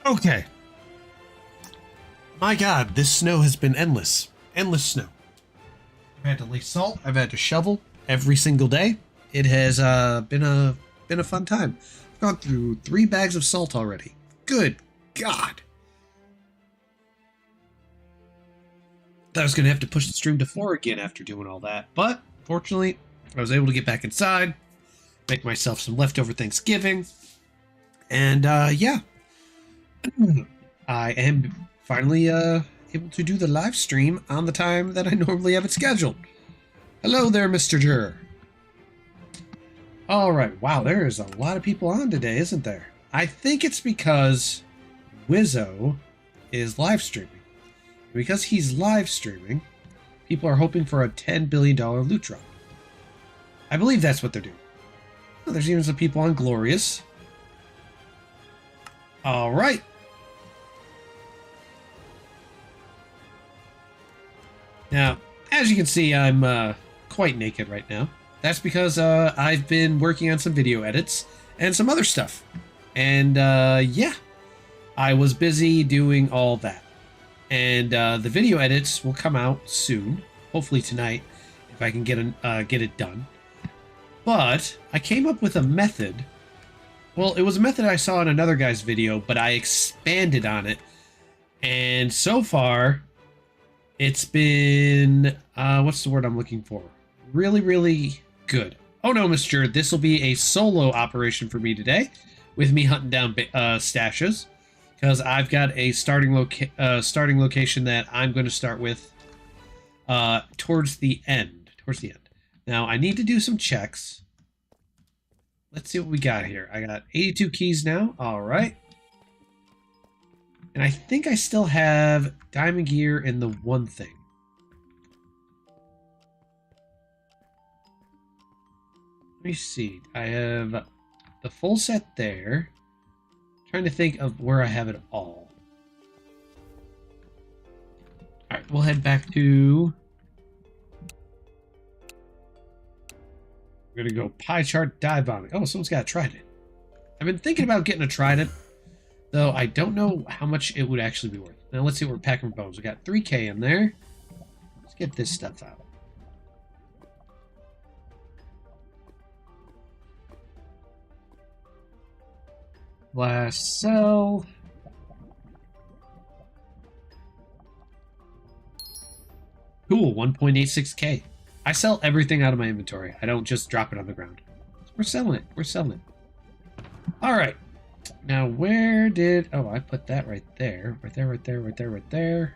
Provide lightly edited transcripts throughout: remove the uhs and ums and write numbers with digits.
Okay. My God, this snow has been endless. Endless snow. I've had to lay salt. I've had to shovel every single day. It has been a fun time. I've gone through 3 bags of salt already. Good God. Thought I was going to have to push the stream to 4 again after doing all that. But, fortunately, I was able to get back inside, make myself some leftover Thanksgiving, and, yeah. I am finally, able to do the live stream on the time that I normally have it scheduled. Hello there, Mr. Juror. Alright, wow, there is a lot of people on today, isn't there? I think it's because Wizzo is live streaming. Because he's live streaming, people are hoping for a $10 billion loot drop. I believe that's what they're doing. Oh, there's even some people on Glorious. Alright. Now, as you can see, I'm quite naked right now. That's because I've been working on some video edits and some other stuff. And yeah, I was busy doing all that. And the video edits will come out soon, hopefully tonight, if I can get it done. But I came up with a method. Well, it was a method I saw in another guy's video, but I expanded on it. And so far, it's been, what's the word I'm looking for? Really, really good. Oh no, Mr. This will be a solo operation for me today, with me hunting down stashes. Because I've got a starting location that I'm going to start with towards the end. Now, I need to do some checks. Let's see what we got here. I got 82 keys now. All right. And I think I still have diamond gear in the one thing. Let me see. I have the full set there. Trying to think of where I have it all. Alright, we'll head back to... We're gonna go pie chart dive bombing. Oh, someone's got a trident. I've been thinking about getting a trident, though I don't know how much it would actually be worth. Now let's see what we're packing for bones. We got 3K in there. Let's get this stuff out. Last cell. Cool, 1.86K. I sell everything out of my inventory. I don't just drop it on the ground. We're selling it. We're selling it. All right. Now, where did... Oh, I put that right there. Right there, right there, right there, right there.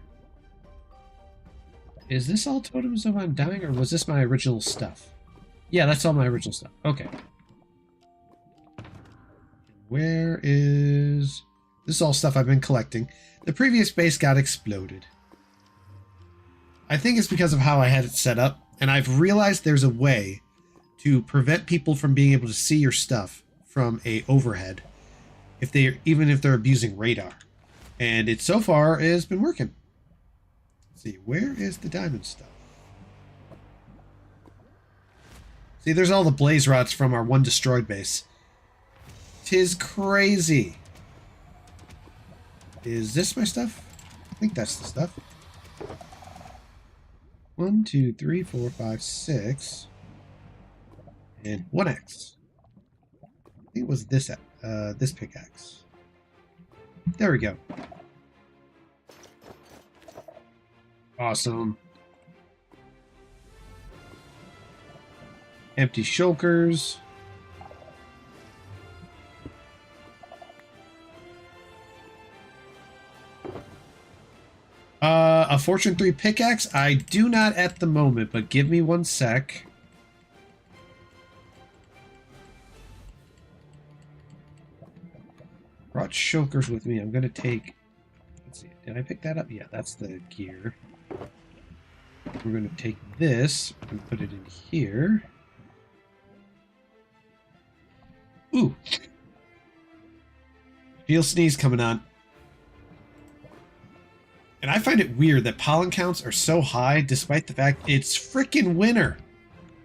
Is this all totems of undying, or was this my original stuff? Yeah, that's all my original stuff. Okay. Where is... This is all stuff I've been collecting. The previous base got exploded. I think it's because of how I had it set up, and I've realized there's a way to prevent people from being able to see your stuff from a overhead, even if they're abusing radar. And it so far has been working. Let's see, where is the diamond stuff? See, there's all the blaze rods from our one destroyed base. 'Tis crazy. Is this my stuff? I think that's the stuff. 1, 2, 3, 4, 5, 6. And 1x. I think it was this pickaxe. There we go. Awesome. Empty shulkers. A Fortune 3 pickaxe? I do not at the moment, but give me 1 sec. Brought shulkers with me. I'm going to take... Let's see. Did I pick that up? Yeah, that's the gear. We're going to take this and put it in here. Ooh. Feel sneeze coming on. And I find it weird that pollen counts are so high despite the fact it's freaking winter.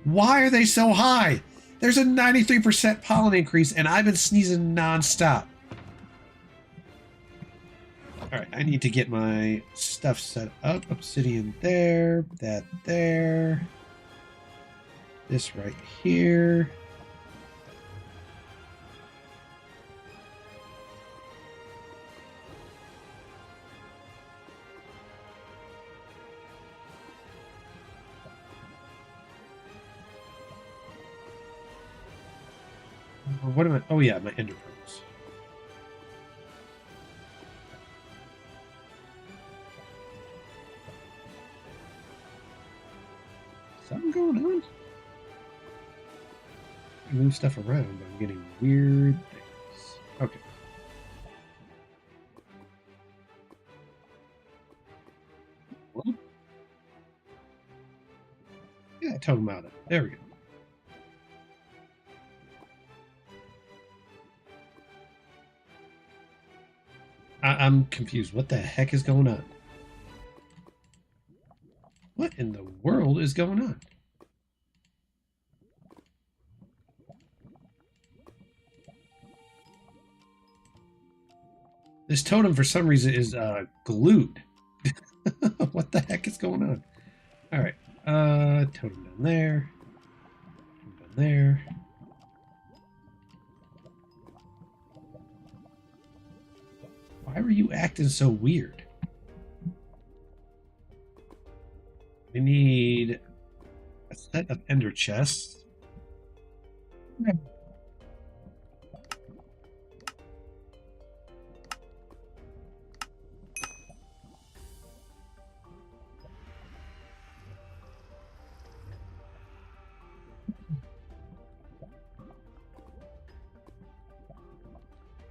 Why are they so high? There's a 93% pollen increase and I've been sneezing non-stop. Alright, I need to get my stuff set up. Obsidian there, that there. This right here. What am I? Oh yeah, my ender pearls. Something going on? I move stuff around, but I'm getting weird things. Okay. Well, yeah, totem out of it. There we go. I'm confused. What the heck is going on? What in the world is going on? This totem, for some reason, is glued. What the heck is going on? All right. Totem down there. Totem down there. Why were you acting so weird? We need a set of ender chests.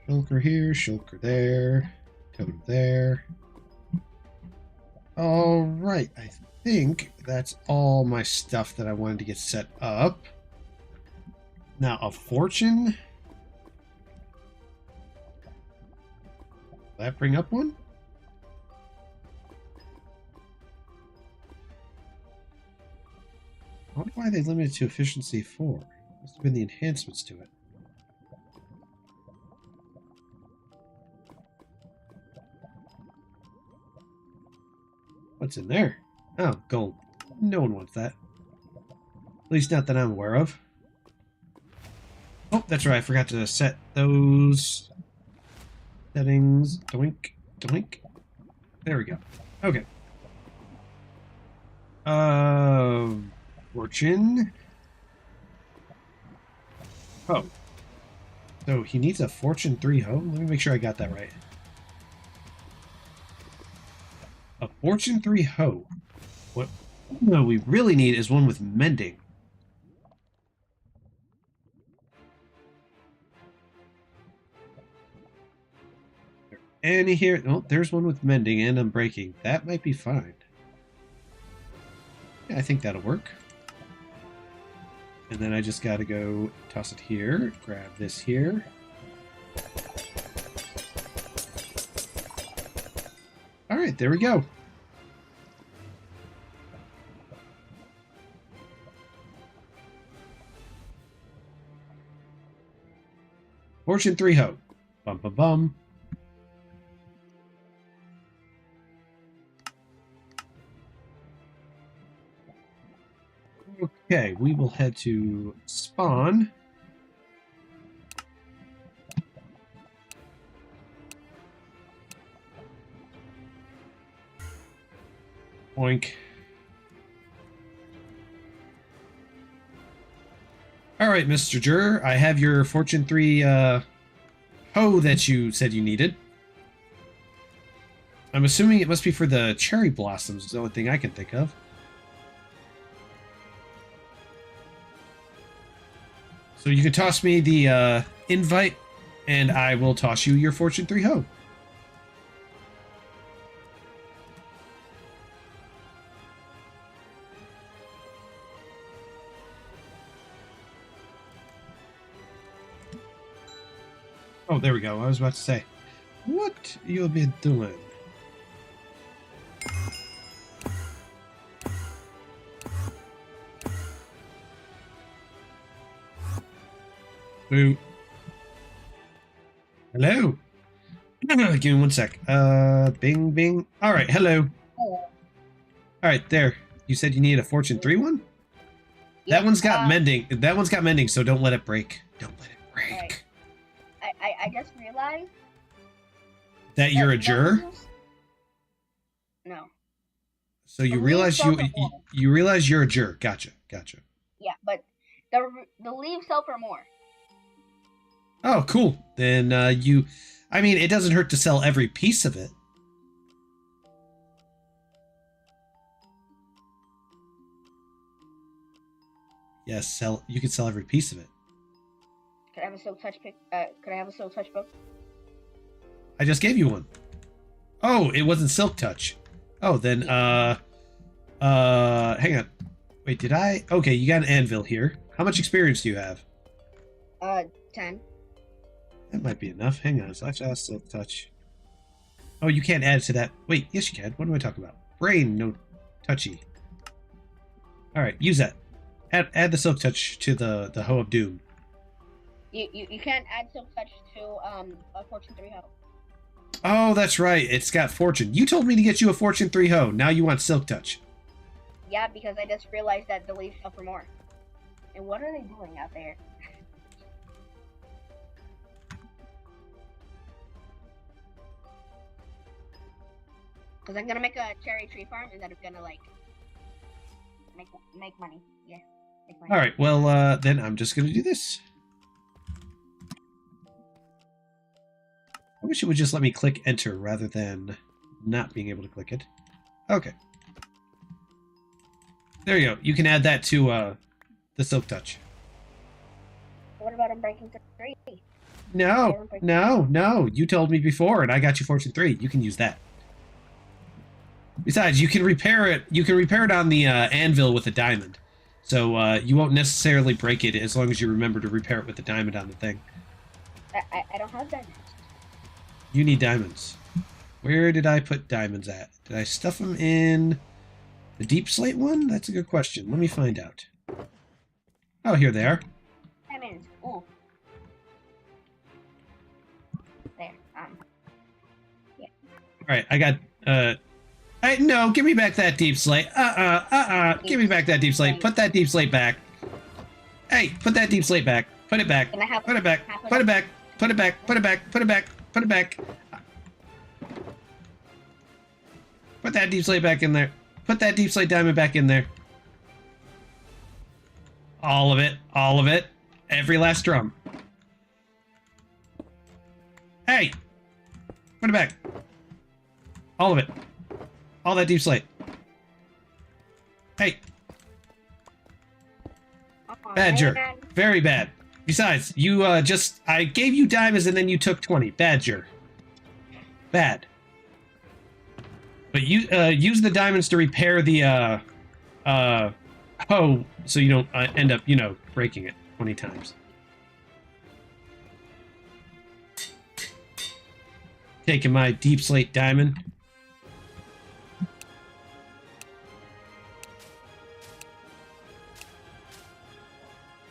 Shulker here, shulker there, totem there. All right, I think that's all my stuff that I wanted to get set up. Now, a fortune. Will that bring up one? I wonder why they limited to efficiency 4. Must have been the enhancements to it. What's in there? Oh, gold. No one wants that. At least not that I'm aware of. Oh, that's right. I forgot to set those settings. Doink, doink. There we go. Okay. Fortune. Oh. So he needs a Fortune 3 hoe? Let me make sure I got that right. A Fortune 3 hoe. What no, we really need is one with mending. And here, oh, there's one with mending and unbreaking. That might be fine. Yeah, I think that'll work. And then I just gotta go toss it here, grab this here. All right, there we go. Fortune 3 hoe. Bum bum bum. Okay, we will head to spawn. Oink. All right, Mr. Juror, I have your Fortune 3 hoe that you said you needed. I'm assuming it must be for the cherry blossoms, is the only thing I can think of. So you can toss me the invite, and I will toss you your Fortune 3 hoe. Oh, there we go. I was about to say, what you been doing? Boo. Hello. Give me one sec. Bing, bing. All right, hello. Oh, All right, there. You said you need a Fortune 3 one? yes. That one's got mending. That one's got mending, so don't let it break. Don't let it break. Alright. I just realized That you're a juror? No. So you The realize leaves sell for more. you realize you're a juror. Gotcha. Gotcha. Yeah, but the leaves sell for more. Oh, cool. Then I mean, it doesn't hurt to sell every piece of it. Yes, you can sell every piece of it. Could I have a silk touch pick? Could I have a silk touch book? I just gave you one. Oh, it wasn't Silk Touch. Oh, then hang on. Wait, did I? Okay, you got an anvil here. How much experience do you have? 10. That might be enough. Hang on, slash Silk Touch. Oh, you can't add it to that. Wait, yes you can. What am I talking about? Brain, no touchy. All right, use that. Add the Silk Touch to the Hoe of Doom. You can't add silk touch to a Fortune 3 hoe. Oh, that's right. It's got Fortune. You told me to get you a Fortune 3 Hoe. Now you want Silk Touch. Yeah, because I just realized that the leaves sell for more. And what are they doing out there? Because I'm gonna make a cherry tree farm, and then I'm gonna like make money. Yeah, make money. All right. Well, then I'm just gonna do this. I wish it would just let me click enter rather than not being able to click it. Okay. There you go. You can add that to the Silk Touch. What about unbreaking 3? No, no, no. You told me before, and I got you Fortune 3. You can use that. Besides, you can repair it. You can repair it on the anvil with a diamond. So you won't necessarily break it as long as you remember to repair it with a diamond on the thing. I don't have diamonds. You need diamonds. Where did I put diamonds at? Did I stuff them in the deep slate one? That's a good question. Let me find out. Oh, here they are. Diamonds. Ooh. There. Yeah. All right, I got. No, give me back that deep slate. Give me back that deep slate. Put that deep slate back. Hey, put that deep slate back. Put it back. Put it back. Put it back. Put it back. Put it back. Put it back. Put it back. Put that deep slate back in there. Put that deep slate diamond back in there. All of it. All of it. Every last drum. Hey! Put it back. All of it. All that deep slate. Hey! Badger. Very bad. Besides, you I gave you diamonds and then you took 20. Badger. Bad. But you use the diamonds to repair the hoe so you don't end up, breaking it 20 times. Taking my deep slate diamond.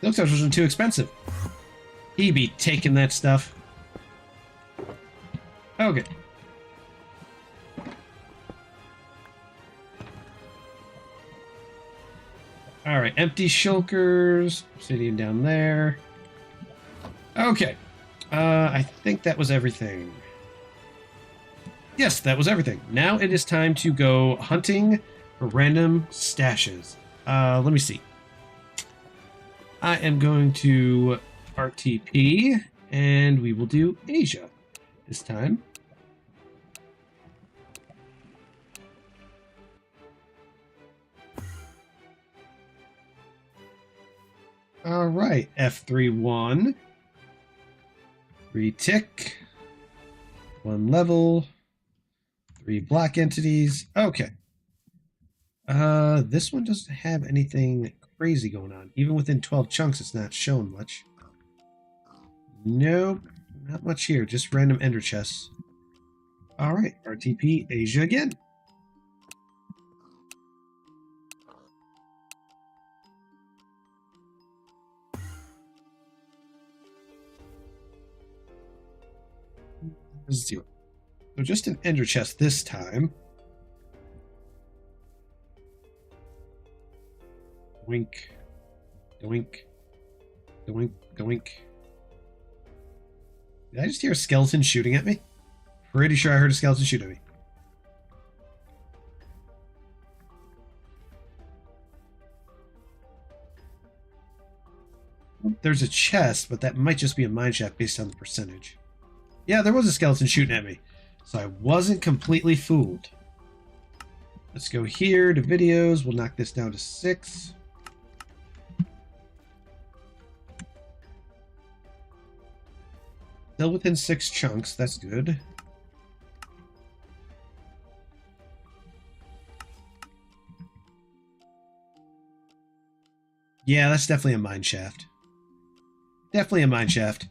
Looks like it wasn't too expensive. He be taking that stuff. Okay. Alright, empty shulkers. Obsidian down there. Okay. I think that was everything. Yes, that was everything. Now it is time to go hunting for random stashes. Let me see. I am going to RTP, and we will do Asia this time. All right, F31. 3 tick. 1 level. 3 block entities. Okay. This one doesn't have anything crazy going on. Even within 12 chunks, it's not shown much. Nope, not much here. Just random ender chests. All right, RTP Asia again. Let's do it. So just an ender chest this time. Doink. Doink. Doink. Doink. Did I just hear a skeleton shooting at me? Pretty sure I heard a skeleton shoot at me. There's a chest, but that might just be a mineshaft based on the percentage. Yeah, there was a skeleton shooting at me, so I wasn't completely fooled. Let's go here to videos. We'll knock this down to 6. Still within 6 chunks. That's good. Yeah, that's definitely a mine shaft. Definitely a mine shaft.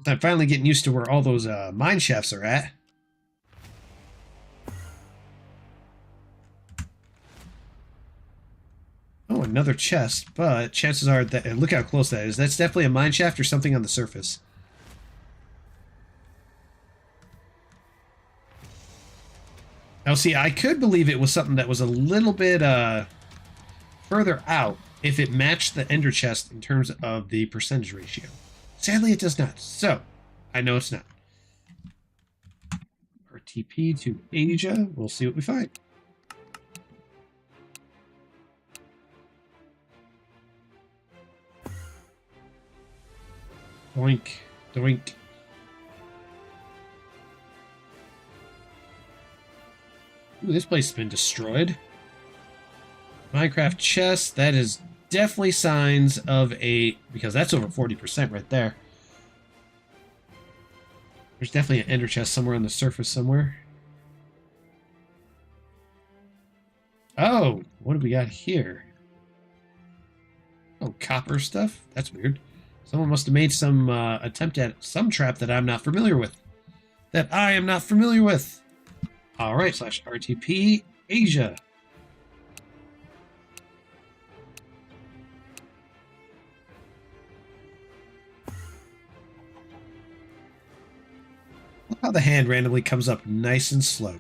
I'm finally getting used to where all those mine shafts are at. Oh, another chest, but chances are that, and look how close that is. That's definitely a mine shaft or something on the surface. Now, see, I could believe it was something that was a little bit further out if it matched the ender chest in terms of the percentage ratio. Sadly, it does not. So, I know it's not. RTP to Asia. We'll see what we find. Doink. Doink. Ooh, this place has been destroyed. Minecraft chest. That is definitely signs of a... because that's over 40% right there. There's definitely an ender chest somewhere on the surface somewhere. Oh, what do we got here? Oh, copper stuff? That's weird. Someone must have made some attempt at some trap that I'm not familiar with. That I am not familiar with. Alright, /RTP Asia. Look how the hand randomly comes up nice and slow.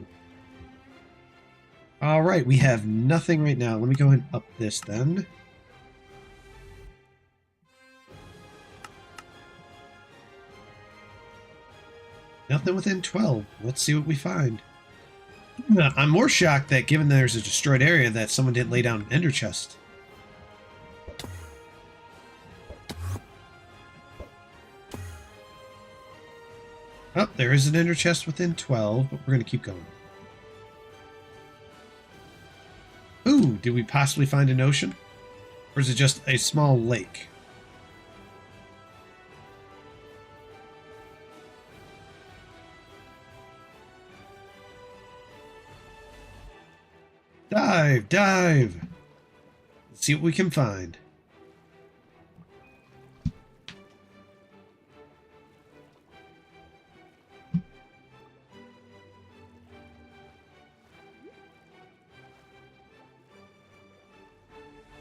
Alright, we have nothing right now. Let me go ahead and up this then. Nothing within 12. Let's see what we find. I'm more shocked that given there's a destroyed area that someone didn't lay down an ender chest. Oh, there is an ender chest within 12, but we're going to keep going. Ooh, did we possibly find an ocean? Or is it just a small lake? Dive, dive! Let's see what we can find.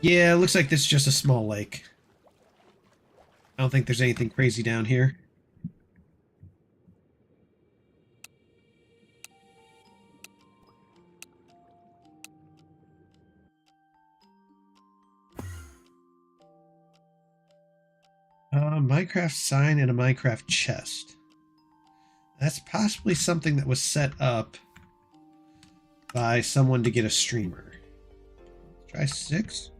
Yeah, it looks like this is just a small lake. I don't think there's anything crazy down here. Minecraft sign and a Minecraft chest. That's possibly something that was set up by someone to get a streamer. Try 6.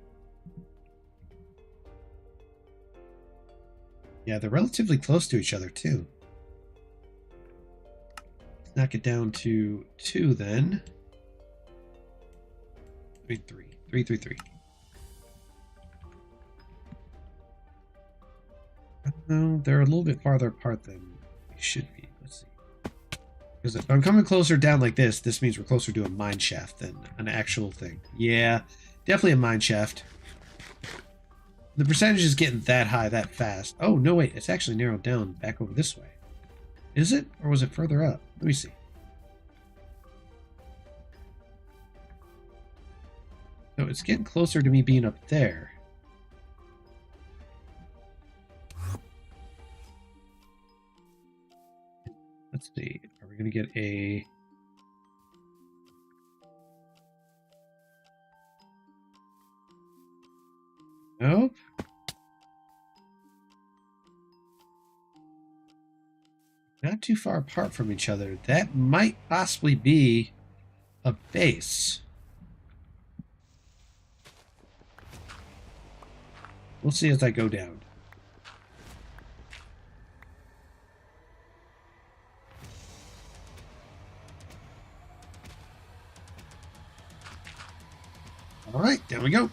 Yeah, they're relatively close to each other, too. Let's knock it down to 2, then. 3, 3. 3, 3, 3. No, they're a little bit farther apart than they should be. Let's see. Because if I'm coming closer down like this means we're closer to a mine shaft than an actual thing. Yeah, definitely a mine shaft. The percentage is getting that high that fast. Oh, no, wait. It's actually narrowed down back over this way. Is it? Or was it further up? Let me see. No, it's getting closer to me being up there. Let's see. Are we going to get a... Nope. Not too far apart from each other. That might possibly be a base. We'll see as I go down. All right, down we go.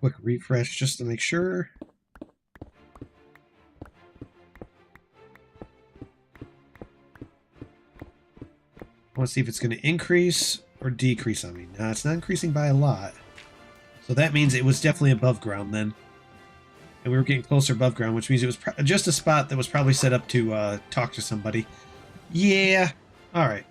Quick refresh just to make sure. I want to see if it's going to increase or decrease on me. No, it's not increasing by a lot. So that means it was definitely above ground then. And we were getting closer above ground, which means it was just a spot that was probably set up to talk to somebody. Yeah. All right.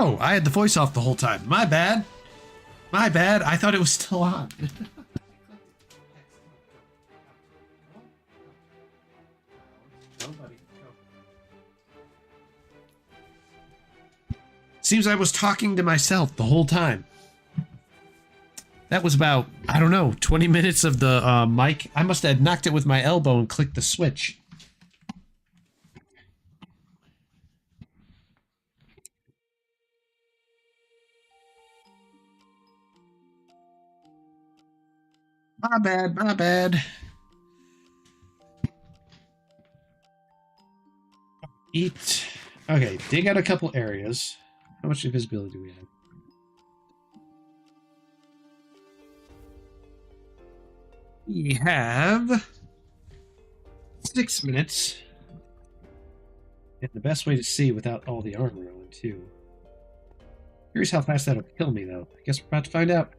Oh, I had the voice off the whole time. My bad. My bad. I thought it was still on. Seems I was talking to myself the whole time. That was about, I don't know, 20 minutes of the mic. I must have knocked it with my elbow and clicked the switch. My bad, my bad. Eat. Okay, dig out a couple areas. How much invisibility do we have? We have 6 minutes. And the best way to see without all the armor on, too. Curious how fast that'll kill me, though. I guess we're about to find out.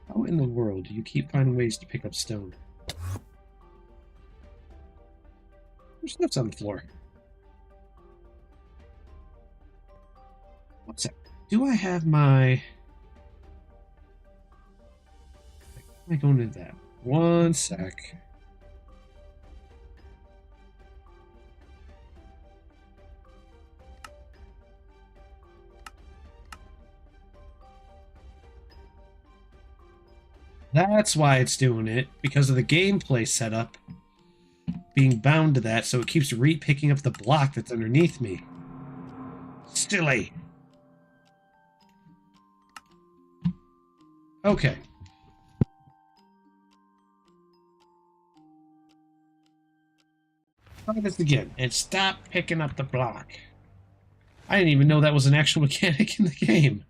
How in the world do you keep finding ways to pick up stone? There's notes on the floor. One sec. Do I have my... How am I going into that? One sec. That's why it's doing it, because of the gameplay setup being bound to that, so it keeps picking up the block that's underneath me. Silly. Okay. Try this again, and stop picking up the block. I didn't even know that was an actual mechanic in the game.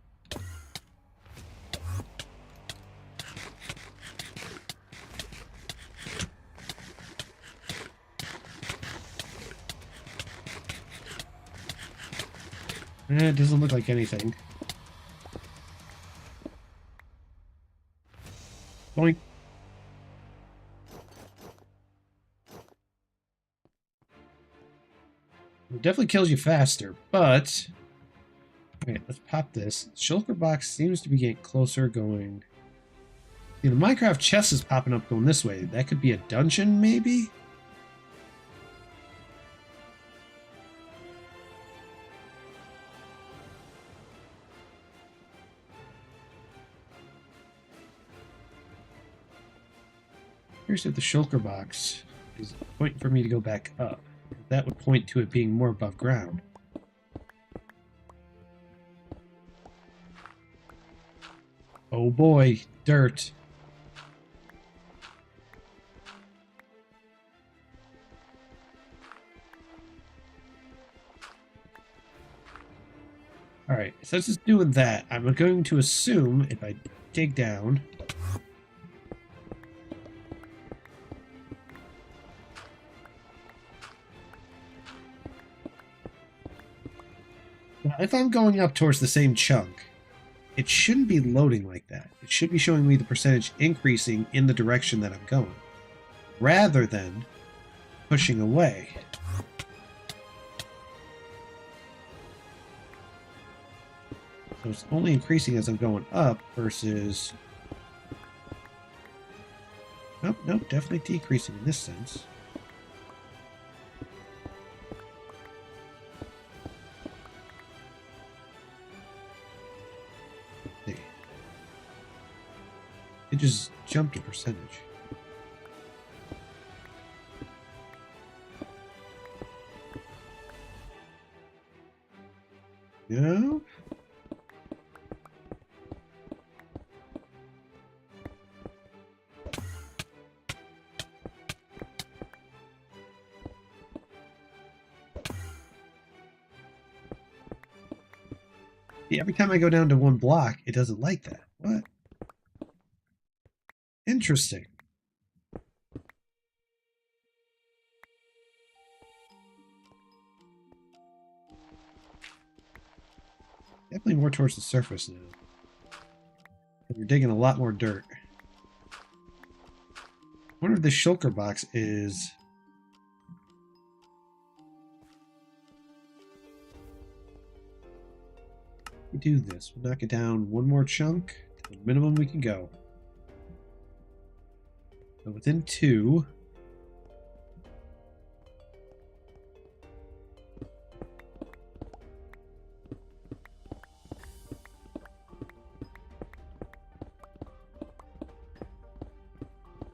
It doesn't look like anything. Boink. It definitely kills you faster, but... Okay, let's pop this. Shulker box seems to be getting closer, going... You know, the Minecraft chest is popping up going this way. That could be a dungeon, maybe? Here's if the shulker box is pointing for me to go back up. That would point to it being more above ground. Oh boy, dirt. Alright, since it's doing that, I'm going to assume if I dig down... If I'm going up towards the same chunk, it shouldn't be loading like that. It should be showing me the percentage increasing in the direction that I'm going, rather than pushing away. So it's only increasing as I'm going up versus... Nope, nope, definitely decreasing in this sense. It just jumped a percentage. No? See, every time I go down to one block, it doesn't like that. What? Interesting. Definitely more towards the surface now. We're digging a lot more dirt. I wonder if this shulker box is... we do this? We'll knock it down one more chunk to the minimum we can go. So within 2.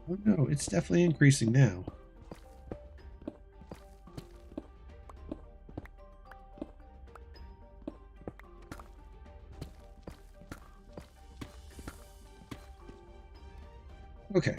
Oh no, it's definitely increasing now. Okay.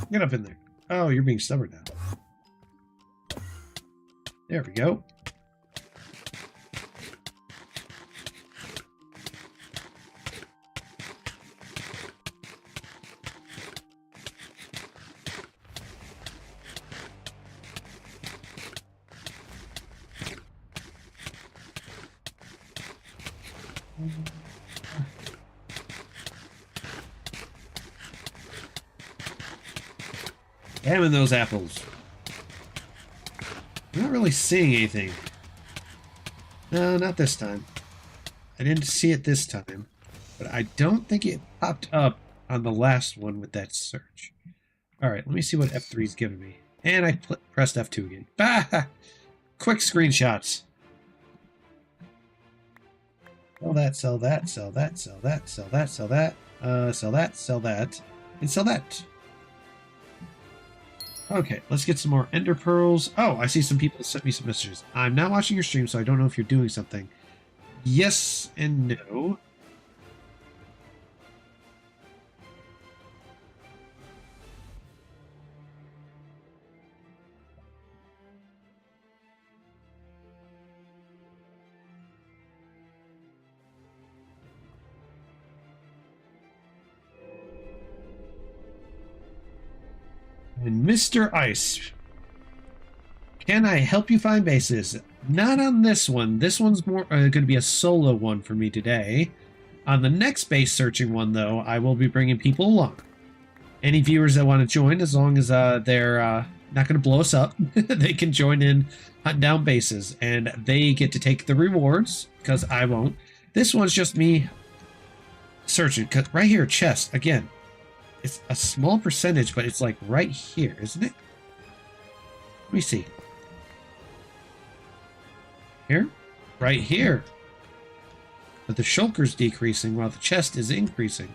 Get up in there. Oh, you're being stubborn now. There we go. Damn in those apples. I'm not really seeing anything. No, not this time. I didn't see it this time. But I don't think it popped up on the last one with that search. Alright, let me see what F3's giving me. And I pressed F2 again. Bah! Quick screenshots. Sell that, sell that, sell that, sell that, sell that, sell that. Sell that, and sell that. Okay, let's get some more ender pearls. Oh, I see some people sent me some messages. I'm not watching your stream, so I don't know if you're doing something. Yes and no. And Mr. Ice, can I help you find bases? Not on this one. This one's more going to be a solo one for me today. On the next base searching one, though, I will be bringing people along. Any viewers that want to join, as long as they're not going to blow us up, they can join in hunting down bases, and they get to take the rewards, because I won't. This one's just me searching. 'Cause right here, chest, again. It's a small percentage, but it's like right here, isn't it? Let me see. Here? Right here. But the shulker's decreasing while the chest is increasing.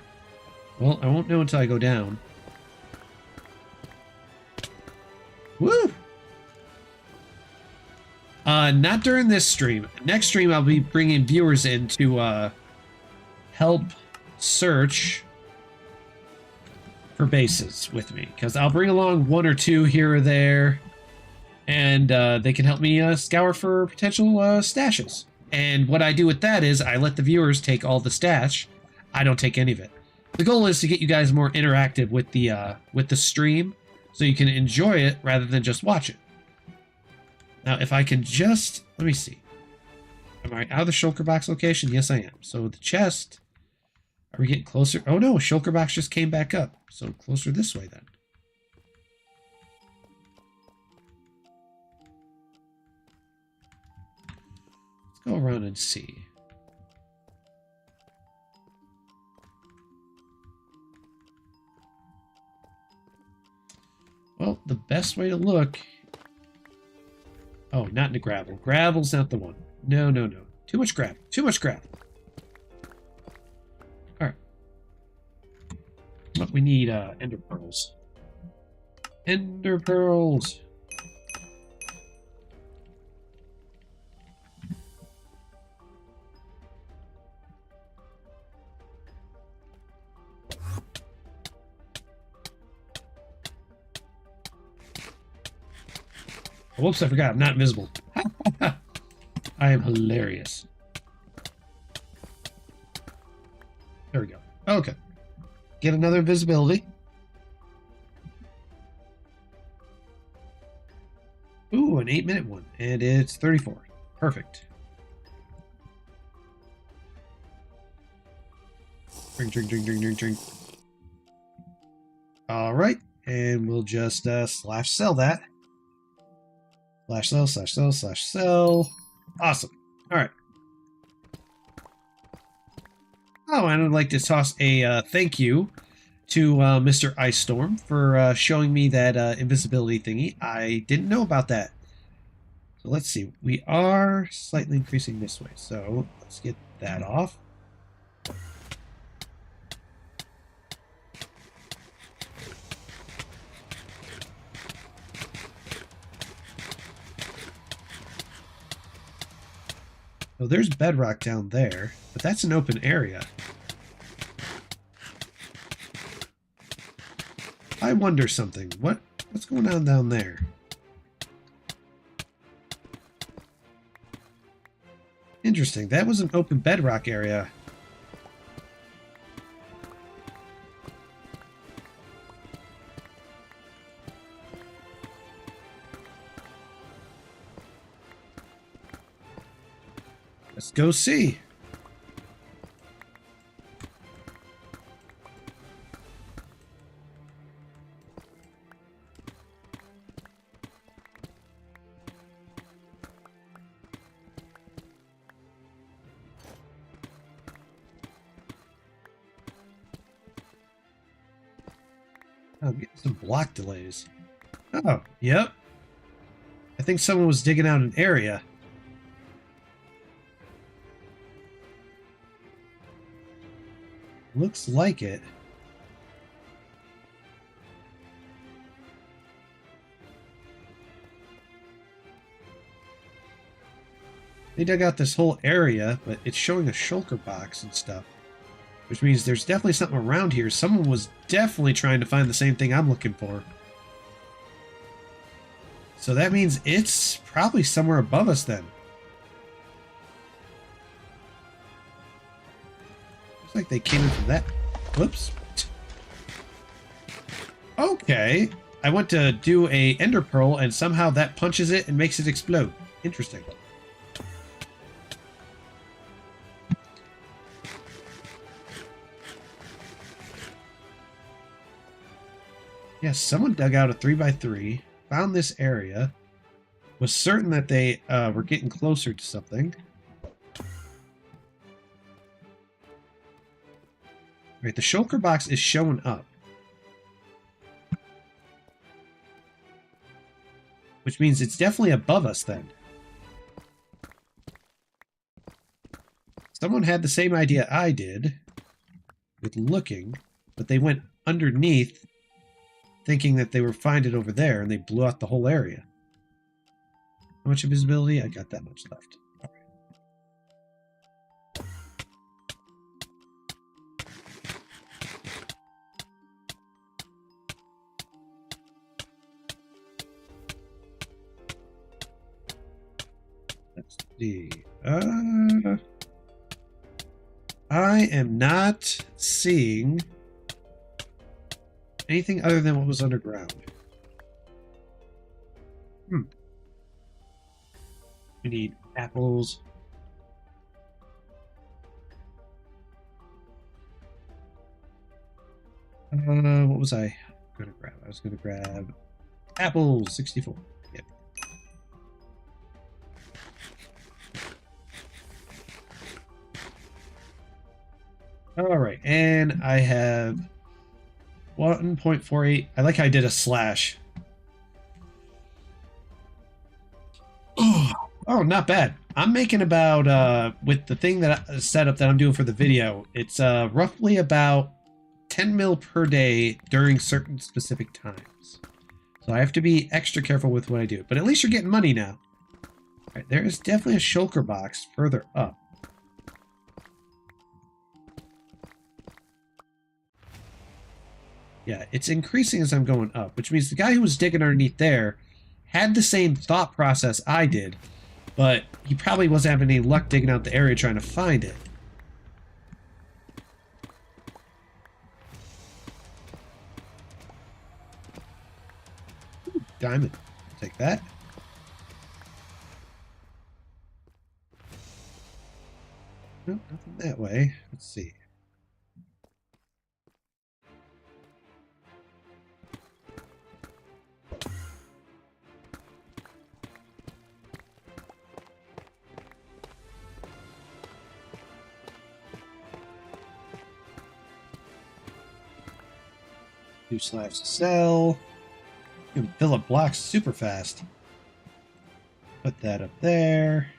Well, I won't know until I go down. Woo! Not during this stream. Next stream, I'll be bringing viewers in to help search for bases with me, because I'll bring along 1 or 2 here or there, and they can help me scour for potential stashes. And what I do with that is I let the viewers take all the stash. I don't take any of it. The goal is to get you guys more interactive with the stream, so you can enjoy it rather than just watch it. Now, if I can just let me see. Am I out of the shulker box location? Yes, I am. So the chest. Are we getting closer? Oh no, shulker box just came back up. So closer this way then. Let's go around and see. Well, the best way to look... Oh, not into gravel. Gravel's not the one. No, no, no. Too much gravel. Too much gravel. But we need ender pearls. Ender pearls. Whoops, I forgot. I'm not invisible. I am hilarious. There we go. Okay. Get another invisibility. Ooh, an 8-minute one. And it's 34. Perfect. Drink, drink, drink, drink, drink, drink. All right, and we'll just slash sell that. Slash sell, slash sell, slash sell. Awesome. All right. Oh, and I'd like to toss a thank you to Mr. Ice Storm for showing me that invisibility thingy. I didn't know about that. So let's see. We are slightly increasing this way. So let's get that off. So there's bedrock down there, but that's an open area. I wonder something. What's going on down there? Interesting. That was an open bedrock area. Let's go see. Oh, I'm getting some block delays. Oh, yep. I think someone was digging out an area. Looks like it. They dug out this whole area, but it's showing a shulker box and stuff. Which means there's definitely something around here. Someone was definitely trying to find the same thing I'm looking for. So that means it's probably somewhere above us then. Looks like they came in from that. Whoops. Okay. I went to do a ender pearl and somehow that punches it and makes it explode. Interesting. Yes, someone dug out a 3x3, found this area, was certain that they were getting closer to something. Right, the shulker box is showing up. Which means it's definitely above us then. Someone had the same idea I did with looking, but they went underneath thinking that they were find it over there, and they blew out the whole area. How much invisibility? I got that much left. All right. Let's see. I am not seeing anything other than what was underground. We need apples. What was I gonna grab? I was gonna grab apples, 64. Yep. All right, and I have 1.48. I like how I did a slash. Oh, not bad. I'm making about, with the thing that setup that I'm doing for the video, it's roughly about 10 mil per day during certain specific times. So I have to be extra careful with what I do. But at least you're getting money now. All right, there is definitely a shulker box further up. Yeah, it's increasing as I'm going up, which means the guy who was digging underneath there had the same thought process I did, but he probably wasn't having any luck digging out the area trying to find it. Ooh, diamond. I'll take that. Nope, nothing that way. Let's see. 2 slabs to sell. You can fill up blocks super fast. Put that up there.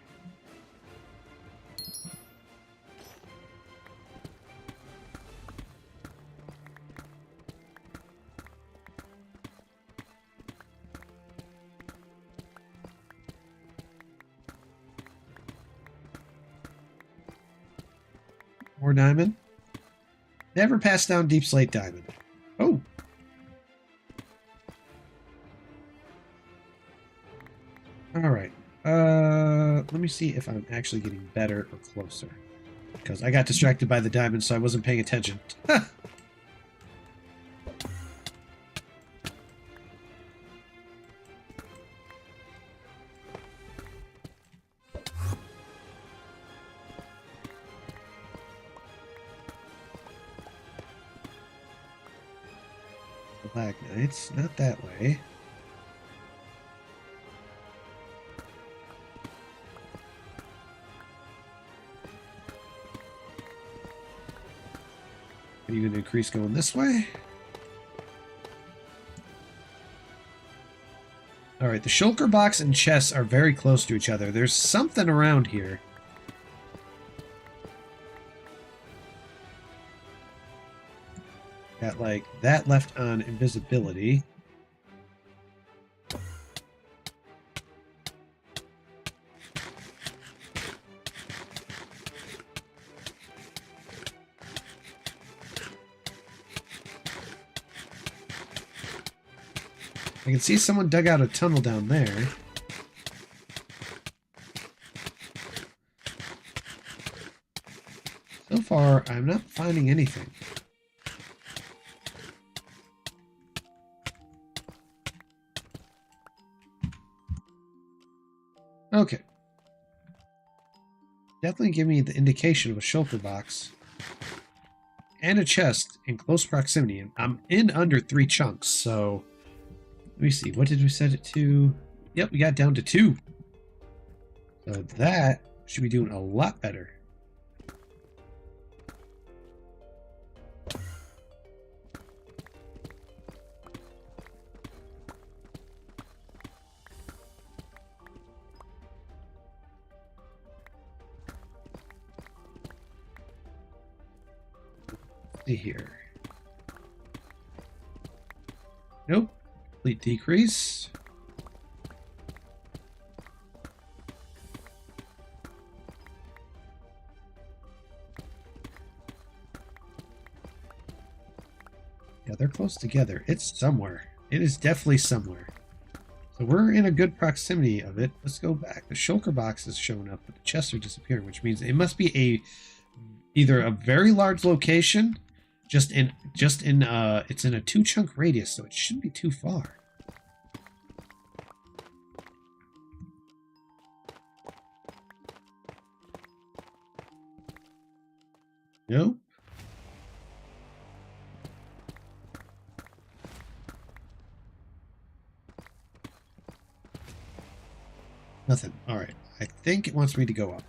More diamond. Never pass down deep slate diamond. Oh. Alright. Let me see if I'm actually getting better or closer. Because I got distracted by the diamond, so I wasn't paying attention. Black Knights, not that way. Are you going to increase going this way? Alright, the shulker box and chests are very close to each other. There's something around here. Got like that left on invisibility. I can see someone dug out a tunnel down there. So far, I'm not finding anything. Okay. Definitely give me the indication of a shulker box. And a chest in close proximity. I'm in under 3 chunks, so... Let me see, what did we set it to? Yep, we got down to 2. So that should be doing a lot better. Let's see here. Nope. Complete decrease. Yeah, they're close together. It's somewhere. It is definitely somewhere. So we're in a good proximity of it. Let's go back. The shulker box is showing up, but the chests are disappearing, which means it must be either a very large location, it's in a 2-chunk radius, so it shouldn't be too far. Nope. Nothing. All right. I think it wants me to go up.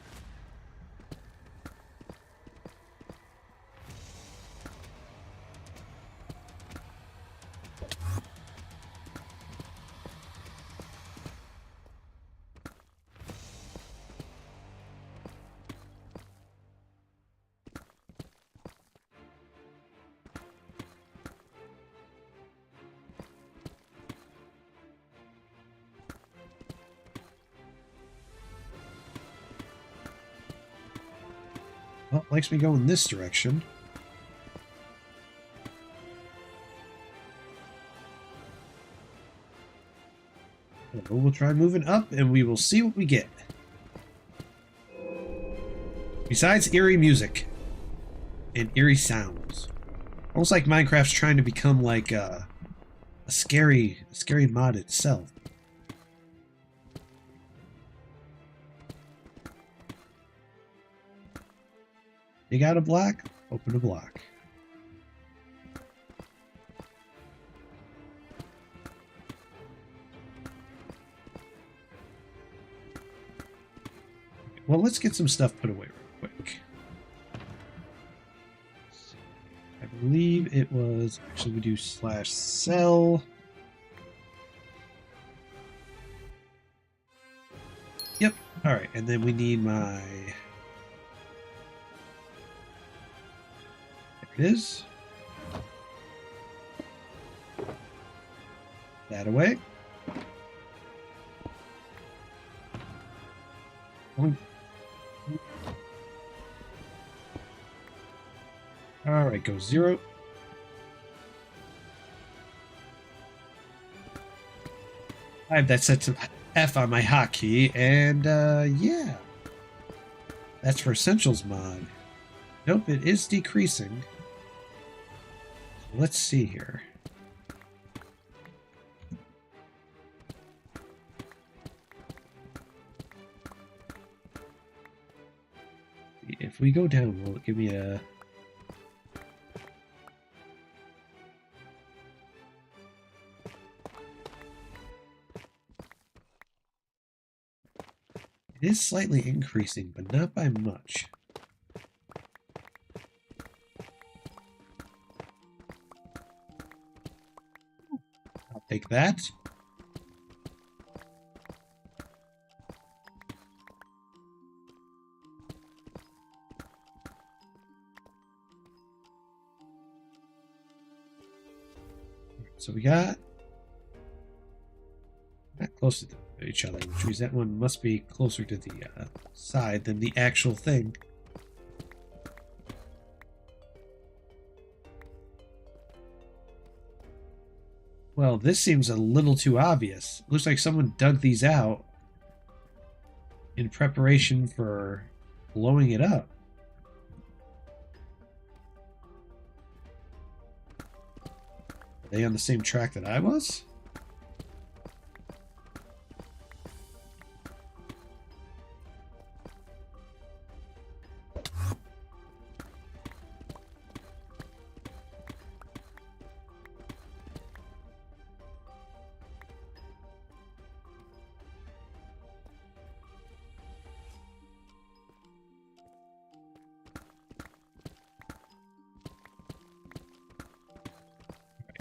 Well, it likes me going this direction. We'll try moving up, and we will see what we get. Besides eerie music and eerie sounds. Almost like Minecraft's trying to become like a scary mod itself. Dig out a block, open a block. Well, let's get some stuff put away real quick. I believe it was, actually we do /sell. Yep. All right, and then we need my. There it is. That away. All right, go 0. I have that set to F on my hotkey, and yeah, that's for Essentials mod. Nope, it is decreasing. Let's see here. If we go down, will it give me a... It is slightly increasing, but not by much. I'll take that. So we got not close to each other, which means that one must be closer to the side than the actual thing. Well, this seems a little too obvious. Looks like someone dug these out in preparation for blowing it up. Are they on the same track that I was?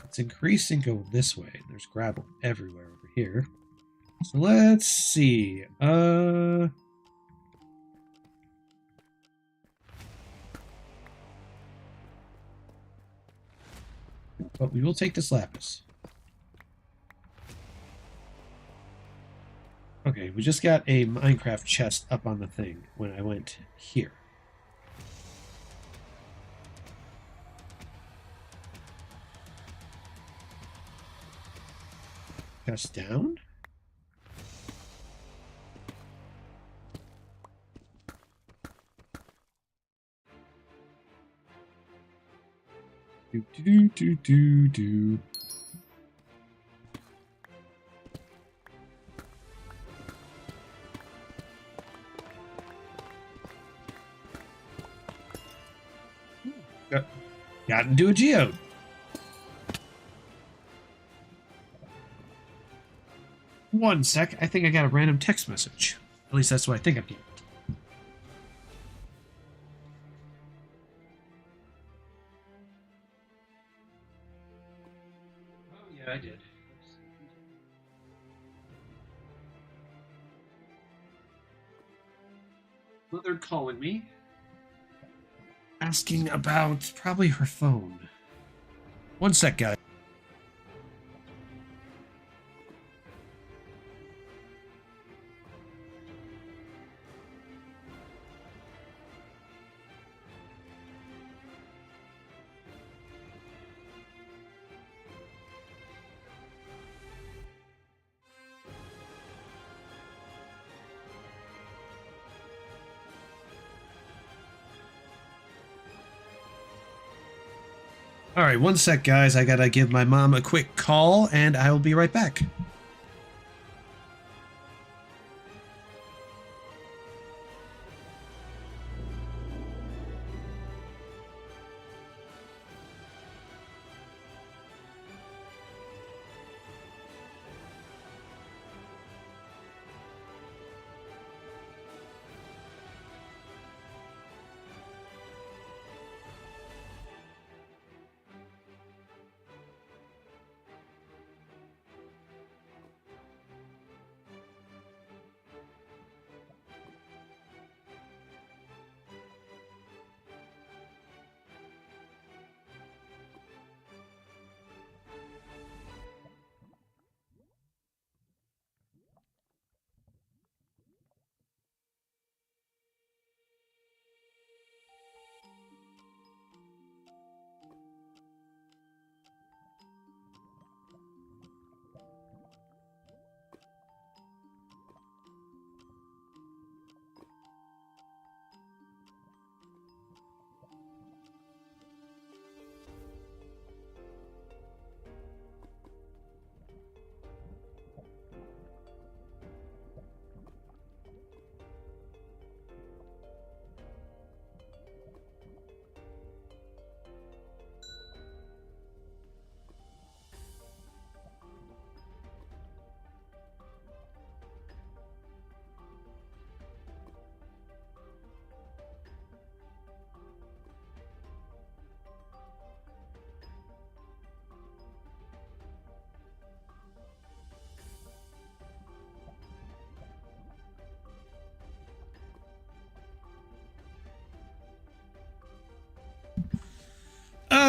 It's increasing going this way. There's gravel everywhere over here. So let's see. But we will take this lapis. Okay, we just got a Minecraft chest up on the thing when I went here. Chest down. Do do do do do. Got into a geode. One sec. I think I got a random text message. At least that's what I think I'm getting. Oh, yeah, I did. Mother calling me. Asking about probably her phone. One sec, guys. All right, one sec, guys. I gotta give my mom a quick call, and I will be right back.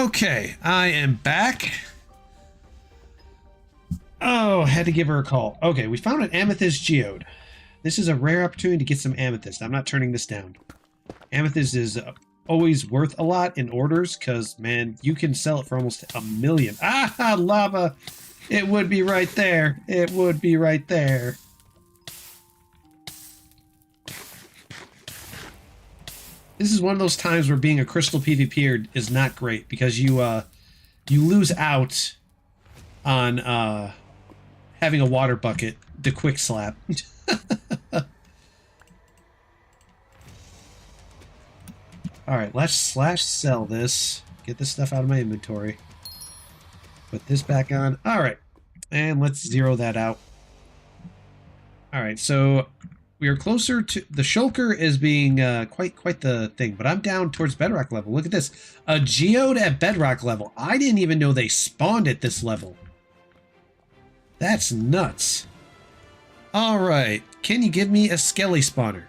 Okay, I am back. Oh, had to give her a call. Okay, we found an amethyst geode. This is a rare opportunity to get some amethyst. I'm not turning this down. Amethyst is always worth a lot in orders because, man, you can sell it for almost $1 million. Ah, lava! It would be right there. It would be right there. This is one of those times where being a crystal PvPer is not great because you lose out on having a water bucket to quick slap. Alright, let's sell this. Get this stuff out of my inventory. Put this back on. Alright. And let's zero that out. Alright, so we are closer to... The shulker is being quite the thing, but I'm down towards bedrock level. Look at this. A geode at bedrock level. I didn't even know they spawned at this level. That's nuts. Alright, can you give me a skelly spawner?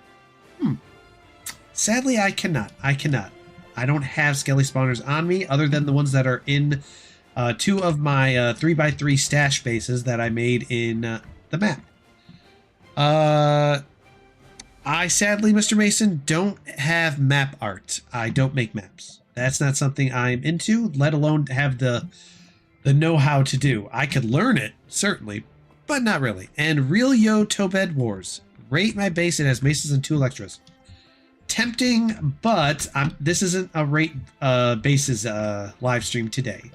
Sadly, I cannot. I don't have skelly spawners on me other than the ones that are in 2 of my 3x3 stash bases that I made in the map. I sadly, Mr. Mason, don't have map art. I don't make maps. That's not something I'm into, let alone have the know-how to do. I could learn it, certainly, but not really. And Real Yo Tobed Wars. Rate my base. It has Masons and 2 Electras. Tempting, but this isn't a rate bases live stream today.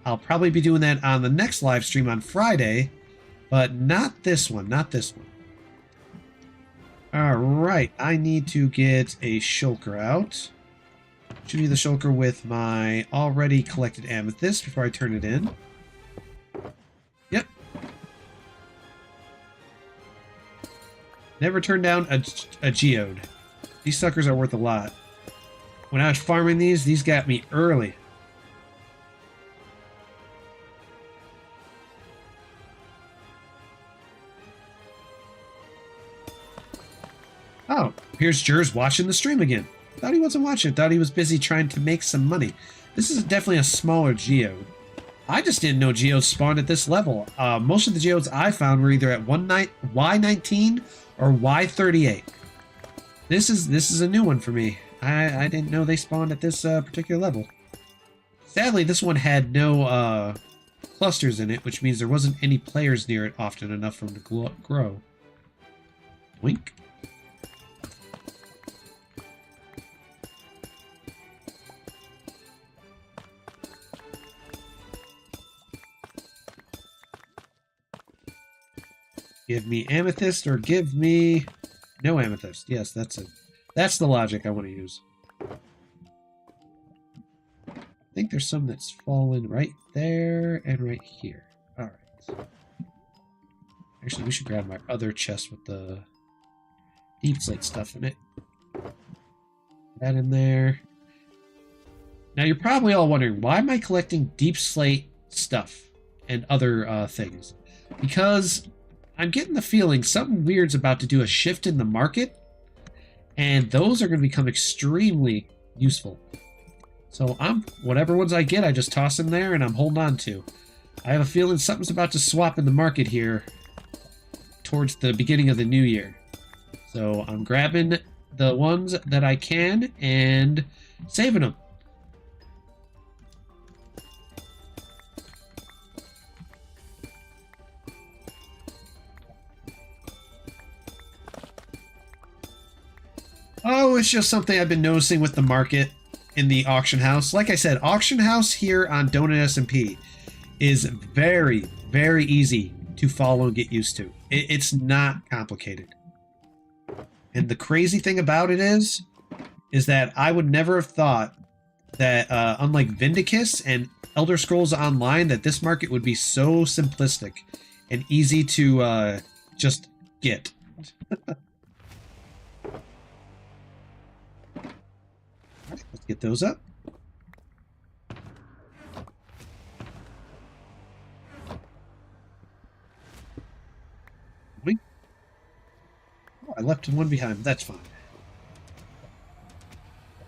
I'll probably be doing that on the next live stream on Friday, but not this one. Not this one. All right, I need to get a shulker out. Should be the shulker with my already collected amethyst before I turn it in. Yep. Never turn down a geode. These suckers are worth a lot. When I was farming these got me early. Oh, here's Jers watching the stream again. Thought he wasn't watching. Thought he was busy trying to make some money. This is definitely a smaller geode. I just didn't know geodes spawned at this level. Most of the geodes I found were either at Y19 or Y38. This is a new one for me. I didn't know they spawned at this particular level. Sadly, this one had no clusters in it, which means there wasn't any players near it often enough for them to grow. Wink. Give me amethyst or give me no amethyst. Yes, that's it. That's the logic I want to use. I think there's some that's fallen right there and right here. All right. Actually, we should grab my other chest with the deep slate stuff in it. That in there. Now, you're probably all wondering, why am I collecting deep slate stuff and other things? Because I'm getting the feeling something weird's about to do a shift in the market, and those are going to become extremely useful. So whatever ones I get, I just toss in there and I'm holding on to. I have a feeling something's about to swap in the market here towards the beginning of the new year. So I'm grabbing the ones that I can and saving them. Oh, it's just something I've been noticing with the market in the auction house. Like I said, auction house here on Donut SMP is very, very easy to follow and get used to. It's not complicated. And the crazy thing about it is that I would never have thought that, unlike Vindicus and Elder Scrolls Online, that this market would be so simplistic and easy to just get. Let's get those up. Oh, I left one behind. That's fine.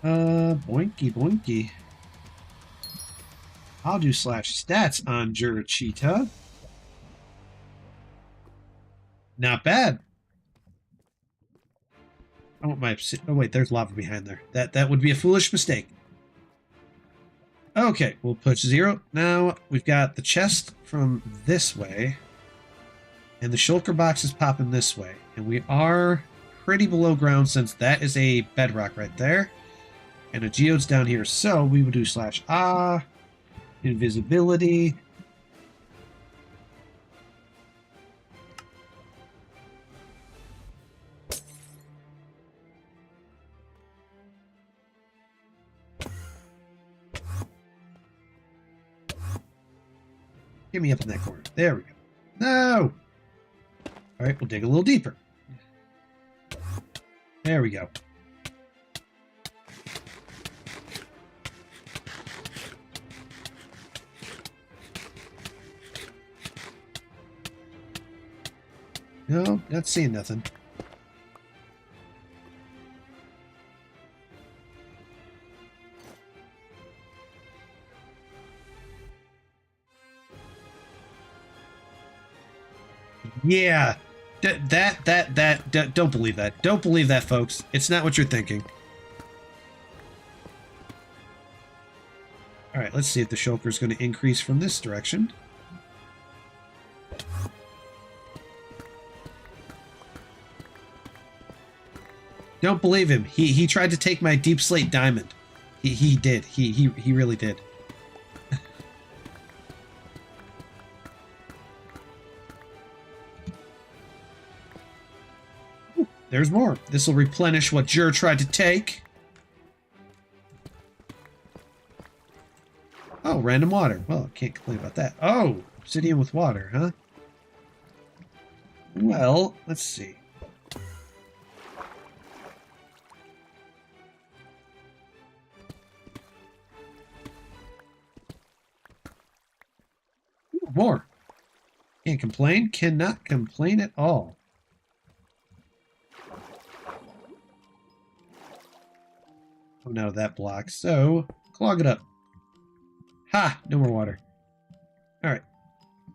Boinky boinky. I'll do /stats on Jurachita. Not bad. I want my... Oh, wait, there's lava behind there. That would be a foolish mistake. Okay, we'll push 0. Now, we've got the chest from this way. And the shulker box is popping this way. And we are pretty below ground since that is a bedrock right there. And a geode's down here. So, we would do /ah. Invisibility. Get me up in that corner. There we go. No! Alright, we'll dig a little deeper. There we go. No, not seeing nothing. Yeah. Don't believe that. Don't believe that, folks. It's not what you're thinking. Alright, let's see if the shulker is going to increase from this direction. Don't believe him. He tried to take my deep slate diamond. He did. He really did. There's more. This will replenish what Jur tried to take. Oh, random water. Well, I can't complain about that. Oh, obsidian with water, huh? Well, let's see. Ooh, more. Can't complain. Cannot complain at all. Oh, no, that block. So, clog it up. Ha! No more water. Alright.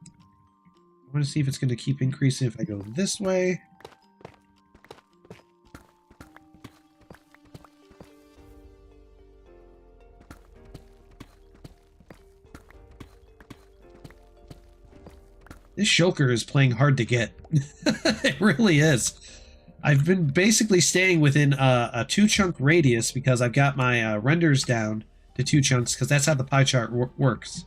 I want to see if it's going to keep increasing if I go this way. This shulker is playing hard to get. It really is. I've been basically staying within a 2-chunk radius because I've got my renders down to 2 chunks because that's how the pie chart works.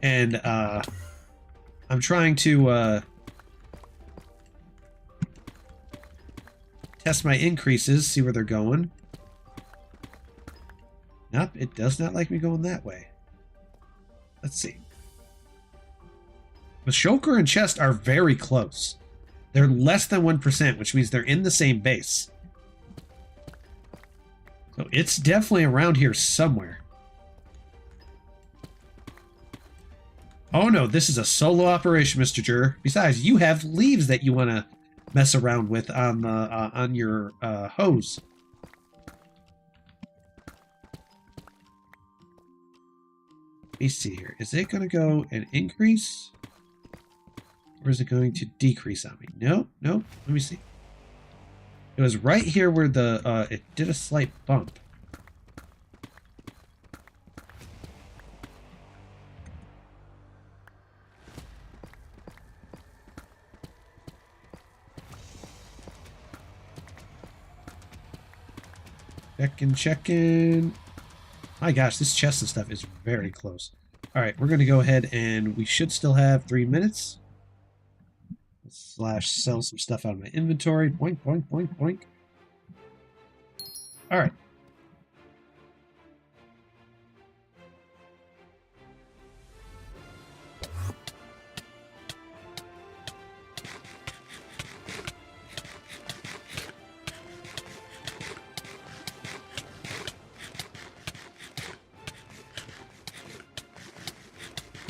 And I'm trying to test my increases, see where they're going. Nope, it does not like me going that way. Let's see. The shulker and chest are very close. They're less than 1%, which means they're in the same base. So it's definitely around here somewhere. Oh no, this is a solo operation, Mr. Jur. Besides, you have leaves that you want to mess around with on your hose. Let me see here. Is it going to go and increase? Or is it going to decrease on me? No, no. Let me see. It was right here where the it did a slight bump. Checking. My gosh, this chest and stuff is very close. All right, we're going to go ahead and we should still have 3 minutes. Slash sell some stuff out of my inventory. Boink, boink, boink, boink. All right.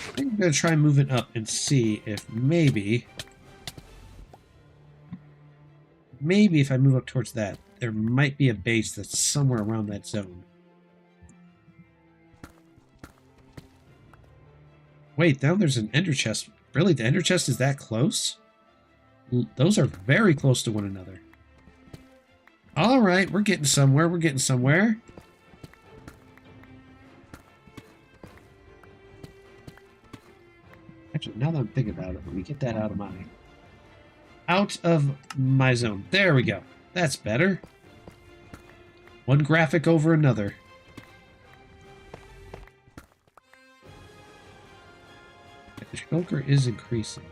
I think I'm going to try moving up and see if maybe if I move up towards that, there might be a base that's somewhere around that zone. Wait, now there's an ender chest. Really, the ender chest is that close? Those are very close to one another. All right, we're getting somewhere. We're getting somewhere. Actually, now that I'm thinking about it, let me get that out of my zone. There we go. That's better. One graphic over another. The shulker is increasing.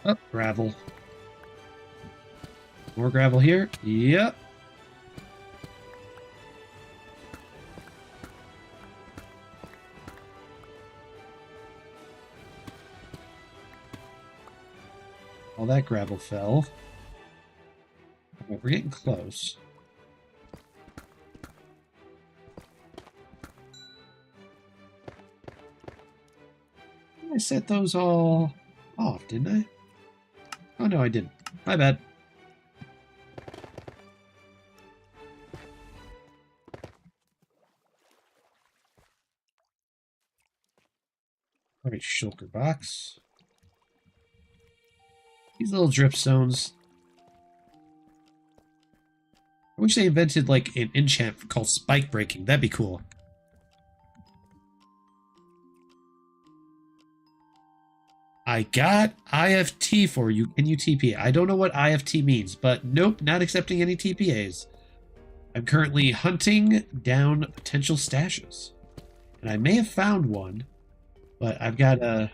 Oh, gravel. More gravel here. Yep. All that gravel fell. Okay, we're getting close. I set those all off, didn't I? Oh, no, I didn't. My bad. Alright, shulker box. These little dripstones. I wish they invented, like, an enchant called spike breaking. That'd be cool. I got IFT for you. Can you TP? I don't know what IFT means, but nope, not accepting any TPAs. I'm currently hunting down potential stashes. And I may have found one, but I've got to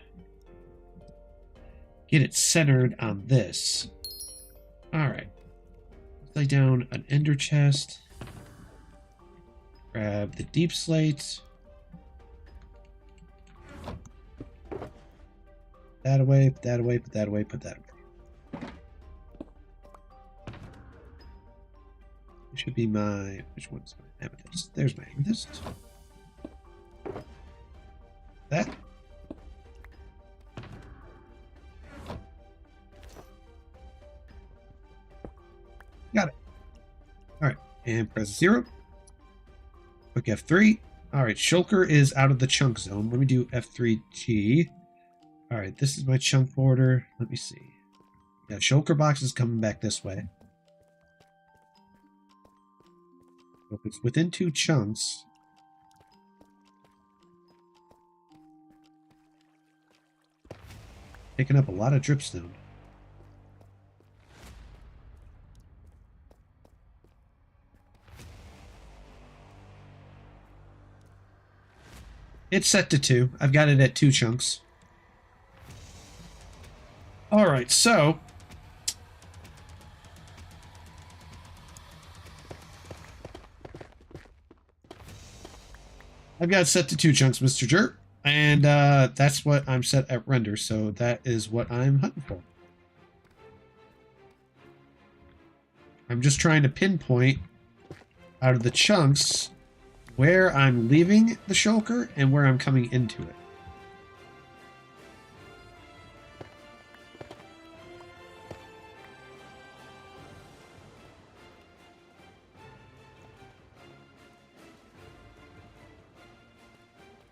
get it centered on this. Alright. Lay down an ender chest. Grab the deep slate. That away, put that away, put that away, put that away. It should be my... Which one's my amethyst? There's my amethyst. That. Got it. Alright, and press 0. Quick F3. Alright, shulker is out of the chunk zone. Let me do F3G. Alright, this is my chunk border. Let me see. Yeah, shulker box is coming back this way. So if it's within 2 chunks... Picking up a lot of dripstone. It's set to 2. I've got it at 2 chunks. Alright, so... I've got it set to 2 chunks, Mr. Jerk. And that's what I'm set at render, so that is what I'm hunting for. I'm just trying to pinpoint out of the chunks where I'm leaving the shulker and where I'm coming into it.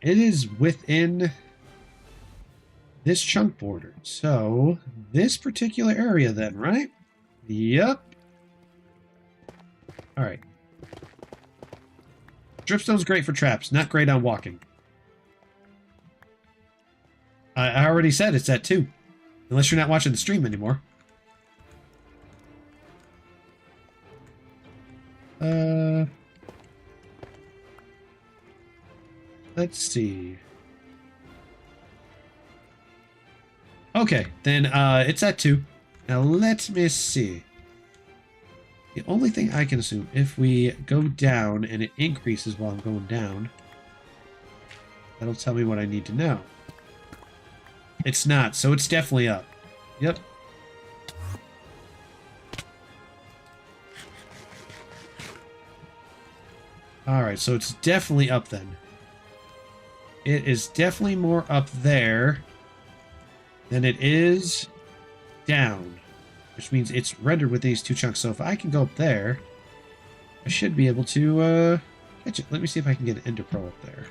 It is within this chunk border. So, this particular area then, right? Yep. Alright. Dripstone's great for traps, not great on walking. I already said it's at 2. Unless you're not watching the stream anymore. Let's see. Okay, then it's at 2. Now let me see. The only thing I can assume, if we go down and it increases while I'm going down, that'll tell me what I need to know. It's not, so it's definitely up. Yep. Alright, so it's definitely up then. it is definitely more up there than it is down, which means it's rendered with these two chunks. So if I can go up there, I should be able to catch it. Let me see if I can get an ender pearl up there.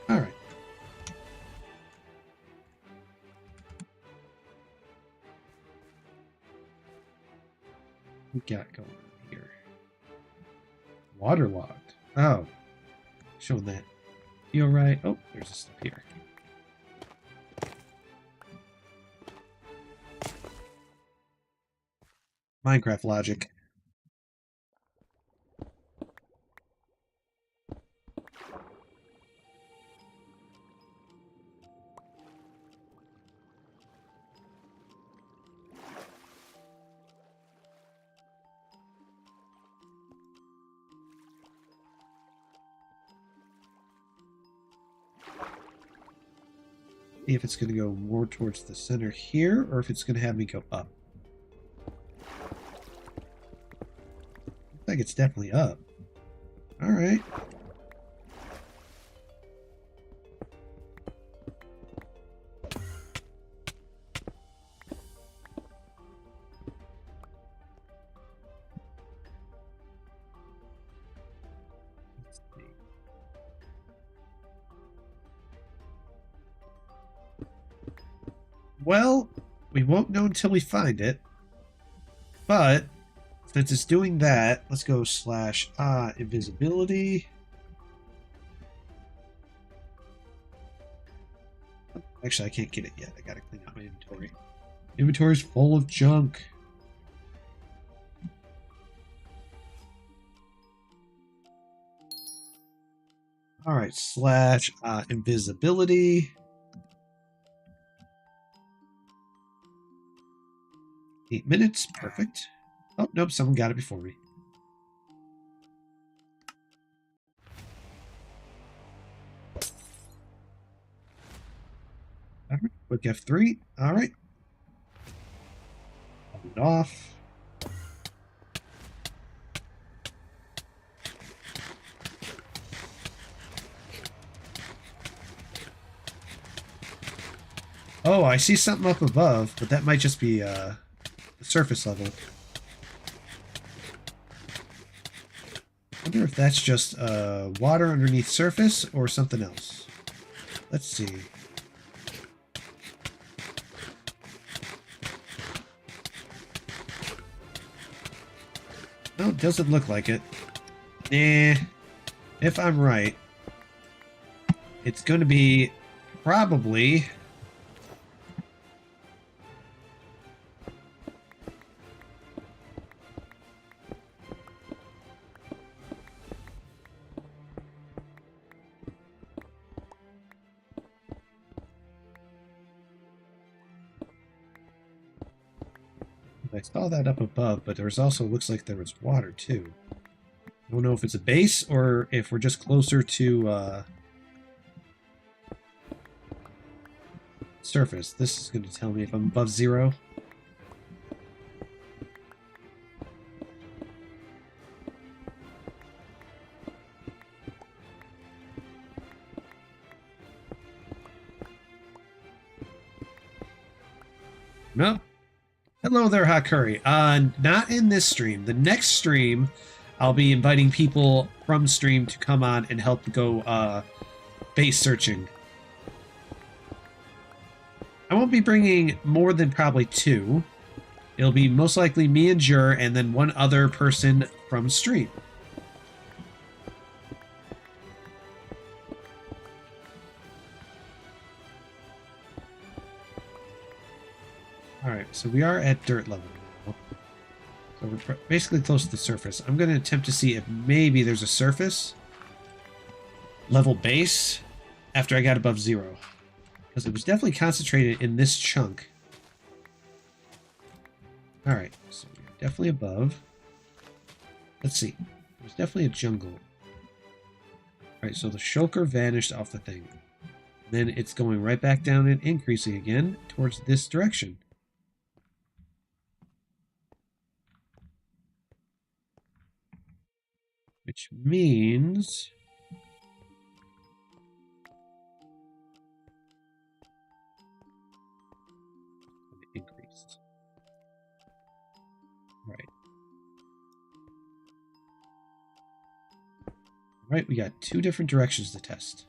All right. What we got going on here? Waterlogged. Oh, showing that. You alright? Oh, there's a step here. Minecraft logic. See if it's going to go more towards the center here, or if it's going to have me go up. Looks like it's definitely up. All right. Well, we won't know until we find it. But since it's doing that, let's go slash invisibility. Actually, I can't get it yet. I gotta clean out my inventory. Inventory's full of junk. Alright, slash invisibility. 8 minutes, perfect. Oh, nope, someone got it before me. All right, quick F3. All right. Hold it off. Oh, I see something up above, but that might just be the surface level. I wonder if that's just water underneath surface or something else. Let's see. No, it doesn't look like it. Nah. If I'm right, it's going to be probably... I saw that up above, but there's also looks like there was water too. I don't know if it's a base or if we're just closer to surface. This is going to tell me if I'm above 0. No. Hello there, Hot Curry. Not in this stream. The next stream, I'll be inviting people from stream to come on and help go base searching. I won't be bringing more than probably 2. It'll be most likely me and Jur, and then one other person from stream. Alright, so we are at dirt level now. So we're basically close to the surface. I'm going to attempt to see if maybe there's a surface level base after I got above 0. Because it was definitely concentrated in this chunk. Alright, so we're definitely above. Let's see. There's definitely a jungle. Alright, so the shulker vanished off the thing. Then it's going right back down and increasing again towards this direction. Which means... increased. Right. Right, we got 2 different directions to test.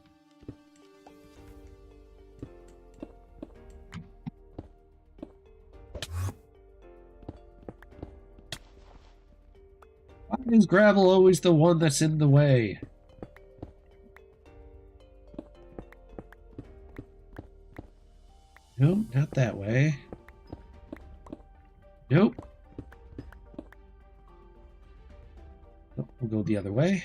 Why is gravel always the one that's in the way? Nope, not that way. Nope. Oh, we'll go the other way.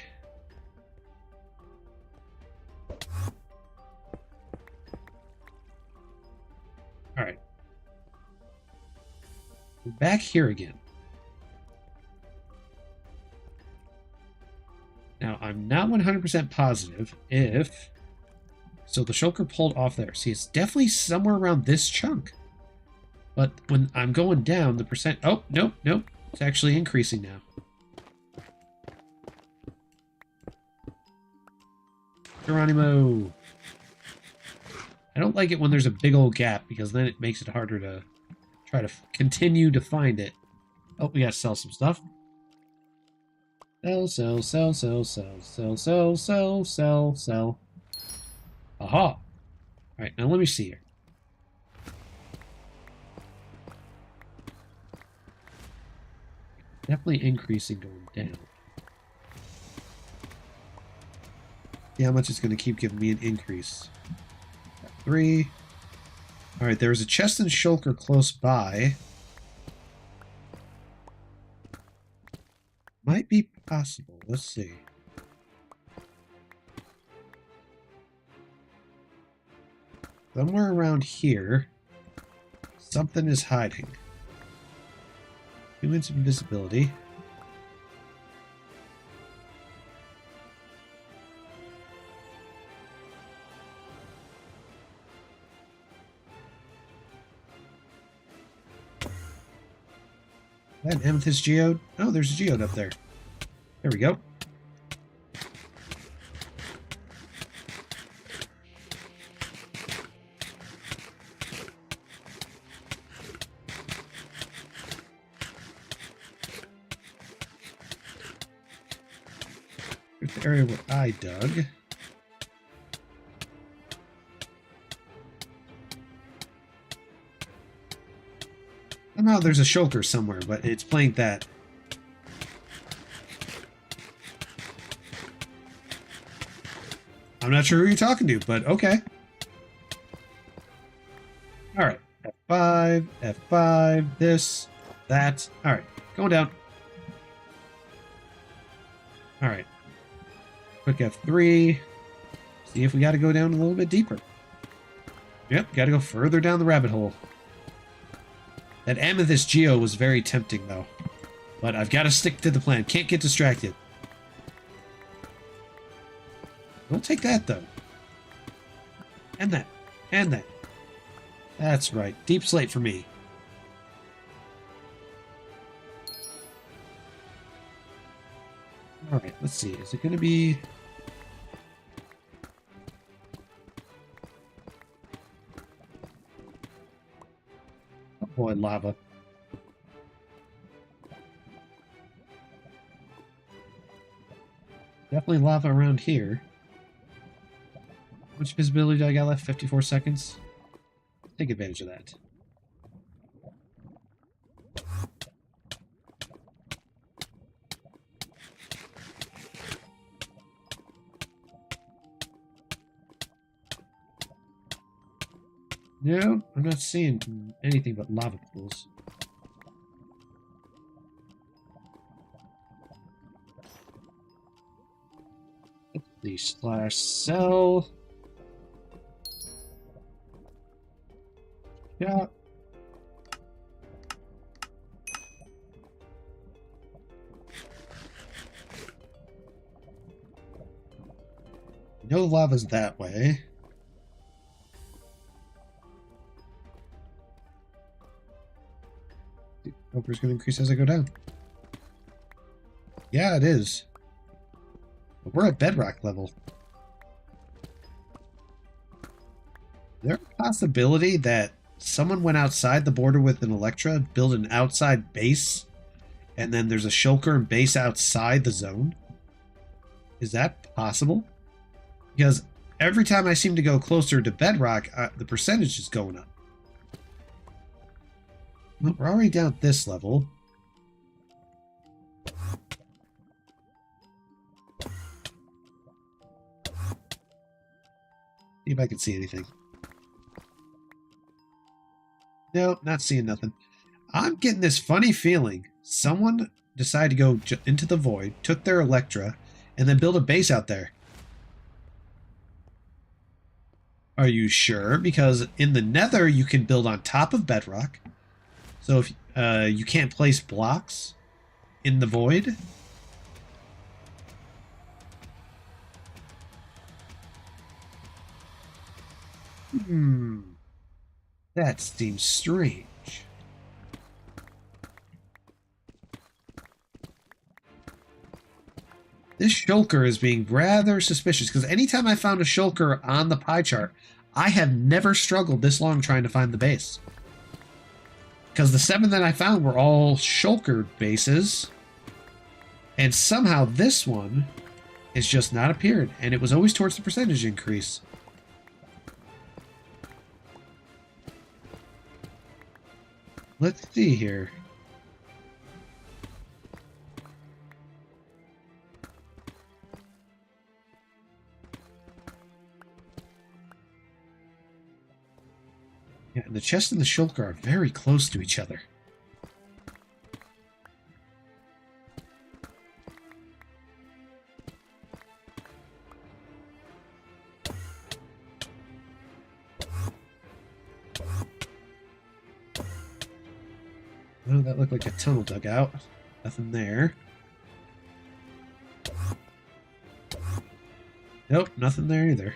Alright. We're back here again. Now, I'm not 100% positive if... So the shulker pulled off there. See, it's definitely somewhere around this chunk. But when I'm going down, the percent... Oh, nope, nope. It's actually increasing now. Geronimo! I don't like it when there's a big old gap, because then it makes it harder to try to continue to find it. Oh, we gotta sell some stuff. Sell, sell, sell, sell, sell, sell, sell, sell, sell, sell. Aha! Alright, now let me see here. Definitely increasing going down. See how much it's going to keep giving me an increase. Got 3. Alright, there was a chest and shulker close by. Might be possible. Let's see. Somewhere around here, something is hiding. Humans invisibility. Is that an amethyst geode? Oh, there's a geode up there. There we go. Here's the area where I dug. Somehow there's a shulker somewhere, but it's playing that. I'm not sure who you're talking to, but okay. Alright. F5, F5, this, that. Alright, going down. Alright. Quick F3. See if we gotta go down a little bit deeper. Yep, gotta go further down the rabbit hole. That amethyst geo was very tempting, though. But I've got to stick to the plan. Can't get distracted. Don't take that, though. And that. And that. That's right. Deep slate for me. Alright, let's see. Is it going to be... Oh boy, lava. Definitely lava around here. How much visibility do I got left? 54 seconds. Take advantage of that. No, I'm not seeing anything but lava pools. The slash cell. Yeah. No lava's that way. The poker's going to increase as I go down. Yeah, it is. But we're at bedrock level. Is there a possibility that someone went outside the border with an Electra, built an outside base, and then there's a shulker and base outside the zone? Is that possible? Because every time I seem to go closer to bedrock, the percentage is going up. Well, we're already down at this level. See if I can see anything. Nope, not seeing nothing. I'm getting this funny feeling. Someone decided to go into the void, took their Electra, and then build a base out there. Are you sure? Because in the Nether, you can build on top of bedrock. So if you can't place blocks in the void. That seems strange. This shulker is being rather suspicious, because anytime I found a shulker on the pie chart, I have never struggled this long trying to find the base. Because the 7 that I found were all shulker bases, and somehow this one has just not appeared, and it was always towards the percentage increase. Let's see here. Yeah, the chest and the shulker are very close to each other. Oh, that looked like a tunnel dug out. Nothing there. Nope, nothing there either.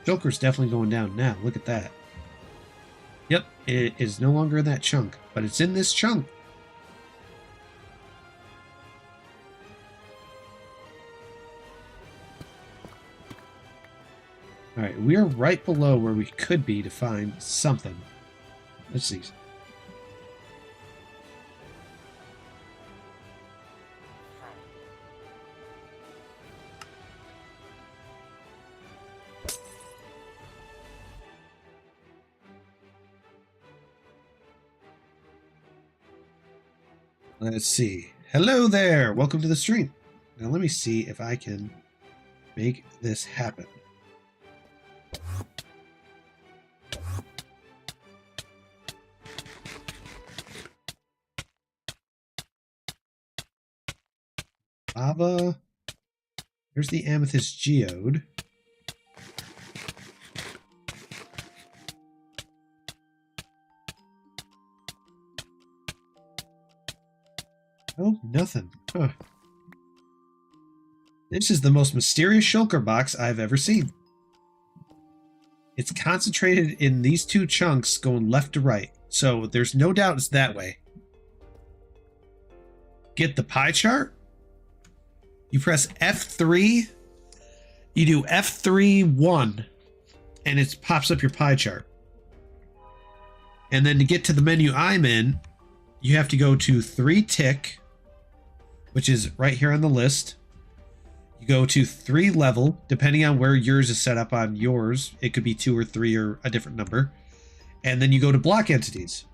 Joker's definitely going down now. Look at that. Yep, it is no longer in that chunk, but it's in this chunk. Alright, we are right below where we could be to find something. Let's see. Let's see. Hello there! Welcome to the stream. Now let me see if I can make this happen. Lava. There's the amethyst geode. Oh, nothing. Huh. This is the most mysterious shulker box I've ever seen. It's concentrated in these two chunks going left to right, so there's no doubt it's that way. Get the pie chart. You press F3. You do F3 1, and it pops up your pie chart. And then to get to the menu I'm in, you have to go to 3 tick, which is right here on the list. You go to 3 level, depending on where yours is set up on yours. It could be 2 or 3 or a different number. And then you go to block entities.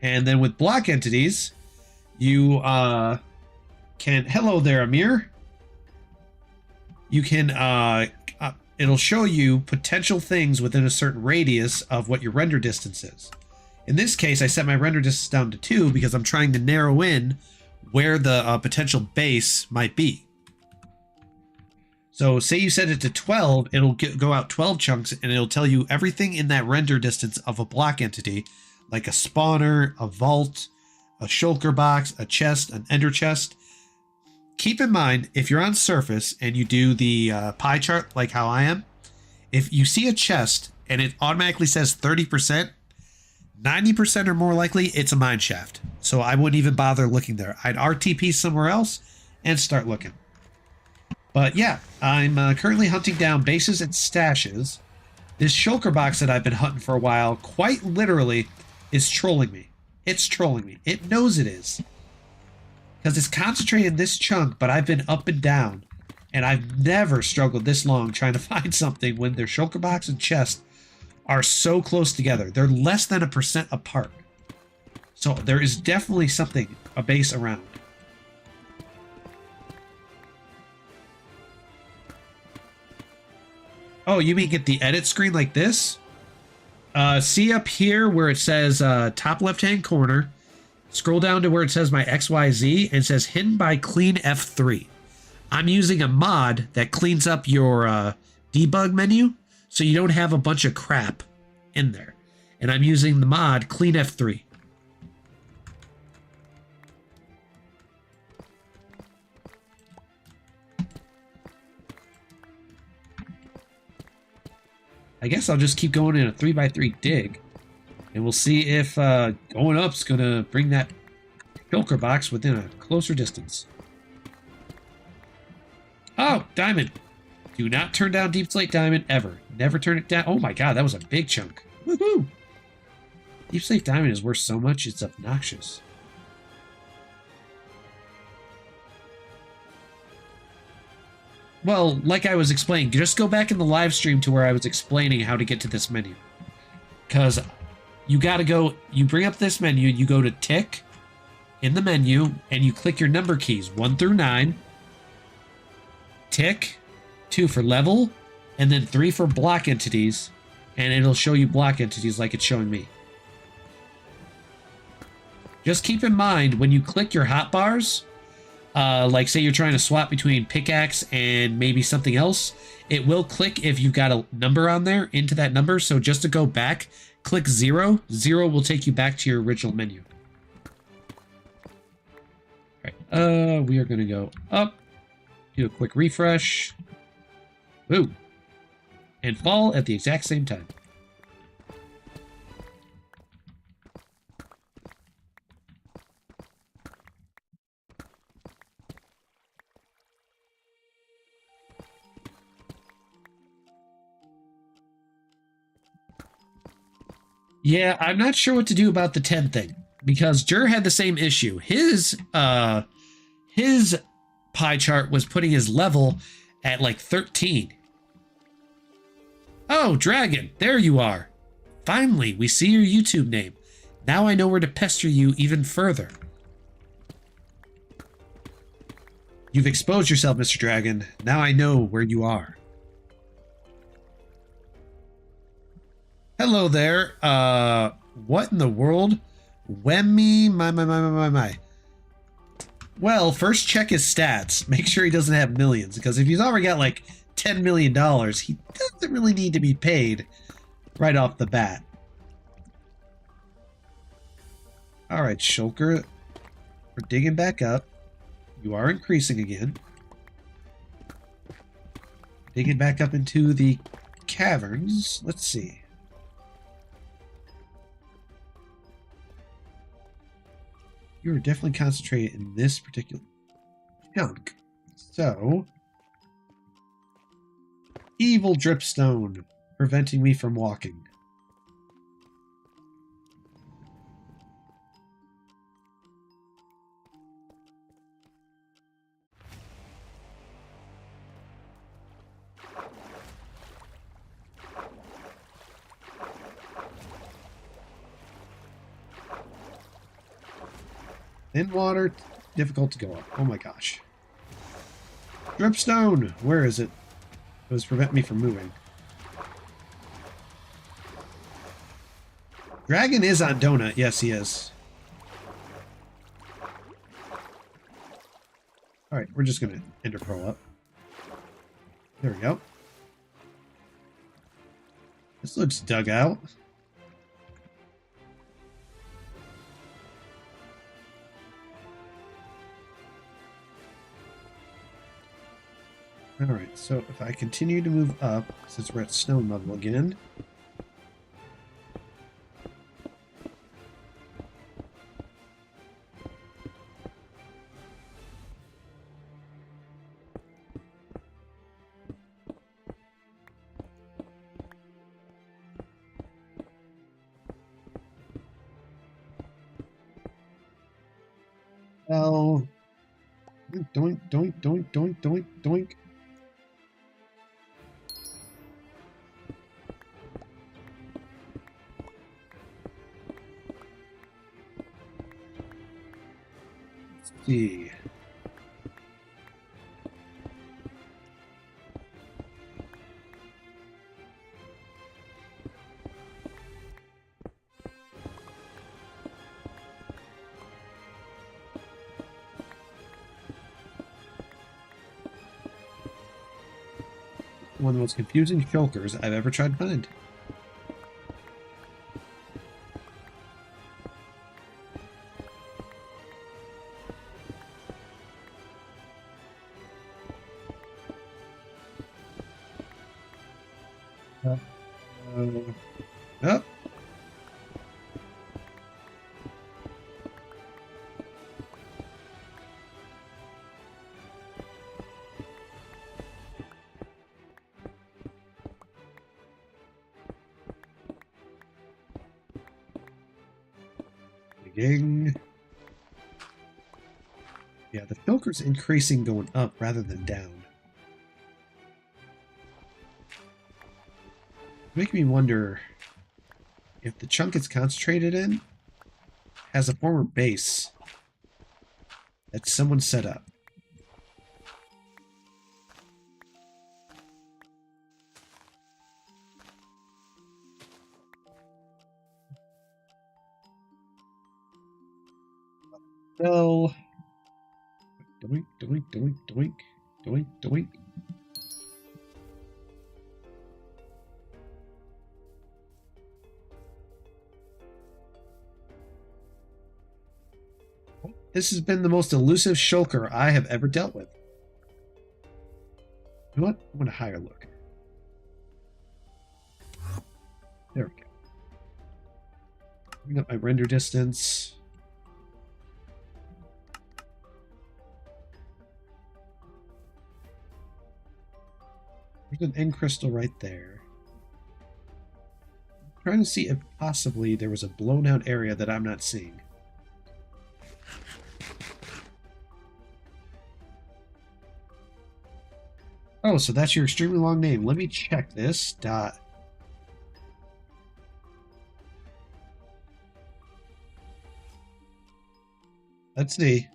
And then with block entities, you can... Hello there, Amir. You can... it'll show you potential things within a certain radius of what your render distance is. In this case, I set my render distance down to 2 because I'm trying to narrow in where the potential base might be. So say you set it to 12, it'll go out 12 chunks, and it'll tell you everything in that render distance of a block entity, like a spawner, a vault, a shulker box, a chest, an ender chest. Keep in mind, if you're on surface and you do the pie chart like how I am, if you see a chest and it automatically says 30%, 90% or more likely it's a mine shaft. So I wouldn't even bother looking there. I'd RTP somewhere else and start looking. But yeah, I'm currently hunting down bases and stashes. This shulker box that I've been hunting for a while, quite literally, is trolling me. It's trolling me. It knows it is. Because it's concentrated in this chunk, but I've been up and down. And I've never struggled this long trying to find something when their shulker box and chest are so close together. They're less than 1% apart. So there is definitely something, a base around. Oh, you mean get the edit screen like this? See up here where it says top left-hand corner. Scroll down to where it says my XYZ and it says hidden by clean F3. I'm using a mod that cleans up your debug menu so you don't have a bunch of crap in there. And I'm using the mod clean F3. I guess I'll just keep going in a 3x3 dig. And we'll see if going up's going to bring that shulker box within a closer distance. Oh, diamond. Do not turn down deep slate diamond ever. Never turn it down. Oh my god, that was a big chunk. Woohoo! Deep slate diamond is worth so much, it's obnoxious. Well, like I was explaining, just go back in the live stream to where I was explaining how to get to this menu. Because you gotta go, you bring up this menu, you go to tick in the menu, and you click your number keys, 1 through 9. Tick, 2 for level, and then 3 for block entities, and it'll show you block entities like it's showing me. Just keep in mind, when you click your hotbars, like say you're trying to swap between pickaxe and maybe something else, it will click if you've got a number on there into that number. So just to go back, click 0. 0 will take you back to your original menu. All right, we are going to go up, do a quick refresh, woo, and fall at the exact same time. Yeah, I'm not sure what to do about the 10 thing because Jur had the same issue. His pie chart was putting his level at like 13. Oh, Dragon, there you are. Finally, we see your YouTube name. Now I know where to pester you even further. You've exposed yourself, Mr. Dragon. Now I know where you are. Hello there. What in the world? Wemmy, my. Well, first check his stats. Make sure he doesn't have millions, because if he's already got like $10 million, he doesn't really need to be paid right off the bat. All right, Shulker, we're digging back up. You are increasing again. Digging back up into the caverns. Let's see. You're definitely concentrated in this particular chunk. So, evil dripstone, preventing me from walking. In water, difficult to go up. Oh my gosh. Dripstone! Where is it? It was preventing me from moving. Dragon is on Donut. Yes, he is. Alright, we're just going to ender pearl up. There we go. This looks dug out. Alright, so if I continue to move up, since we're at stone level again, Well, doink, doink, doink, doink, doink, doink. Let's see. One of the most confusing shulkers I've ever tried to find. Oh. Digging. Yeah, the shulker's increasing going up rather than down. Making me wonder if the chunk it's concentrated in has a former base that someone set up. So, doink, doink, doink, doink, doink, doink. This has been the most elusive shulker I have ever dealt with. You know what? I want a higher look. There we go. Bring up my render distance. There's an end crystal right there. I'm trying to see if possibly there was a blown out area that I'm not seeing. Oh, so that's your extremely long name. Let me check this. Dot. Let's see.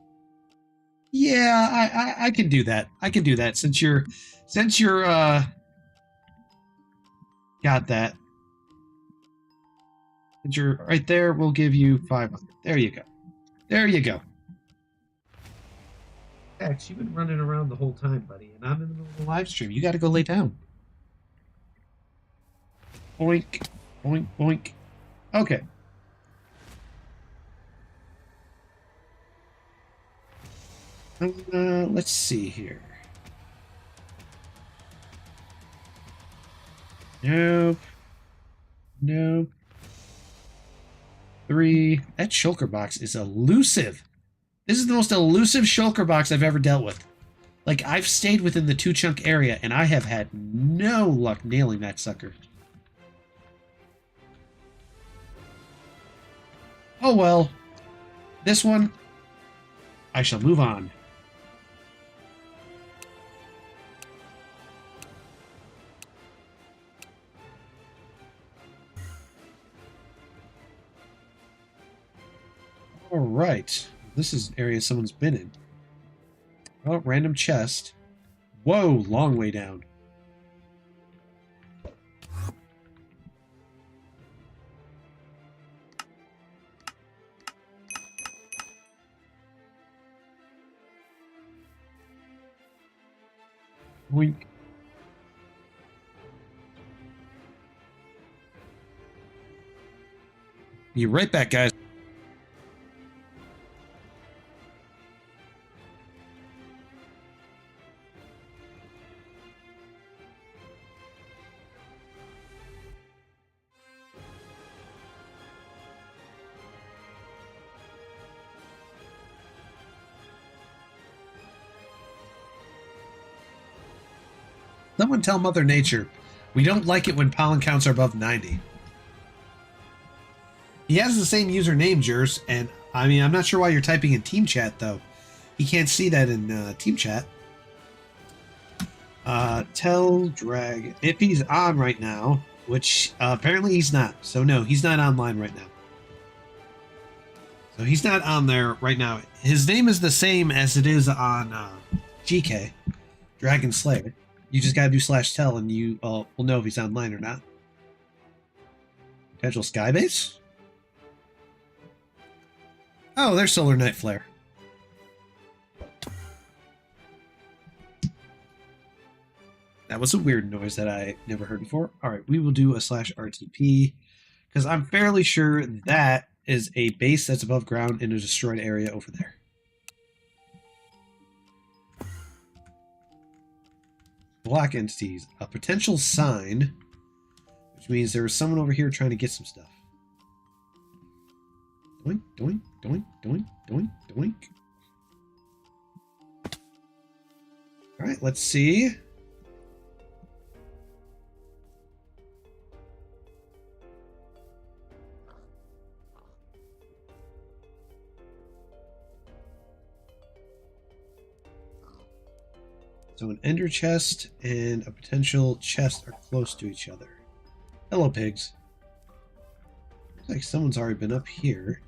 Yeah, I can do that. I can do that since you're got that. Since you're right there, we'll give you 500. There you go. There you go. X, you've been running around the whole time, buddy, and I'm in the middle of the live stream. You got to go lay down. Boink, boink, boink. Okay. Let's see here. Nope. Nope. 3. That shulker box is elusive. This is the most elusive shulker box I've ever dealt with. Like, I've stayed within the 2-chunk area, and I have had no luck nailing that sucker. Oh well. This one, I shall move on. Alright. This is an area someone's been in. Oh, random chest. Whoa, long way down. Boink. Be right back, guys. Someone tell Mother Nature, we don't like it when pollen counts are above 90. He has the same username, Jers, and I mean, I'm not sure why you're typing in team chat, though. He can't see that in team chat. Tell Drag if he's on right now, which apparently he's not. So no, he's not online right now. So he's not on there right now. His name is the same as it is on GK, Dragon Slayer. You just gotta do /tell and you will know if he's online or not. Potential Skybase? Oh, there's Solar Night Flare. That was a weird noise that I never heard before. All right, we will do a /RTP because I'm fairly sure that is a base that's above ground in a destroyed area over there. Block entities. A potential sign, which means there was someone over here trying to get some stuff. Doink, doink, doink, doink, doink, doink. All right, let's see. So an ender chest and a potential chest are close to each other. Hello, pigs. Looks like someone's already been up here.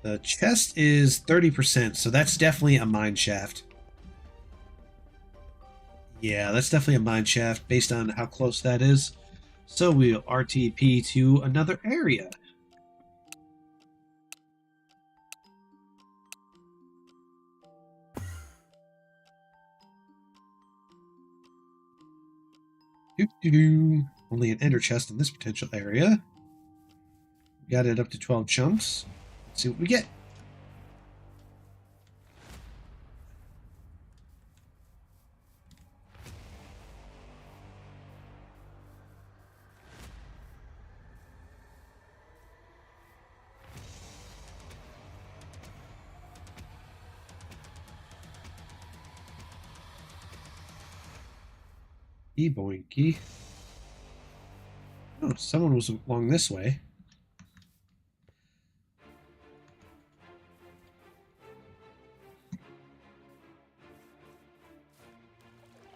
The chest is 30%, so that's definitely a mine shaft. Yeah, that's definitely a mine shaft based on how close that is. So we'll RTP to another area. Doo-doo-doo. Only an ender chest in this potential area. Got it up to 12 chunks. Let's see what we get. E-boinky. Oh, someone was along this way.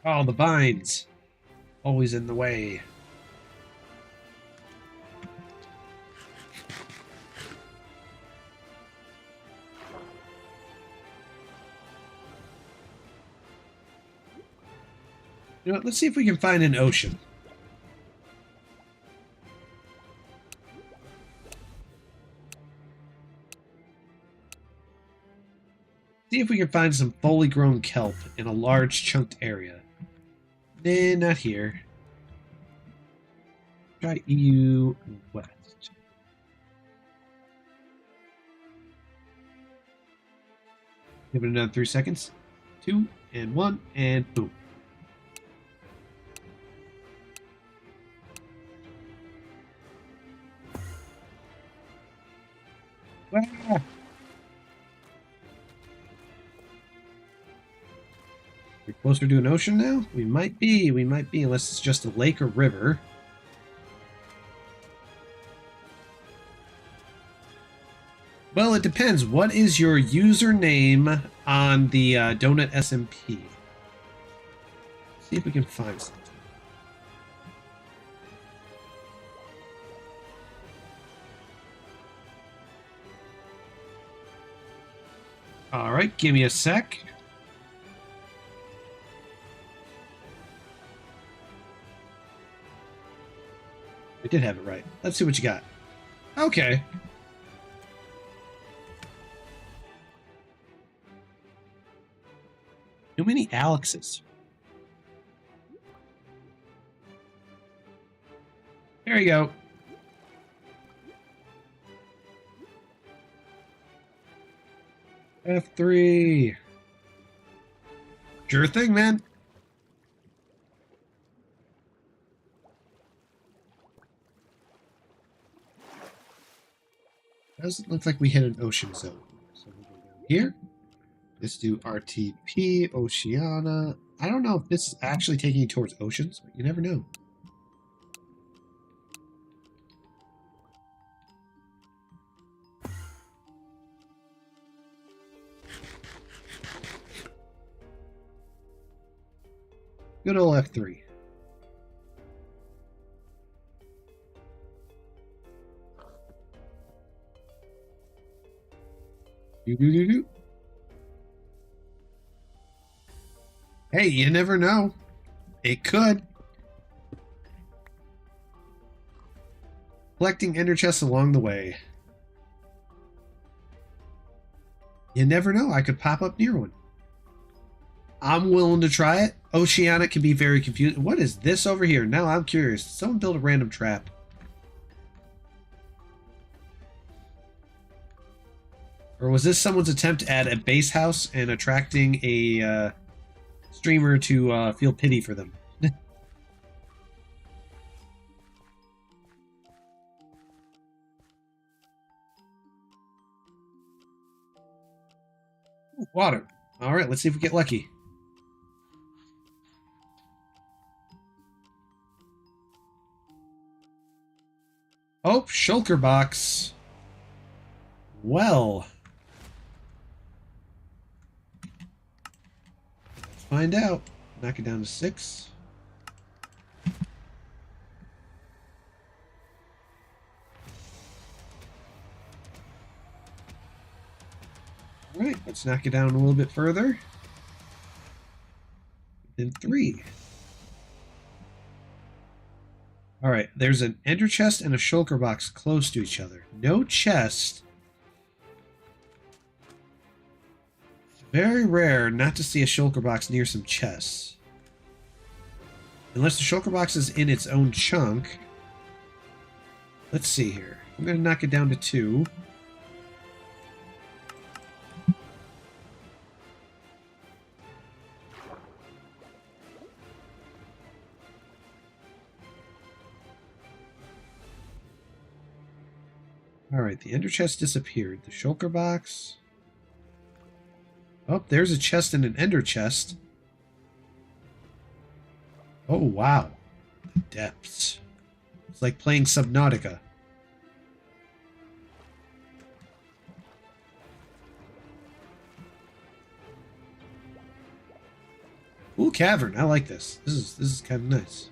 Oh, the vines. Always in the way. You know what, let's see if we can find an ocean. See if we can find some fully grown kelp in a large chunked area. Nah, not here. Try EU West. Give it another 3 seconds. 2 and 1 and boom. Ah. We're closer to an ocean now? We might be, unless it's just a lake or river. Well, it depends. What is your username on the Donut SMP? See if we can find something. All right, give me a sec. We did have it right. Let's see what you got. Okay. Too many Alexes. There you go. F3. Sure thing, man. Doesn't look like we hit an ocean zone. So we'll go down here. Let's do RTP, Oceana. I don't know if this is actually taking you towards oceans, but you never know. Good old F3. Do. Hey, you never know. It could. Collecting ender chests along the way. You never know. I could pop up near one. I'm willing to try it. Oceana can be very confusing. What is this over here? Now I'm curious. Did someone build a random trap? Or was this someone's attempt at a base house and attracting a streamer to feel pity for them? Ooh, water. All right, let's see if we get lucky. Oh, shulker box. Well, let's find out. Knock it down to 6. All right, let's knock it down a little bit further. Then 3. All right, there's an ender chest and a shulker box close to each other. No chest. It's very rare not to see a shulker box near some chests. Unless the shulker box is in its own chunk. Let's see here. I'm going to knock it down to 2. Alright, the ender chest disappeared. The shulker box. Oh, there's a chest and an ender chest. Oh, wow. The depths. It's like playing Subnautica. Ooh, cavern. I like this. This is kind of nice.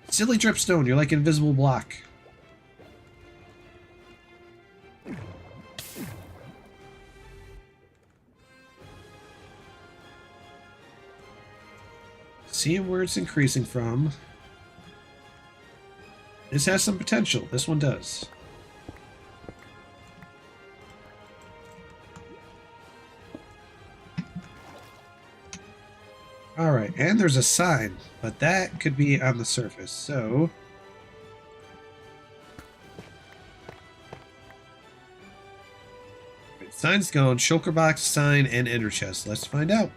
Silly dripstone, you're like an invisible block. Seeing where it's increasing from. This has some potential. This one does. Alright, and there's a sign, but that could be on the surface, so... Right, sign's gone, shulker box, sign, and ender chest. Let's find out.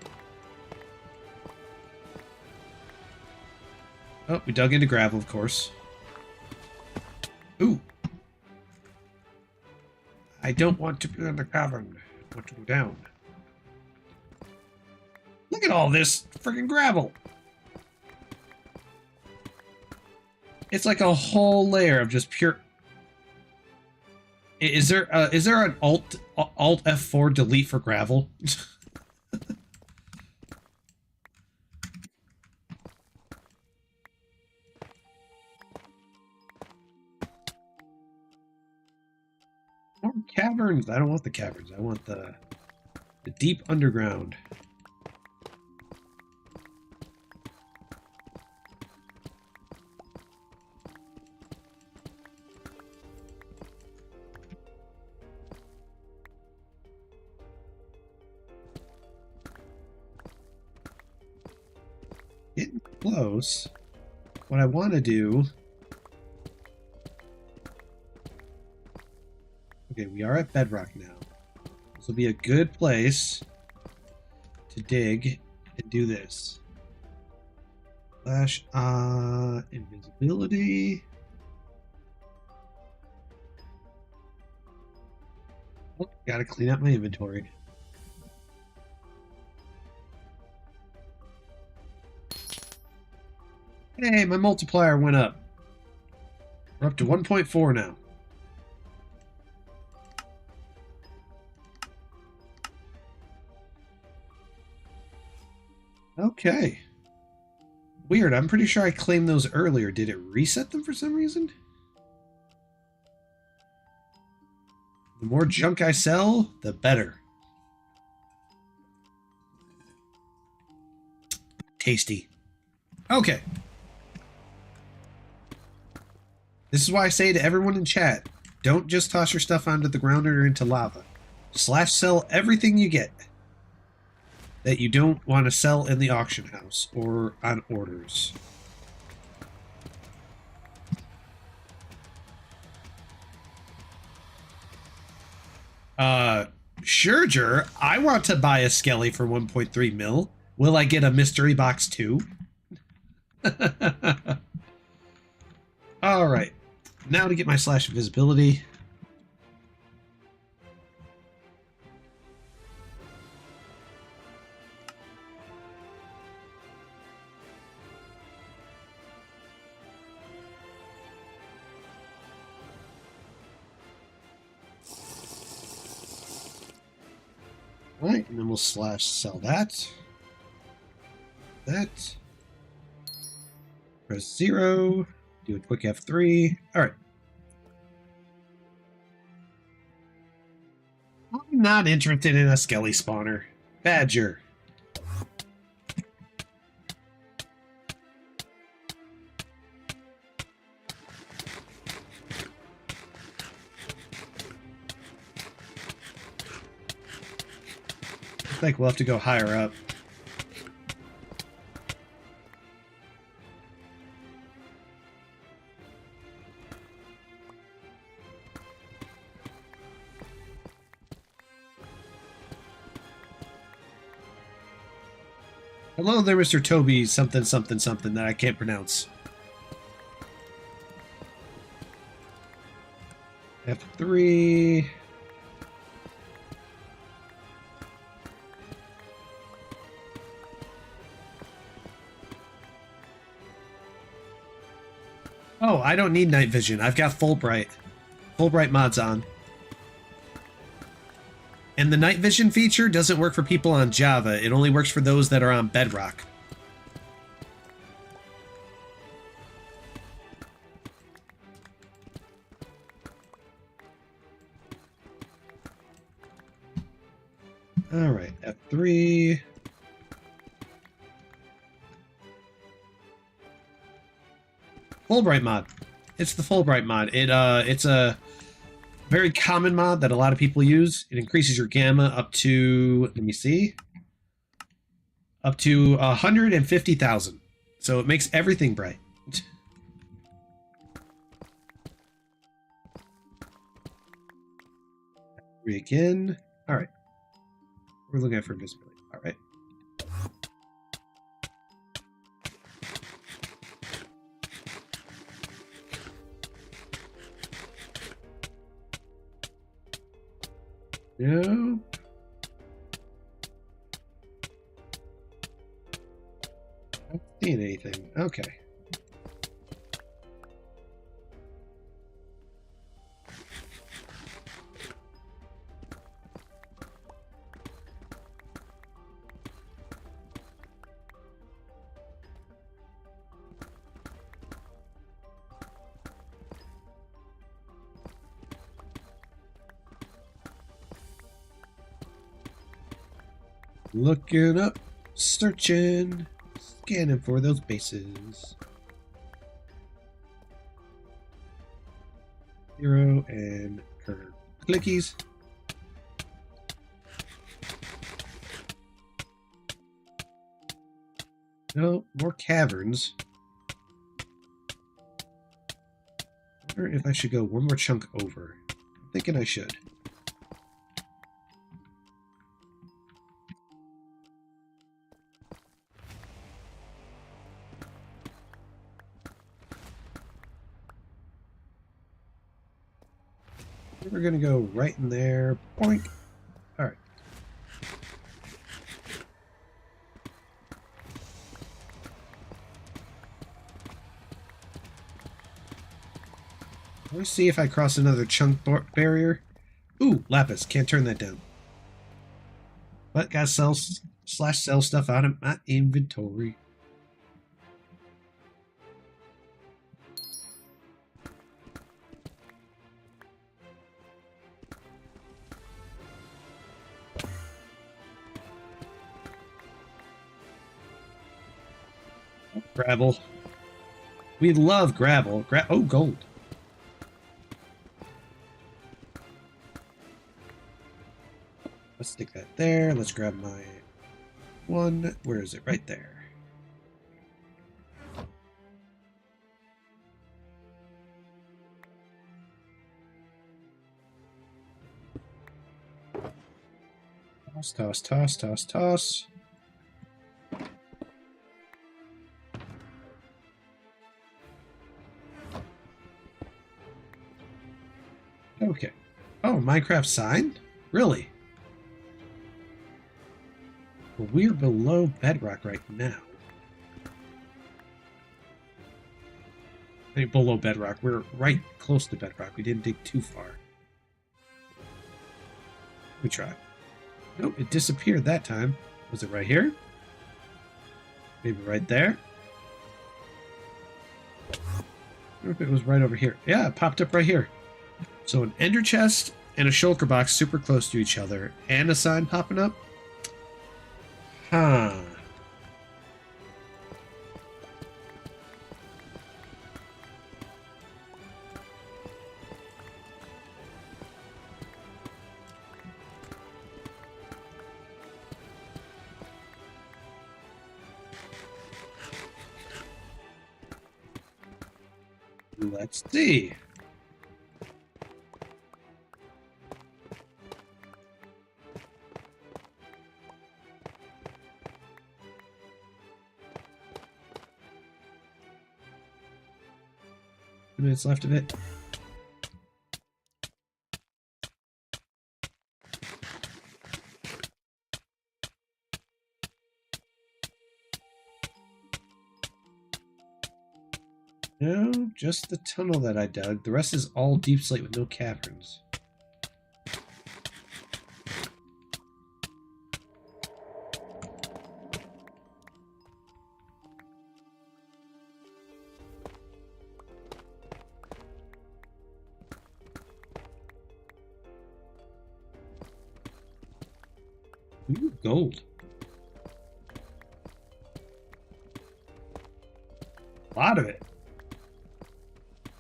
Oh, we dug into gravel, of course. Ooh. I don't want to be in the cavern. I want to go down. Look at all this freaking gravel. It's like a whole layer of just pure. Is there an alt F4 delete for gravel? More caverns. I don't want the caverns. I want the deep underground. Getting close. What I want to do... Okay, we are at bedrock now. This will be a good place to dig and do this. Flash, invisibility. Oh, gotta clean up my inventory. Hey, my multiplier went up. We're up to 1.4 now. Okay. Weird, I'm pretty sure I claimed those earlier. Did it reset them for some reason? The more junk I sell, the better. Tasty. Okay. This is why I say to everyone in chat, don't just toss your stuff onto the ground or into lava. Slash sell everything you get that you don't want to sell in the auction house or on orders. Sure, Jur. I want to buy a Skelly for 1.3 mil. Will I get a mystery box too? Alright. Now to get my slash visibility. Right, and then we'll slash sell that. That. Press 0. Do a quick F3. Alright. I'm not interested in a Skelly spawner. Badger. I think we'll have to go higher up. Hello there, Mr. Toby something something something that I can't pronounce. F3. Oh, I don't need night vision. I've got Fulbright. Fulbright mods on. And the night vision feature doesn't work for people on Java. It only works for those that are on Bedrock. Alright, F3. Fulbright mod. It's the Fulbright mod. It's a very common mod that a lot of people use. It increases your gamma up to, let me see, up to 150,000. So it makes everything bright. Again. All right. We're looking at for visibility. All right. No. Not seeing anything. Okay. Looking up, searching, scanning for those bases. 0 and curve clickies. No, more caverns. I wonder if I should go one more chunk over. I'm thinking I should. We're gonna go right in there. Boink. All right. Let me see if I cross another chunk barrier. Ooh, lapis. Can't turn that down. But gotta sell stuff out of my inventory. Gravel. We love gravel. Oh, gold. Let's stick that there. Let's grab my one. Where is it? Right there. Toss, toss, toss, toss, toss. Okay. Oh, Minecraft sign? Really? Well, we're below bedrock right now. I mean, below bedrock. We're right close to bedrock. We didn't dig too far. We try. Nope, it disappeared that time. Was it right here? Maybe right there? Or if it was right over here. Yeah, it popped up right here. So an ender chest and a shulker box super close to each other, and a sign popping up? Huh. Let's see. Minutes left of it. No, just the tunnel that I dug. The rest is all deep slate with no caverns. Ooh, gold. A lot of it.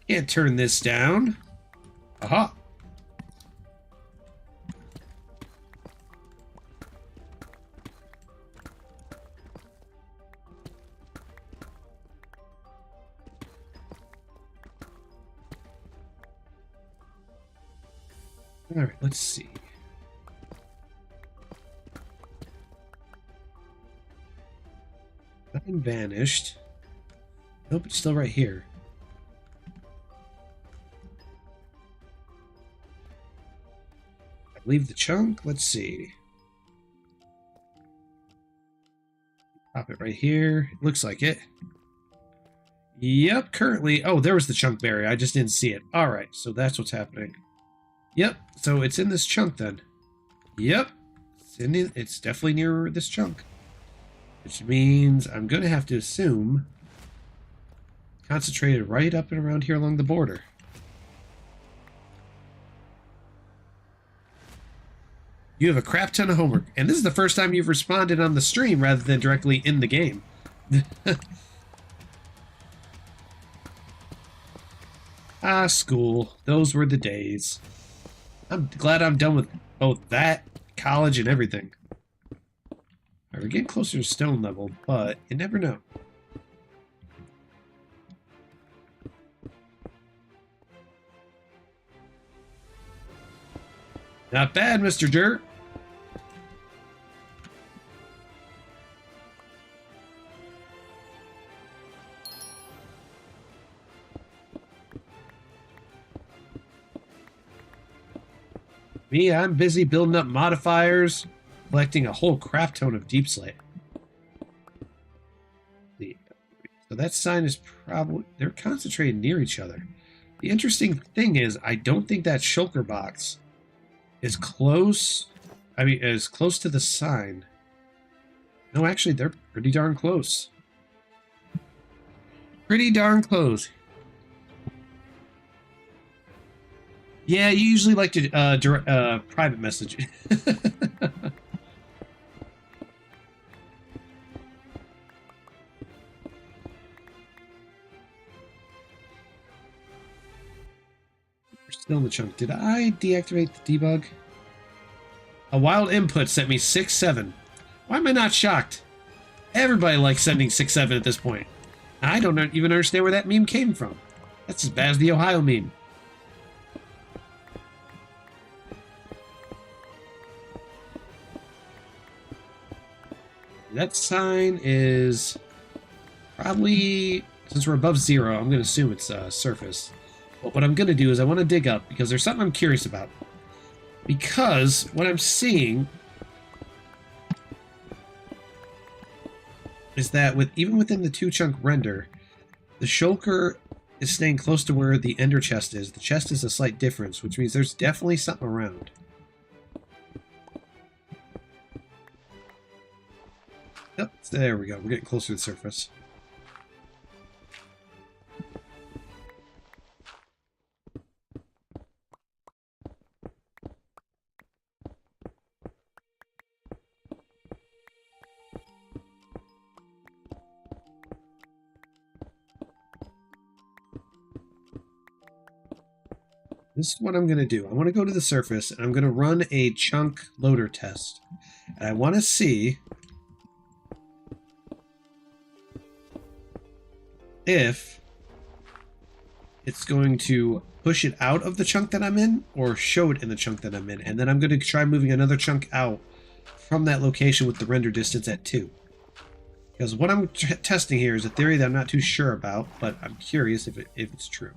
Can't turn this down. Aha. All right, let's see. Nothing vanished. Nope, it's still right here. I leave the chunk. Let's see. Pop it right here. Looks like it. Yep, currently. Oh, there was the chunk barrier. I just didn't see it. All right, so that's what's happening. Yep, so it's in this chunk then. Yep, it's definitely near this chunk. Which means I'm going to have to assume concentrated right up and around here along the border. You have a crap ton of homework, and this is the first time you've responded on the stream rather than directly in the game. Ah, school. Those were the days. I'm glad I'm done with both that, college, and everything. Alright, we're getting closer to stone level, but you never know. Not bad, Mr. Dirt. Me, I'm busy building up modifiers, collecting a whole crap ton of deep slate. So that sign is probably... They're concentrated near each other. The interesting thing is, I don't think that shulker box is close... I mean, is close to the sign. No, actually, they're pretty darn close. Pretty darn close. Yeah, you usually like to private message. We're still in the chunk. Did I deactivate the debug? A wild input sent me 6-7. Why am I not shocked? Everybody likes sending 6-7 at this point. I don't even understand where that meme came from. That's as bad as the Ohio meme. That sign is probably, since we're above 0, I'm going to assume it's surface. But what I'm going to do is I want to dig up, because there's something I'm curious about. Because what I'm seeing is that even within the 2-chunk render, the shulker is staying close to where the ender chest is. The chest is a slight difference, which means there's definitely something around. Oh, there we go. We're getting closer to the surface. This is what I'm going to do. I want to go to the surface, and I'm going to run a chunk loader test. And I want to see if it's going to push it out of the chunk that I'm in, or show it in the chunk that I'm in. And then I'm going to try moving another chunk out from that location with the render distance at 2. Because what I'm testing here is a theory that I'm not too sure about, but I'm curious if it's true.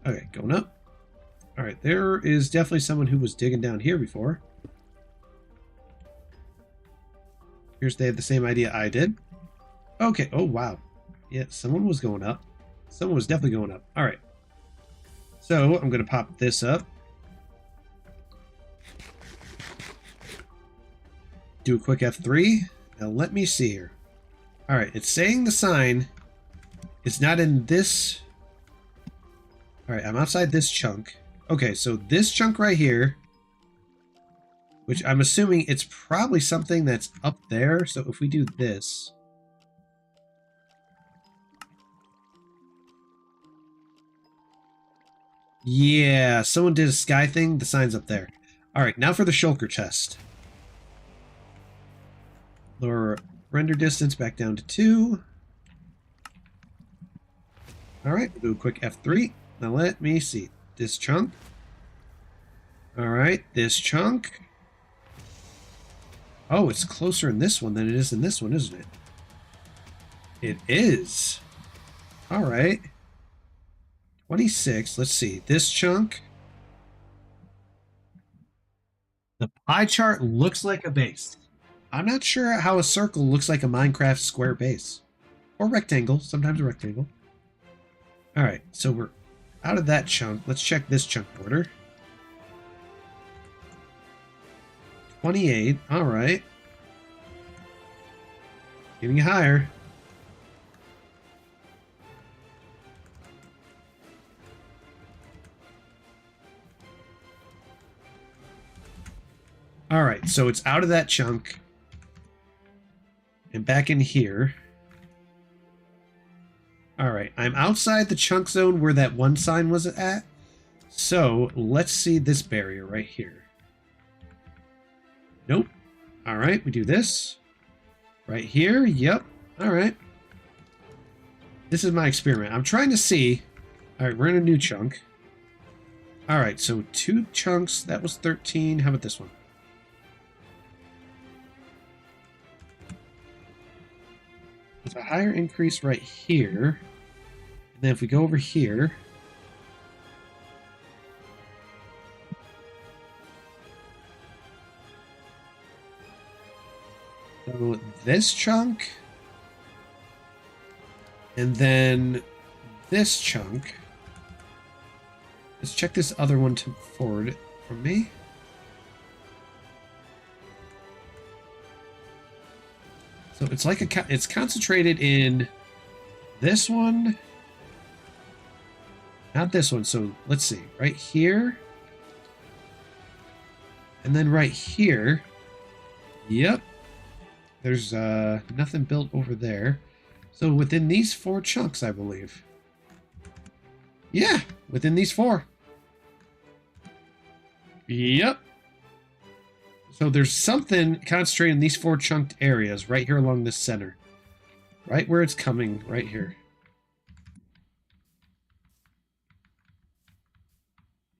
Okay, going up. Alright, there is definitely someone who was digging down here before. Here's they have the same idea I did. Okay, oh wow. Yeah, someone was going up. Someone was definitely going up. Alright. So, I'm going to pop this up. Do a quick F3. Now let me see here. Alright, it's saying the sign is not in this... Alright, I'm outside this chunk. Okay, so this chunk right here, which I'm assuming it's probably something that's up there. So if we do this... Yeah, someone did a sky thing. The sign's up there. Alright, now for the shulker chest. Lower render distance back down to 2. Alright, we'll do a quick F3. Now let me see. This chunk. Alright, this chunk. Oh, it's closer in this one than it is in this one, isn't it? It is. Alright. 26. Let's see. This chunk. The pie chart looks like a base. I'm not sure how a circle looks like a Minecraft square base. Or rectangle. Sometimes a rectangle. Alright, so we're out of that chunk. Let's check this chunk border. 28. Alright. Getting higher. Alright, so it's out of that chunk. And back in here. Alright, I'm outside the chunk zone where that one sign was at. So, let's see this barrier right here. Nope. Alright, we do this. Right here, yep. Alright. This is my experiment. I'm trying to see... Alright, we're in a new chunk. Alright, so 2 chunks. That was 13. How about this one? There's a higher increase right here. And then if we go over here... So this chunk. And then this chunk. Let's check this other one to forward from me. So it's like it's concentrated in this one. Not this one. So let's see. Right here. And then right here. Yep. There's nothing built over there. So within these 4 chunks, I believe. Yeah, within these 4. Yep. So there's something concentrated in these 4 chunked areas right here along this center. Right where it's coming, right here.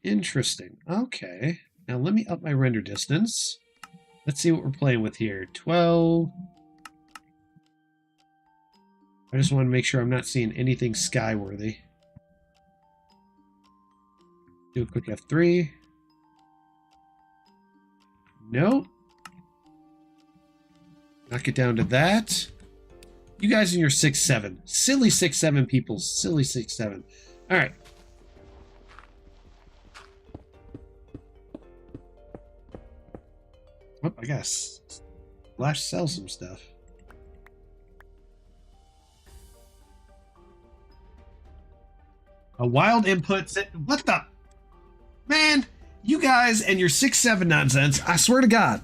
Interesting. Okay. Now let me up my render distance. Let's see what we're playing with here. 12. I just want to make sure I'm not seeing anything skyworthy. Do a quick F3. Nope. Knock it down to that. You guys in your 6-7. Silly 6-7 people. Silly 6-7. Alright. Oh, I guess. Flash sell some stuff. A wild input. What the? Man, you guys and your 6-7 nonsense. I swear to God.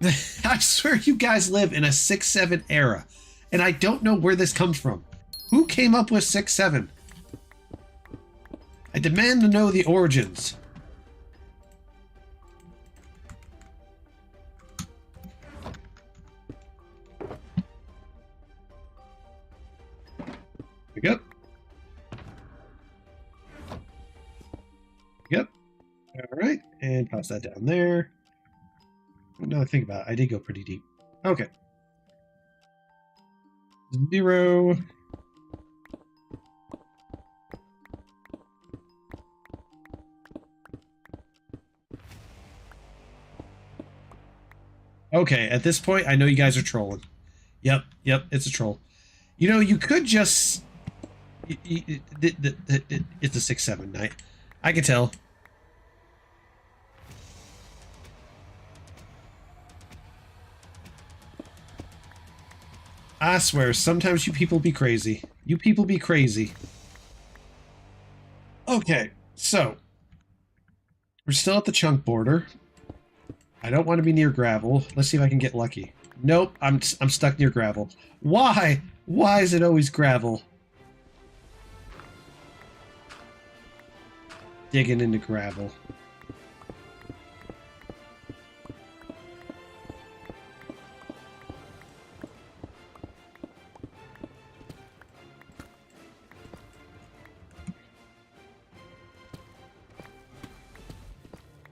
I swear you guys live in a 6-7 era. And I don't know where this comes from. Who came up with 6-7? I demand to know the origins. Yep. Yep. All right, and toss that down there. Now I think about it, I did go pretty deep. Okay. 0. Okay, at this point, I know you guys are trolling. Yep, it's a troll. You know, you could just... It's a 6-7 night. I can tell. I swear, sometimes you people be crazy. You people be crazy. Okay, so we're still at the chunk border. I don't want to be near gravel. Let's see if I can get lucky. Nope, I'm stuck near gravel. Why? Why is it always gravel? Digging into gravel.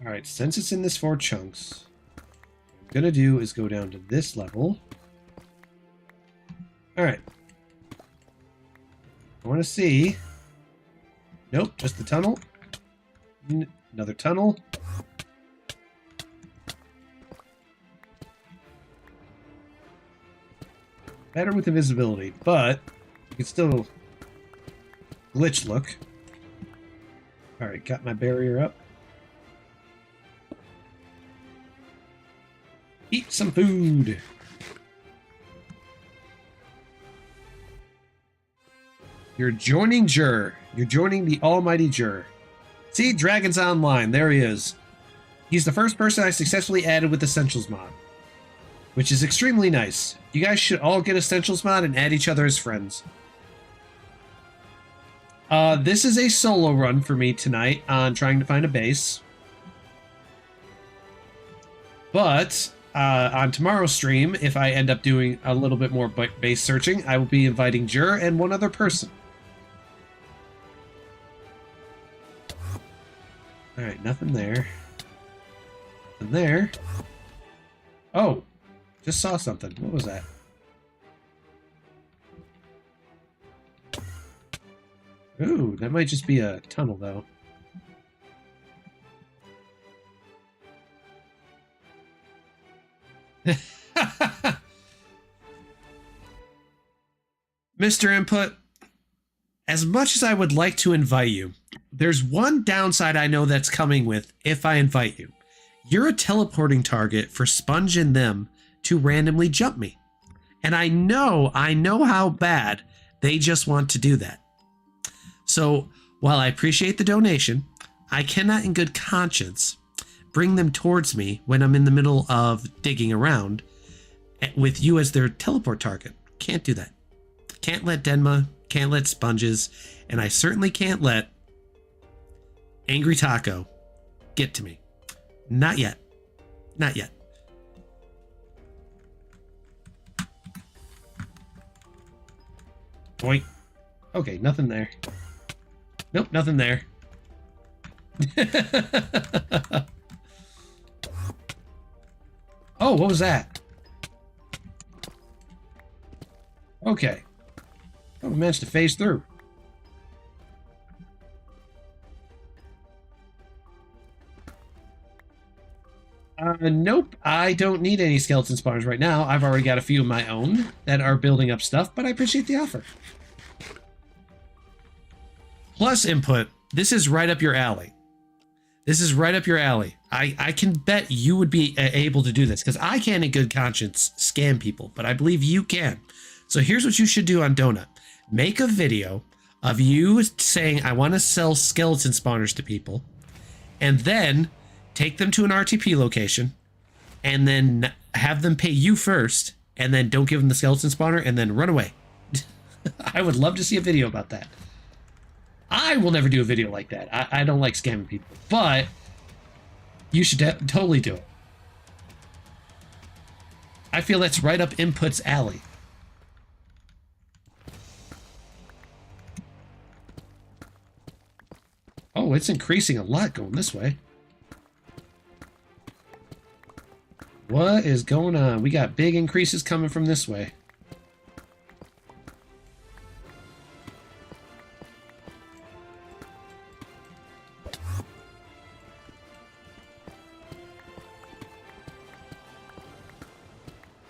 Alright, since it's in this 4 chunks, what I'm gonna do is go down to this level. Alright. I want to see... Nope, just the tunnel. Another tunnel. Better with invisibility, but you can still glitch look. Alright, got my barrier up. Eat some food. You're joining Jur. You're joining the almighty Jur. See, Dragon's Online. There he is. He's the first person I successfully added with Essentials mod, which is extremely nice. You guys should all get Essentials mod and add each other as friends. This is a solo run for me tonight on trying to find a base. But on tomorrow's stream, if I end up doing a little bit more base searching, I will be inviting Jur and one other person. Alright, nothing there. Nothing there. Oh, just saw something. What was that? Ooh, that might just be a tunnel, though. Mr. Input, as much as I would like to invite you, there's one downside I know that's coming with if I invite you. You're a teleporting target for Sponge and them to randomly jump me. And I know how bad they just want to do that. So while I appreciate the donation, I cannot in good conscience bring them towards me when I'm in the middle of digging around with you as their teleport target. Can't do that. Can't let Denma, can't let Sponges, and I certainly can't let Angry Taco get to me. Not yet. Not yet. Boink. Okay, nothing there. Nope, nothing there. Oh, what was that? Okay. Oh, we managed to phase through. Nope, I don't need any skeleton spawners right now. I've already got a few of my own that are building up stuff, but I appreciate the offer. Plus Input, this is right up your alley. This is right up your alley. I can bet you would be able to do this because I can in good conscience scam people, but I believe you can. So here's what you should do on Donut. Make a video of you saying, I want to sell skeleton spawners to people, and then take them to an RTP location, and then have them pay you first, and then don't give them the skeleton spawner, and then run away. I would love to see a video about that. I will never do a video like that. I don't like scamming people, but you should totally do it. I feel that's right up Input's alley. Oh, it's increasing a lot going this way. What is going on? We got big increases coming from this way.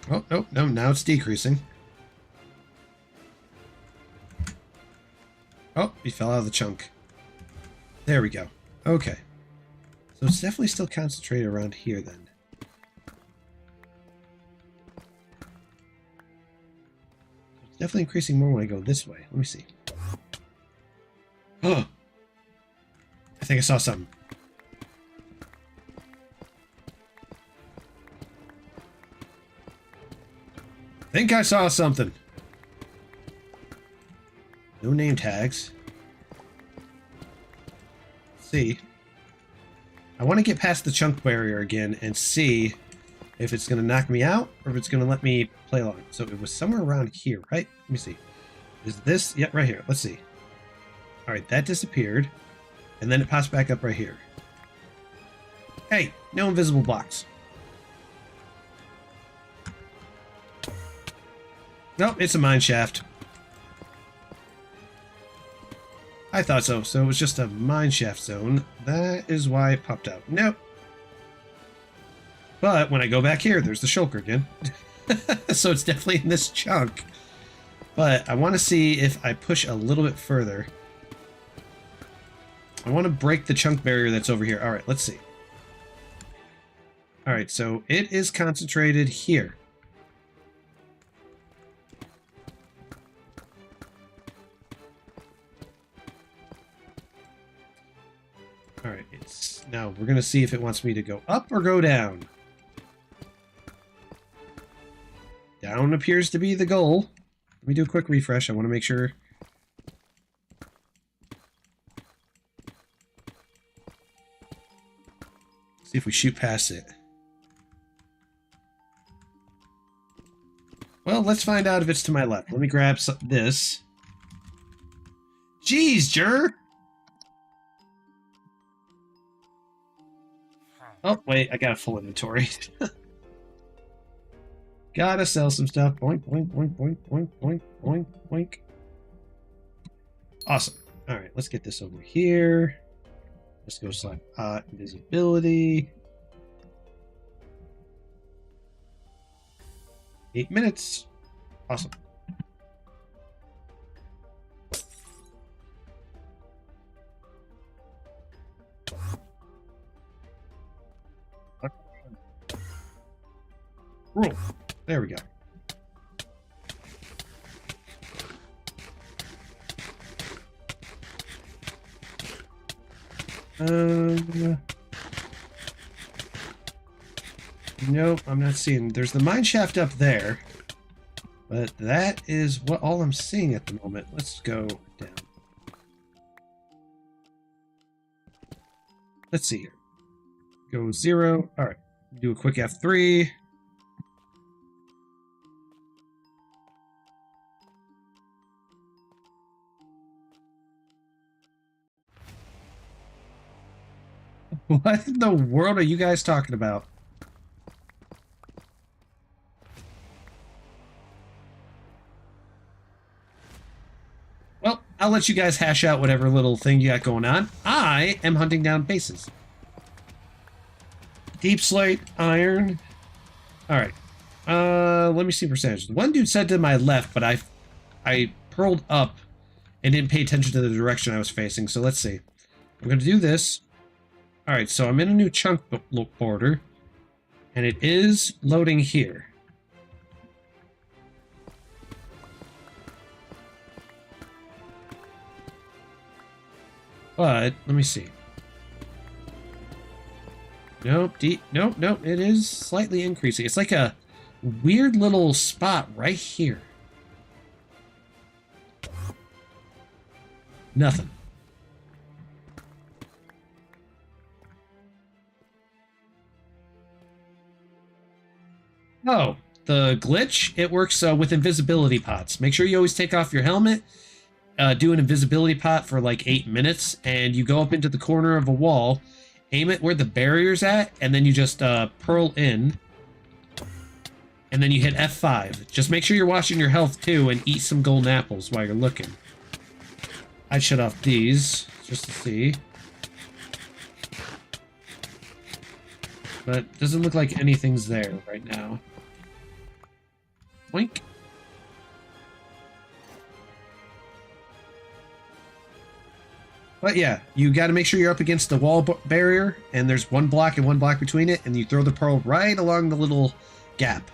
Oh, nope, no, now it's decreasing. Oh, he fell out of the chunk. There we go. Okay. So it's definitely still concentrated around here then. It's definitely increasing more when I go this way. Let me see. Oh! I think I saw something. I think I saw something. No name tags. Let's see. I want to get past the chunk barrier again and see if it's going to knock me out or if it's going to let me play along. So it was somewhere around here, right? Let me see. Is this? Yep, right here. Let's see. All right, that disappeared. And then it pops back up right here. Hey, no invisible blocks. Nope, it's a mine shaft. I thought so. So it was just a mine shaft zone. That is why it popped out. Nope. But when I go back here, there's the shulker again. So it's definitely in this chunk. But I want to see if I push a little bit further. I want to break the chunk barrier that's over here. All right, let's see. All right, so it is concentrated here. All right, now we're going to see if it wants me to go up or go down. Down appears to be the goal. Let me do a quick refresh. I want to make sure. See if we shoot past it. Well, let's find out if it's to my left. Let me grab this. Jeez, Jer! Oh, wait, I got a full inventory. Gotta sell some stuff. Boink, boink, boink, boink, boink, boink, boink, boink. Awesome. Alright, let's get this over here. Let's go select invisibility. 8 minutes. Awesome. Roll. There we go. Nope, I'm not seeing. There's the mine shaft up there, but that is what all I'm seeing at the moment. Let's go down. Let's see here. Go 0. All right. Do a quick F3. What in the world are you guys talking about? Well, I'll let you guys hash out whatever little thing you got going on. I am hunting down bases. Deep slate, iron. Alright. Let me see percentages. One dude said to my left, but I pearled up and didn't pay attention to the direction I was facing, so let's see. I'm going to do this. Alright, so I'm in a new chunk border, and it is loading here. But, let me see. Nope, nope, it is slightly increasing. It's like a weird little spot right here. Nothing. Oh, the glitch? It works with invisibility pots. Make sure you always take off your helmet, do an invisibility pot for like 8 minutes, and you go up into the corner of a wall, aim it where the barrier's at, and then you just pearl in, and then you hit F5. Just make sure you're watching your health too, and eat some golden apples while you're looking. I'd shut off these, just to see. But doesn't look like anything's there right now. Boink. But yeah, you got to make sure you're up against the wall barrier, and there's one block and one block between it, and you throw the pearl right along the little gap.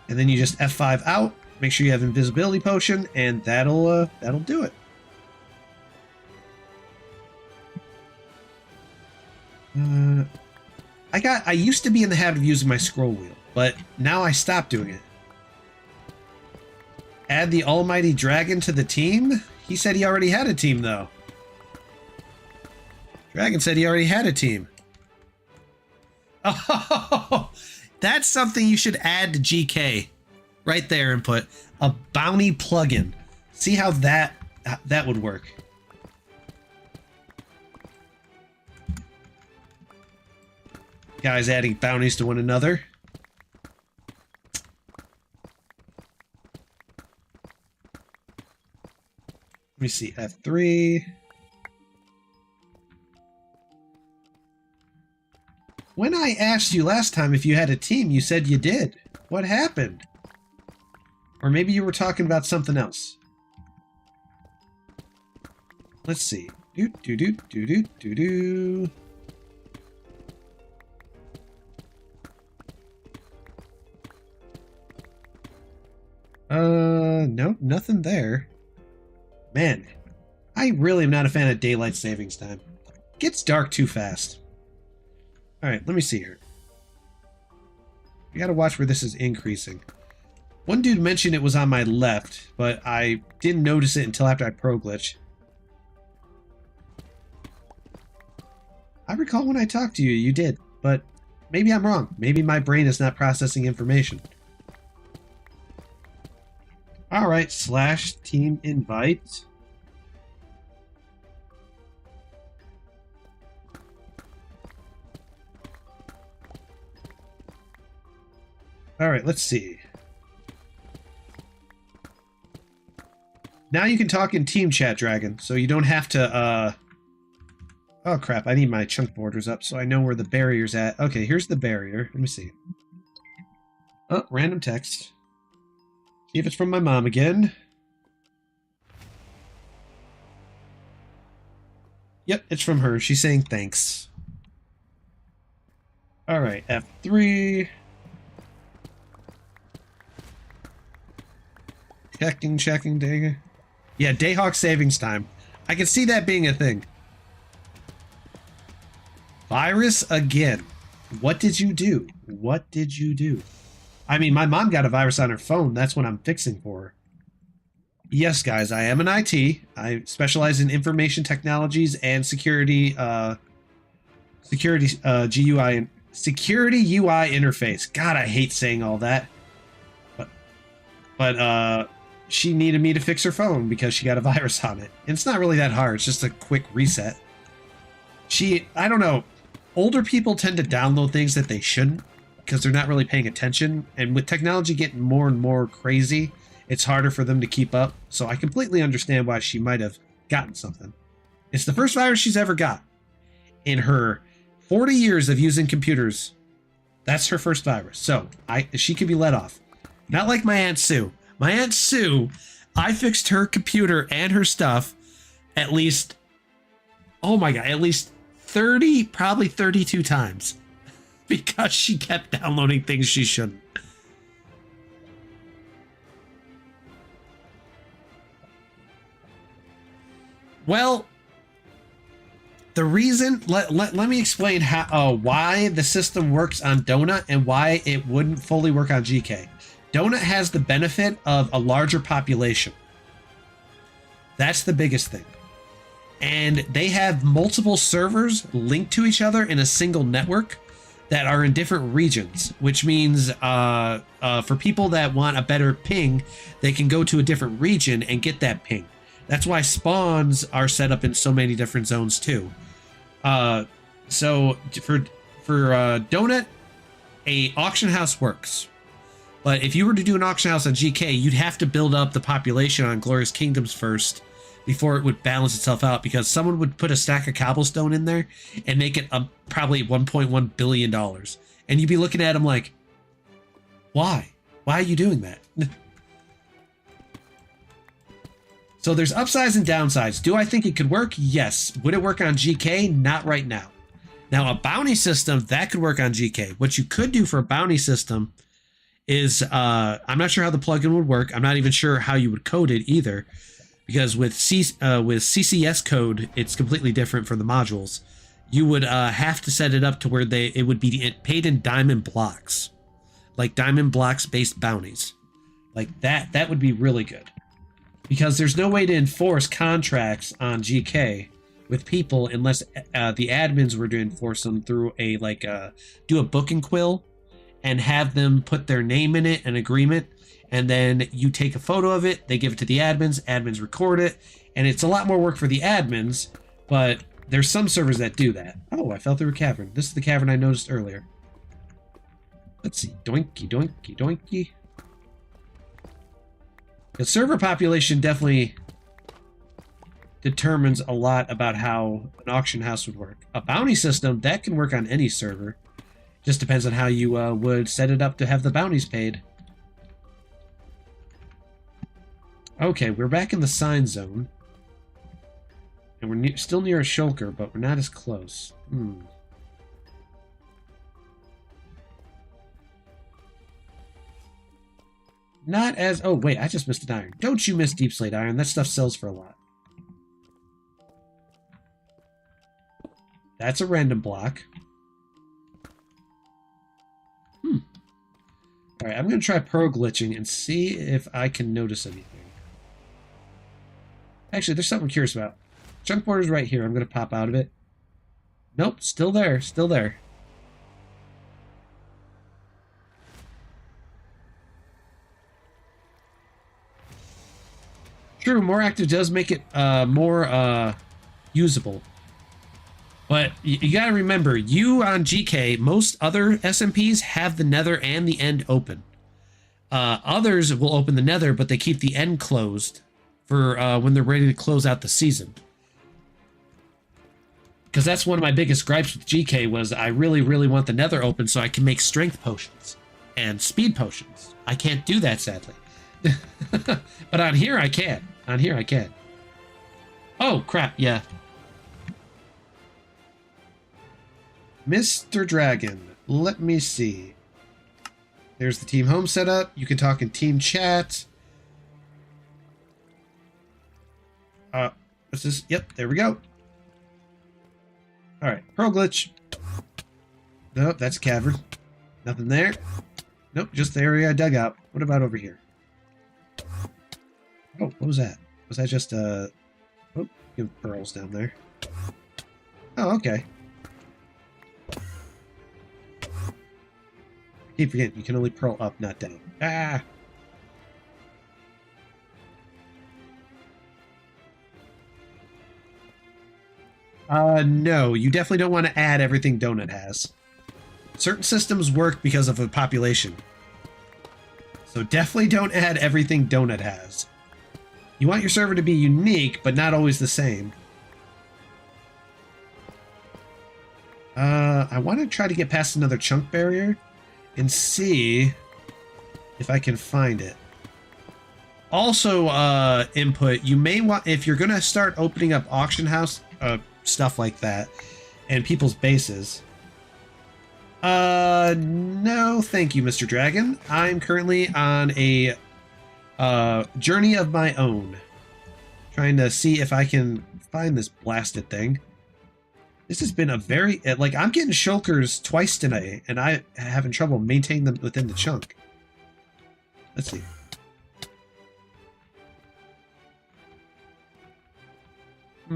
And then you just F5 out, make sure you have invisibility potion, and that'll do it. I used to be in the habit of using my scroll wheel, but now I stopped doing it. Add the almighty dragon to the team? He said he already had a team, though. Dragon said he already had a team. Oh, that's something you should add to GK. Right there and put a bounty plugin. See how that would work. Guys adding bounties to one another. Let me see, F3. When I asked you last time if you had a team, you said you did. What happened? Or maybe you were talking about something else. Let's see. Do. Nope, nothing there. Man, I really am not a fan of daylight savings time. It gets dark too fast. Alright, let me see here. You gotta watch where this is increasing. One dude mentioned it was on my left, but I didn't notice it until after I pro glitch. I recall when I talked to you, you did, but maybe I'm wrong. Maybe my brain is not processing information. Alright, / team invite. Alright, let's see. Now you can talk in team chat, Dragon, so you don't have to, Oh crap, I need my chunk borders up so I know where the barrier's at. Okay, here's the barrier. Let me see. Oh, random text. See if it's from my mom again. Yep, it's from her. She's saying thanks. Alright, F3. Checking, dang. Yeah, Dayhawk savings time. I can see that being a thing. Virus again. What did you do? What did you do? I mean, my mom got a virus on her phone. That's what I'm fixing for her. Yes, guys, I am an IT. I specialize in information technologies and security, GUI and security UI interface. God, I hate saying all that. But she needed me to fix her phone because she got a virus on it. And it's not really that hard. It's just a quick reset. I don't know. Older people tend to download things that they shouldn't because they're not really paying attention. And with technology getting more and more crazy, it's harder for them to keep up. So I completely understand why she might have gotten something. It's the first virus she's ever got. In her 40 years of using computers, that's her first virus. So she could be let off. Not like my Aunt Sue. My Aunt Sue, I fixed her computer and her stuff at least, oh my God, at least 30, probably 32 times because she kept downloading things she shouldn't. Well, the reason, let me explain why the system works on Donut and why it wouldn't fully work on GK. Donut has the benefit of a larger population. That's the biggest thing. And they have multiple servers linked to each other in a single network that are in different regions, which means for people that want a better ping, they can go to a different region and get that ping. That's why spawns are set up in so many different zones too. So for Donut, a auction house works. But if you were to do an auction house on GK, you'd have to build up the population on Glorious Kingdoms first before it would balance itself out, because someone would put a stack of cobblestone in there and make it probably $1.1 billion. And you'd be looking at them like, why? Why are you doing that? So there's upsides and downsides. Do I think it could work? Yes. Would it work on GK? Not right now. Now, a bounty system, that could work on GK. What you could do for a bounty system is, I'm not sure how the plugin would work. I'm not even sure how you would code it either, because with CCS code, it's completely different from the modules. You would have to set it up to where it would be paid in diamond blocks, like diamond blocks based bounties, like that. That would be really good, because there's no way to enforce contracts on GK with people unless the admins were to enforce them through do a booking quill and have them put their name in it, an agreement, and then you take a photo of it, they give it to the admins record it, and it's a lot more work for the admins, but there's some servers that do that. Oh, I fell through a cavern. This is the cavern I noticed earlier. Let's see. Doinky, doinky, doinky. The server population definitely determines a lot about how an auction house would work. A bounty system, that can work on any server. Just depends on how you would set it up to have the bounties paid. Okay, we're back in the sign zone. And we're still near a shulker, but we're not as close. Not as... Oh, wait, I just missed an iron. Don't you miss deep slate iron. That stuff sells for a lot. That's a random block. Alright, I'm going to try pro glitching and see if I can notice anything. Actually, there's something I'm curious about. Chunk border's right here. I'm going to pop out of it. Nope, still there. Still there. True, more active does make it more usable. But you got to remember, you on GK, most other SMPs have the nether and the end open. Others will open the nether, but they keep the end closed for when they're ready to close out the season. Because that's one of my biggest gripes with GK was I really, really want the nether open so I can make strength potions and speed potions. I can't do that, sadly. But on here, I can. On here, I can. Oh, crap, yeah. Mr. Dragon, let me see. There's the team home setup. You can talk in team chat. What's this? Yep, there we go. Alright, pearl glitch. Nope, that's a cavern. Nothing there. Nope, just the area I dug out. What about over here? Oh, what was that? Was that just oh, give pearls down there. Oh, okay. I keep forgetting, you can only pearl up, not down. Ah! No, you definitely don't want to add everything Donut has. Certain systems work because of a population. So definitely don't add everything Donut has. You want your server to be unique, but not always the same. I want to try to get past another chunk barrier and see if I can find it. Also, input, you may want, if you're going to start opening up auction house, stuff like that, and people's bases. No, thank you, Mr. Dragon. I'm currently on a journey of my own, trying to see if I can find this blasted thing. This has been a very, like, I'm getting shulkers twice tonight, and I'm having trouble maintaining them within the chunk. Let's see. I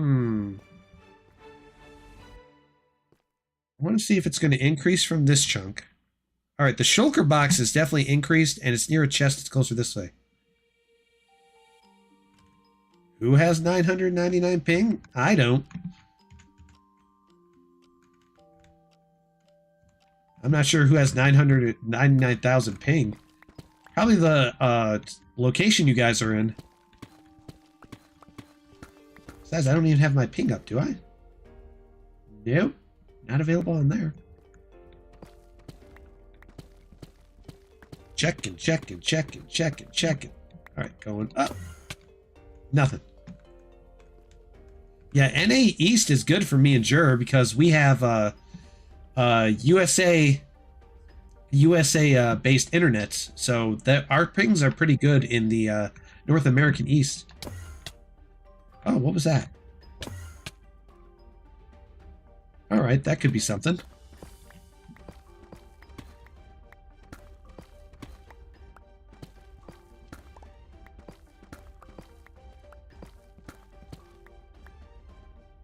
want to see if it's going to increase from this chunk. All right, the shulker box is definitely increased, and it's near a chest. It's closer this way. Who has 999 ping? I don't. I'm not sure who has 999,000 ping. Probably the location you guys are in. Besides, I don't even have my ping up, do I? Nope. Not available on there. Checking. Alright, going up. Nothing. Yeah, NA East is good for me and Jur because we have USA based internet, so that our pings are pretty good in the North American East. Oh, what was that? All right, that could be something.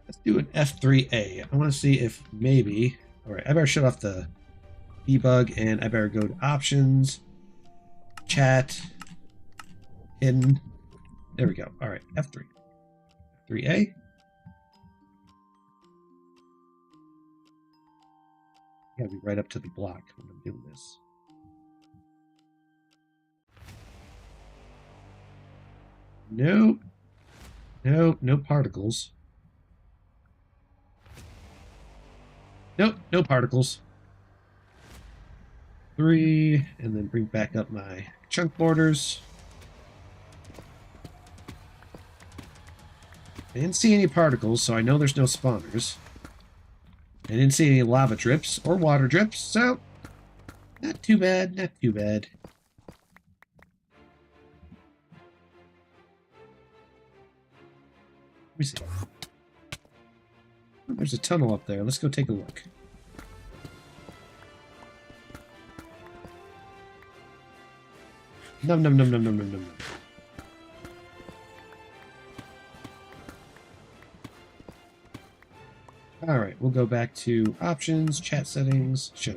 Let's do an F3A. I want to see if maybe... All right, I better shut off the debug, and I better go to options, chat, hidden. There we go. All right, F3. F3A. Gotta be right up to the block when I'm doing this. Nope. Nope, no particles. Nope, no particles. 3, and then bring back up my chunk borders. I didn't see any particles, so I know there's no spawners. I didn't see any lava drips or water drips, so not too bad, not too bad. Let me see. Oh, there's a tunnel up there. Let's go take a look. Num num num num num num num. All right, we'll go back to options, chat settings, show.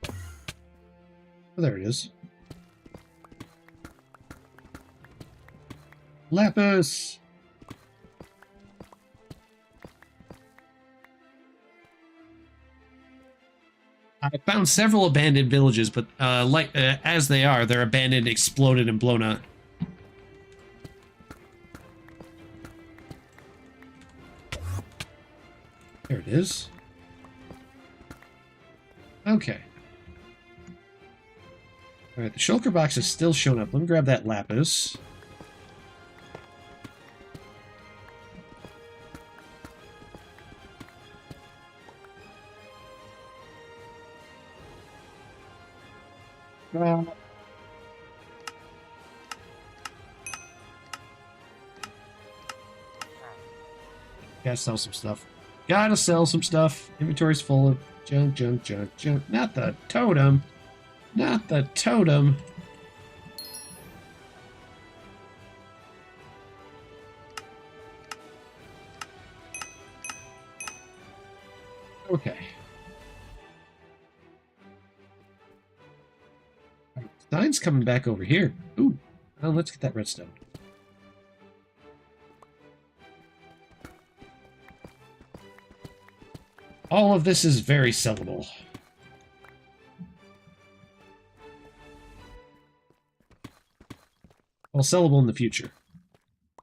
Oh, there it is. Lapis. I found several abandoned villages, but as they are, they're abandoned, exploded, and blown up. There it is. Okay. All right, the shulker box is still showing up. Let me grab that lapis. Gotta sell some stuff. Gotta sell some stuff. Inventory's full of junk, junk, junk, junk. Not the totem. Not the totem. Okay. Sign's coming back over here. Ooh. Well, let's get that redstone. All of this is very sellable. Well, sellable in the future.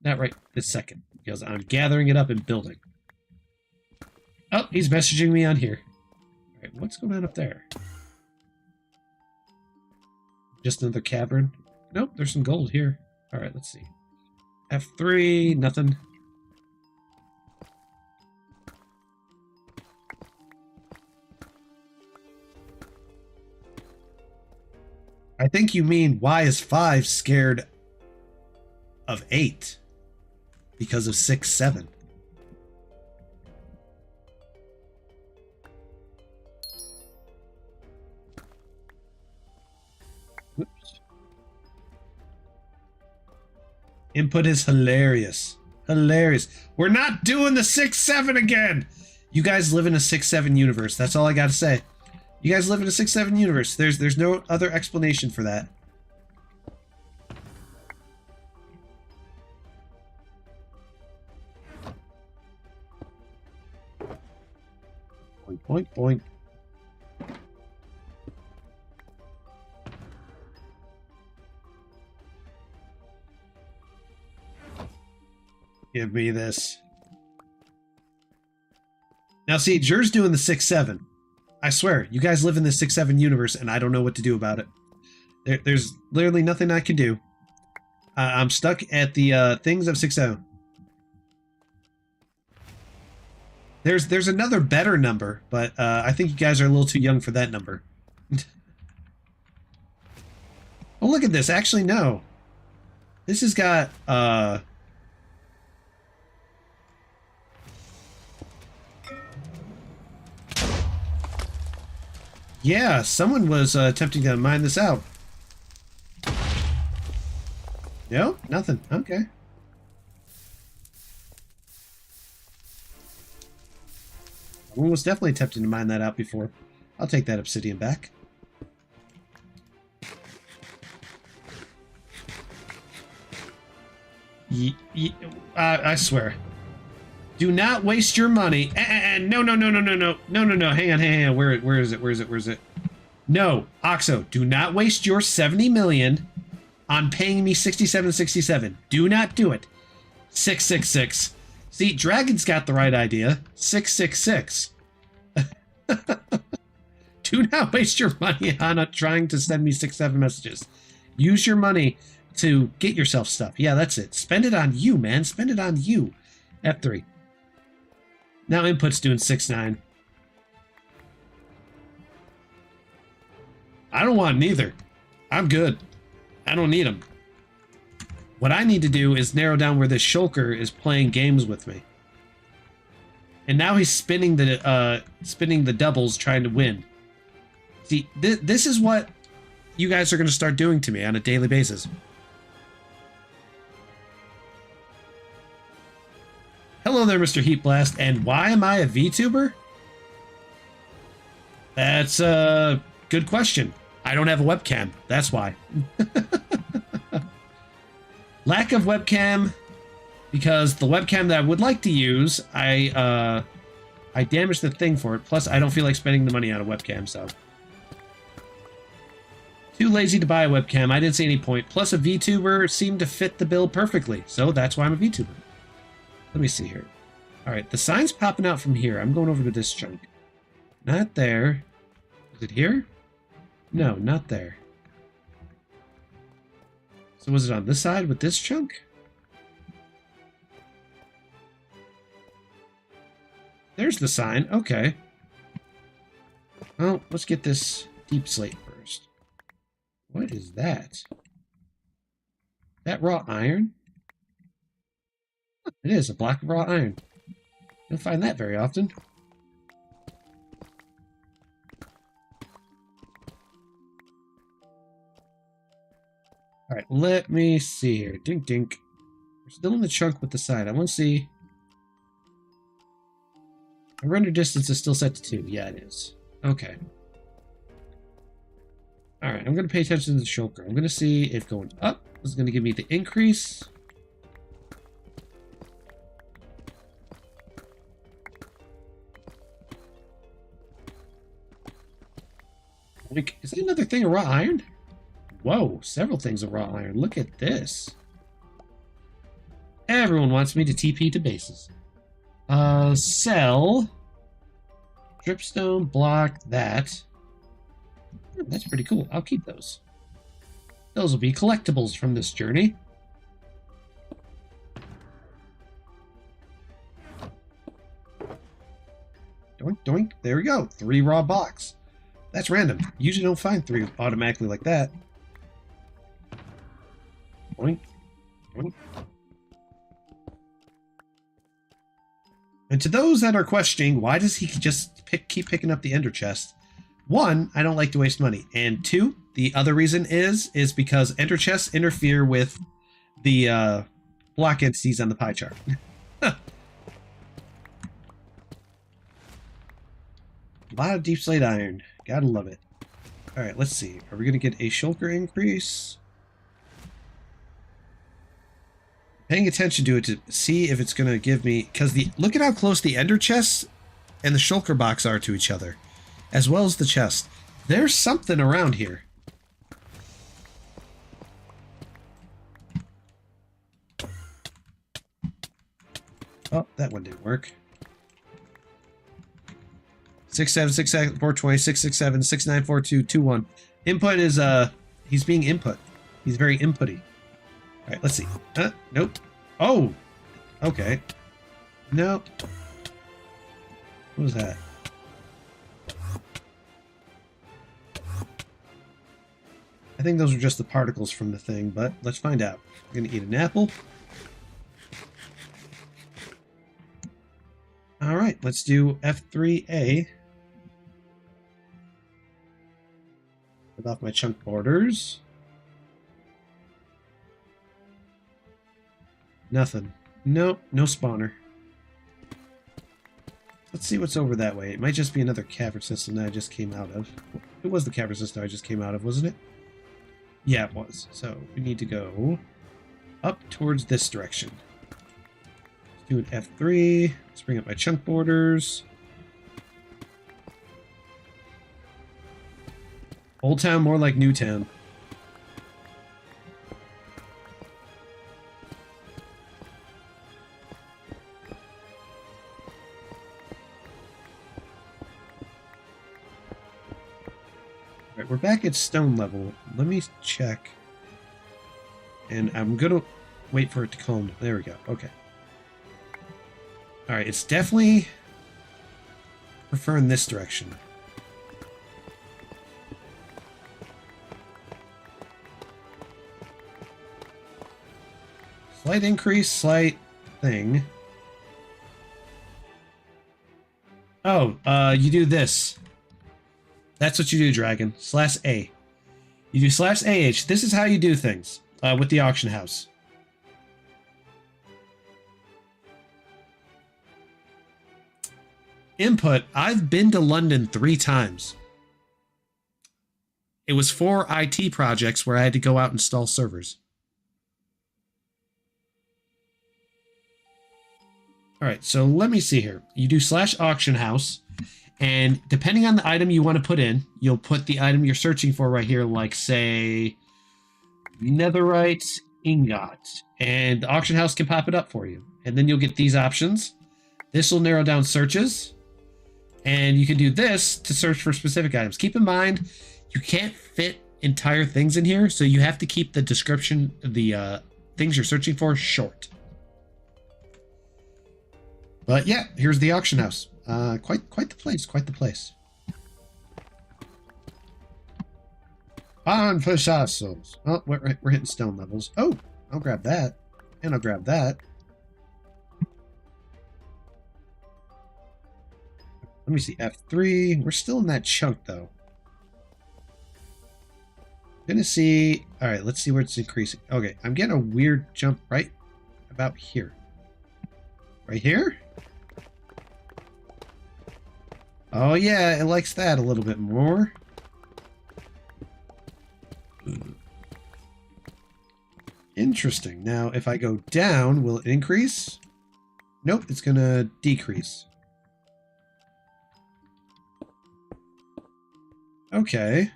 Not right this second, because I'm gathering it up and building. Oh, he's messaging me on here. All right, what's going on up there? Just another cavern? Nope, there's some gold here. All right, let's see. F3, nothing. I think you mean why is 5 scared of 8? Because of 6, 7. Oops. Input is hilarious. Hilarious. We're not doing the 6, 7 again! You guys live in a 6, 7 universe. That's all I gotta say. You guys live in a 6, 7 universe. There's no other explanation for that. Boink, boink, boink. Give me this. Now see, Jer's doing the 6, 7. I swear, you guys live in the 6, 7 universe, and I don't know what to do about it. There's literally nothing I can do. I'm stuck at the things of 6, 7. There's another better number, but I think you guys are a little too young for that number. Oh, look at this. Actually, no. This has got... Yeah, someone was attempting to mine this out. No, nothing. Okay. Someone was definitely attempting to mine that out before. I'll take that obsidian back. I swear. Do not waste your money. No, no, no, no, no, no, no, no, no. Hang on. Where is it? Where is it? Where is it? No, Oxo, do not waste your 70 million on paying me 67.67. Do not do it. 666. See, Dragon's got the right idea. 666. Do not waste your money on trying to send me 6-7 messages. Use your money to get yourself stuff. Yeah, that's it. Spend it on you, man. Spend it on you. F3. Now input's doing 6-9. I don't want neither. I'm good. I don't need them. What I need to do is narrow down where this shulker is playing games with me. And now he's spinning the doubles trying to win. See, this is what you guys are going to start doing to me on a daily basis. Hello there, Mr. Heat Blast. And why am I a VTuber? That's a good question. I don't have a webcam. That's why. Lack of webcam, because the webcam that I would like to use, I damaged the thing for it. Plus, I don't feel like spending the money on a webcam, so. Too lazy to buy a webcam. I didn't see any point. Plus, a VTuber seemed to fit the bill perfectly, so that's why I'm a VTuber. Let me see here. All right, the sign's popping out from here. I'm going over to this chunk. Not there. Is it here? No, not there. So was it on this side with this chunk? There's the sign. Okay. Well, let's get this deep slate first. What is that? That raw iron? It is a block of raw iron. You don't find that very often. Alright, let me see here. Dink dink. We're still in the chunk with the side. I want to see. My render distance is still set to 2. Yeah, it is. Okay. Alright, I'm going to pay attention to the shulker. I'm going to see if going up is going to give me the increase. Like, is that another thing of raw iron? Whoa, several things of raw iron. Look at this. Everyone wants me to TP to bases. Sell. Dripstone, block, that. Oh, that's pretty cool. I'll keep those. Those will be collectibles from this journey. Doink, doink. There we go. 3 raw box. That's random. Usually don't find 3 automatically like that. Doink, doink. And to those that are questioning, why does he just keep picking up the ender chest? 1, I don't like to waste money. And 2, the other reason is because ender chests interfere with the block entities on the pie chart. A lot of deep slate iron. Gotta love it. Alright, let's see. Are we going to get a shulker increase? Paying attention to it to see if it's going to give me... Because look at how close the ender chest and the shulker box are to each other. As well as the chest. There's something around here. Oh, that one didn't work. 6767 667 6942 21. Input is he's being input. He's very inputty. All right, let's see. Nope. Oh, okay. Nope. What was that? I think those are just the particles from the thing, but let's find out. I'm gonna eat an apple. All right, let's do F3A. Put off my chunk borders. Nothing. Nope, no spawner. Let's see what's over that way. It might just be another cavern system that I just came out of. It was the cavern system I just came out of, wasn't it? Yeah, it was. So we need to go up towards this direction. Let's do an F3. Let's bring up my chunk borders. Old Town more like New Town. Alright, we're back at stone level. Let me check. And I'm gonna wait for it to calm. There we go. Okay. Alright, it's definitely preferring this direction. Slight increase, slight thing. Oh, you do this. That's what you do, Dragon. /A. You do /AH. This is how you do things with the auction house. Input. I've been to London 3 times. It was 4 IT projects where I had to go out and install servers. All right, so let me see here. You do /auction house, and depending on the item you want to put in, you'll put the item you're searching for right here, like, say, netherite ingot, and the auction house can pop it up for you. And then you'll get these options. This will narrow down searches, and you can do this to search for specific items. Keep in mind, you can't fit entire things in here, so you have to keep the description, the things you're searching for, short. But yeah, here's the auction house. Quite the place, quite the place. On for souls. Oh, we're hitting stone levels. Oh, I'll grab that. And I'll grab that. Let me see. F3. We're still in that chunk, though. Gonna see. All right, let's see where it's increasing. Okay, I'm getting a weird jump right about here. Right here? Oh, yeah, it likes that a little bit more. Interesting. Now, if I go down, will it increase? Nope, it's gonna decrease. Okay.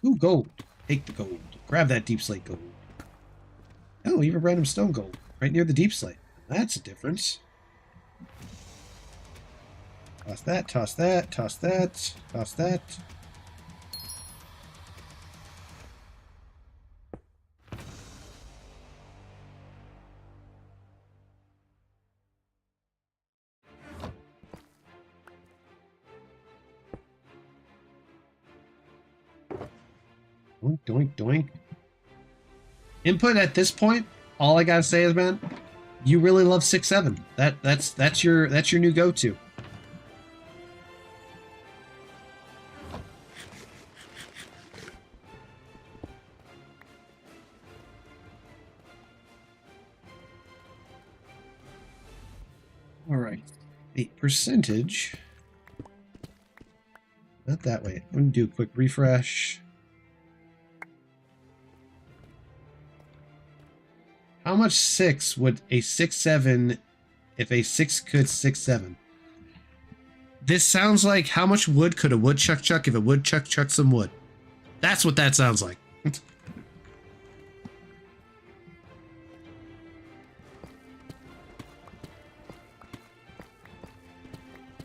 Ooh, gold. Take the gold. Grab that deep slate gold. Oh, even random stone gold. Right near the deep slate. That's a difference. Toss that, toss that, toss that, toss that. Doink, doink, doink. Input at this point, all I gotta say is, man, you really love 6-7. That's your new go-to. All right, the percentage. Not that way. I'm gonna do a quick refresh. How much 6 would a 6-7 if a 6 could 6-7? This sounds like how much wood could a woodchuck chuck if a woodchuck chucked some wood. That's what that sounds like.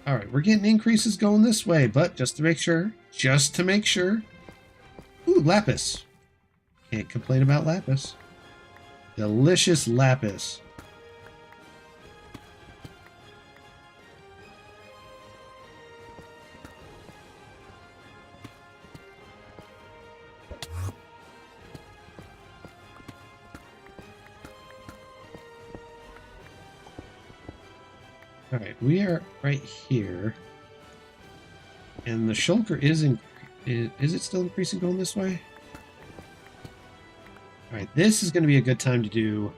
All right, we're getting increases going this way, but just to make sure. Ooh, lapis. Can't complain about lapis. Delicious lapis. All right, we are right here, and the shulker is it still increasing going this way? All right, this is going to be a good time to do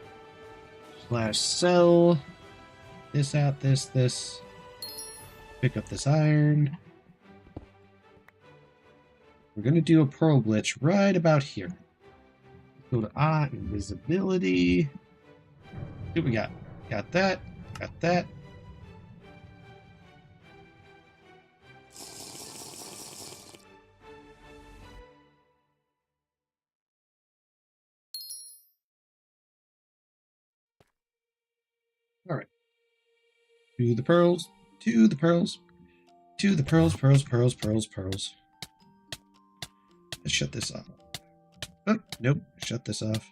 slash sell this out, this. Pick up this iron. We're going to do a pearl glitch right about here. Go to invisibility. See what we got. Got that. Got that. All right. To the pearls. To the pearls. To the pearls, pearls, pearls, pearls, pearls. Let's shut this off. Oh, nope. Shut this off.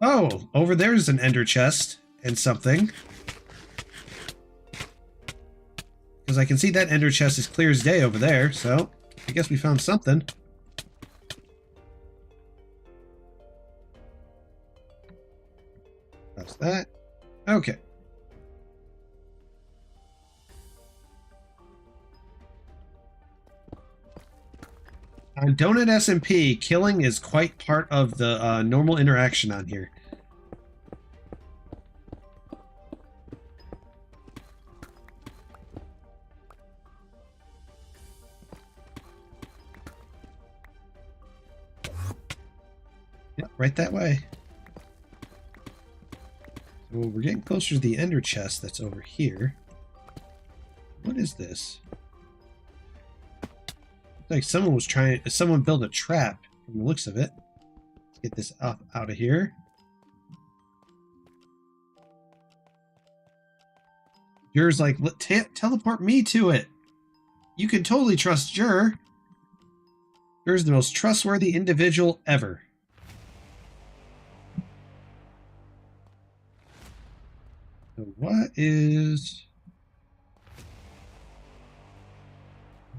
Oh, over there's an ender chest and something. Because I can see that ender chest is clear as day over there, so I guess we found something. That's that. Okay. On Donut SMP, killing is quite part of the normal interaction on here. Yep, right that way. So we're getting closer to the ender chest that's over here. What is this? Like someone built a trap from the looks of it. Let's get this out of here. Jur's like, teleport me to it. You can totally trust Jur. You're the most trustworthy individual ever. So what is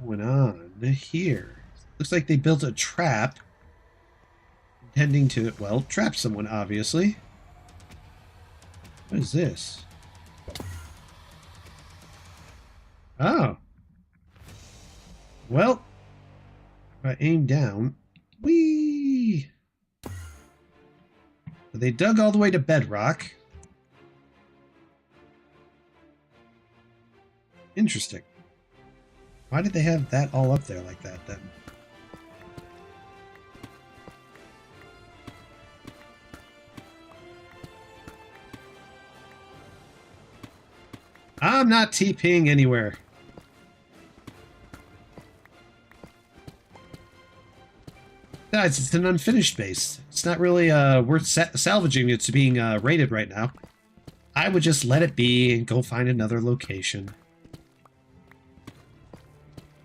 going on here? Looks like they built a trap intending to, well, trap someone, obviously. What is this? Oh. Well, if I aim down, whee! They dug all the way to bedrock. Interesting. Why did they have that all up there like that, then? I'm not TPing anywhere. Guys, it's an unfinished base. It's not really worth salvaging. It's being raided right now. I would just let it be and go find another location.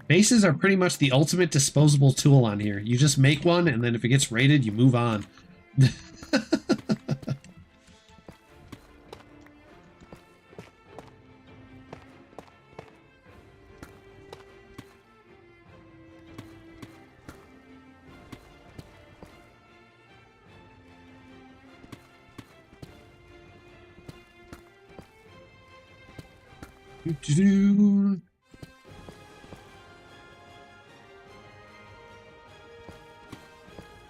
Bases are pretty much the ultimate disposable tool on here. You just make one, and then if it gets raided, you move on.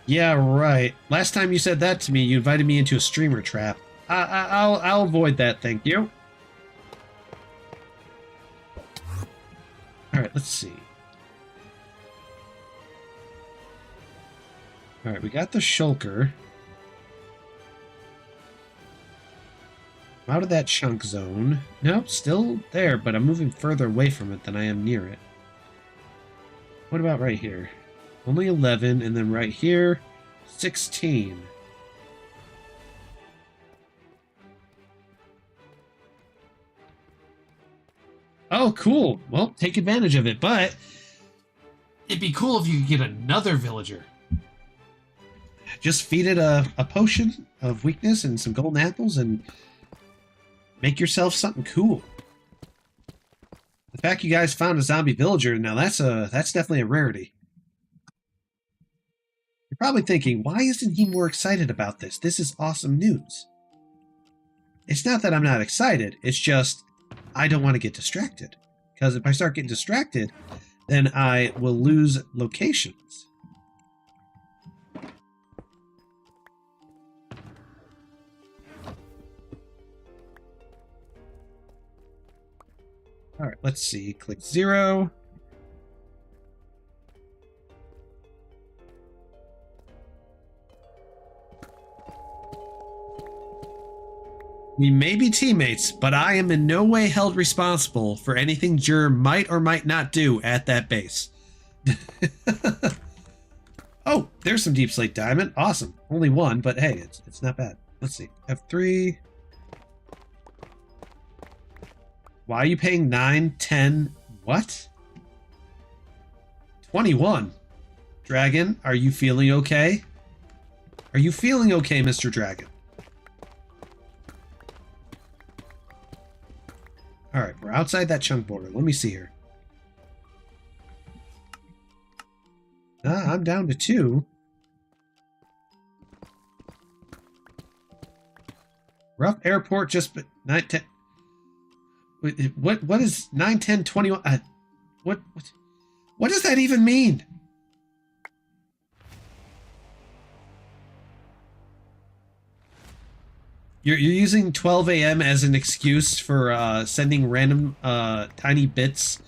Yeah, right. Last time you said that to me, you invited me into a streamer trap. I'll avoid that, thank you. All right, let's see. All right, we got the shulker. I'm out of that chunk zone. Nope, still there, but I'm moving further away from it than I am near it. What about right here? Only 11, and then right here, 16. Oh, cool. Well, take advantage of it, but it'd be cool if you could get another villager. Just feed it a potion of weakness and some golden apples and make yourself something cool. The fact you guys found a zombie villager, now that's definitely a rarity. You're probably thinking, why isn't he more excited about this? This is awesome news. It's not that I'm not excited, it's just I don't want to get distracted. Because if I start getting distracted, then I will lose locations. All right, let's see. Click 0. We may be teammates, but I am in no way held responsible for anything Jur might or might not do at that base. Oh, there's some deep slate diamond. Awesome. Only one, but hey, it's not bad. Let's see. F3. Why are you paying 9, 10? What? 21. Dragon, are you feeling okay? Are you feeling okay, Mr. Dragon? Alright, we're outside that chunk border. Let me see here. I'm down to 2. Rough airport just 9, 10. What is 9, 10, 21? What does that even mean? You're using 12 a.m. as an excuse for sending random tiny bits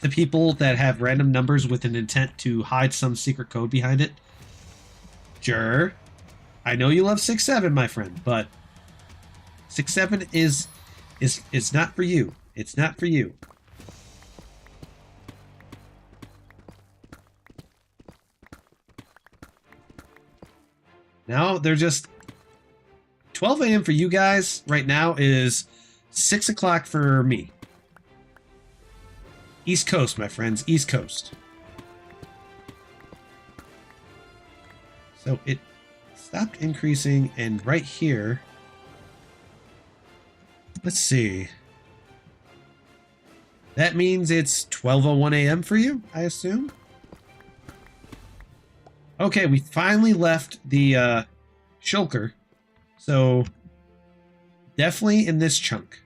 to people that have random numbers with an intent to hide some secret code behind it. Sure. I know you love 6-7, my friend, but 6-7 is not for you. It's not for you. Now they're just 12 a.m. for you guys right now is 6 o'clock for me. East Coast, my friends. East Coast. So it stopped increasing, and right here, let's see. That means it's 12:01 a.m. for you, I assume? Okay, we finally left the shulker. So definitely in this chunk.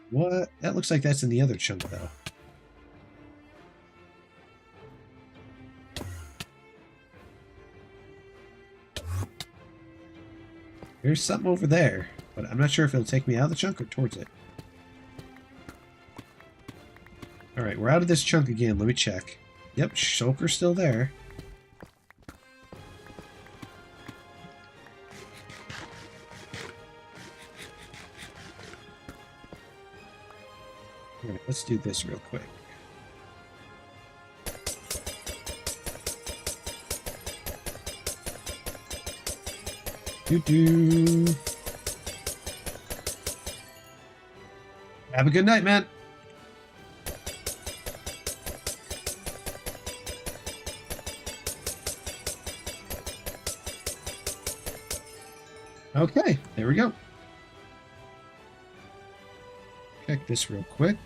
What? That looks like that's in the other chunk, though. There's something over there, but I'm not sure if it'll take me out of the chunk or towards it. Alright, we're out of this chunk again. Let me check. Yep, shulker's still there. Alright, let's do this real quick. Doo-doo. Have a good night, man. Okay, there we go. Check this real quick.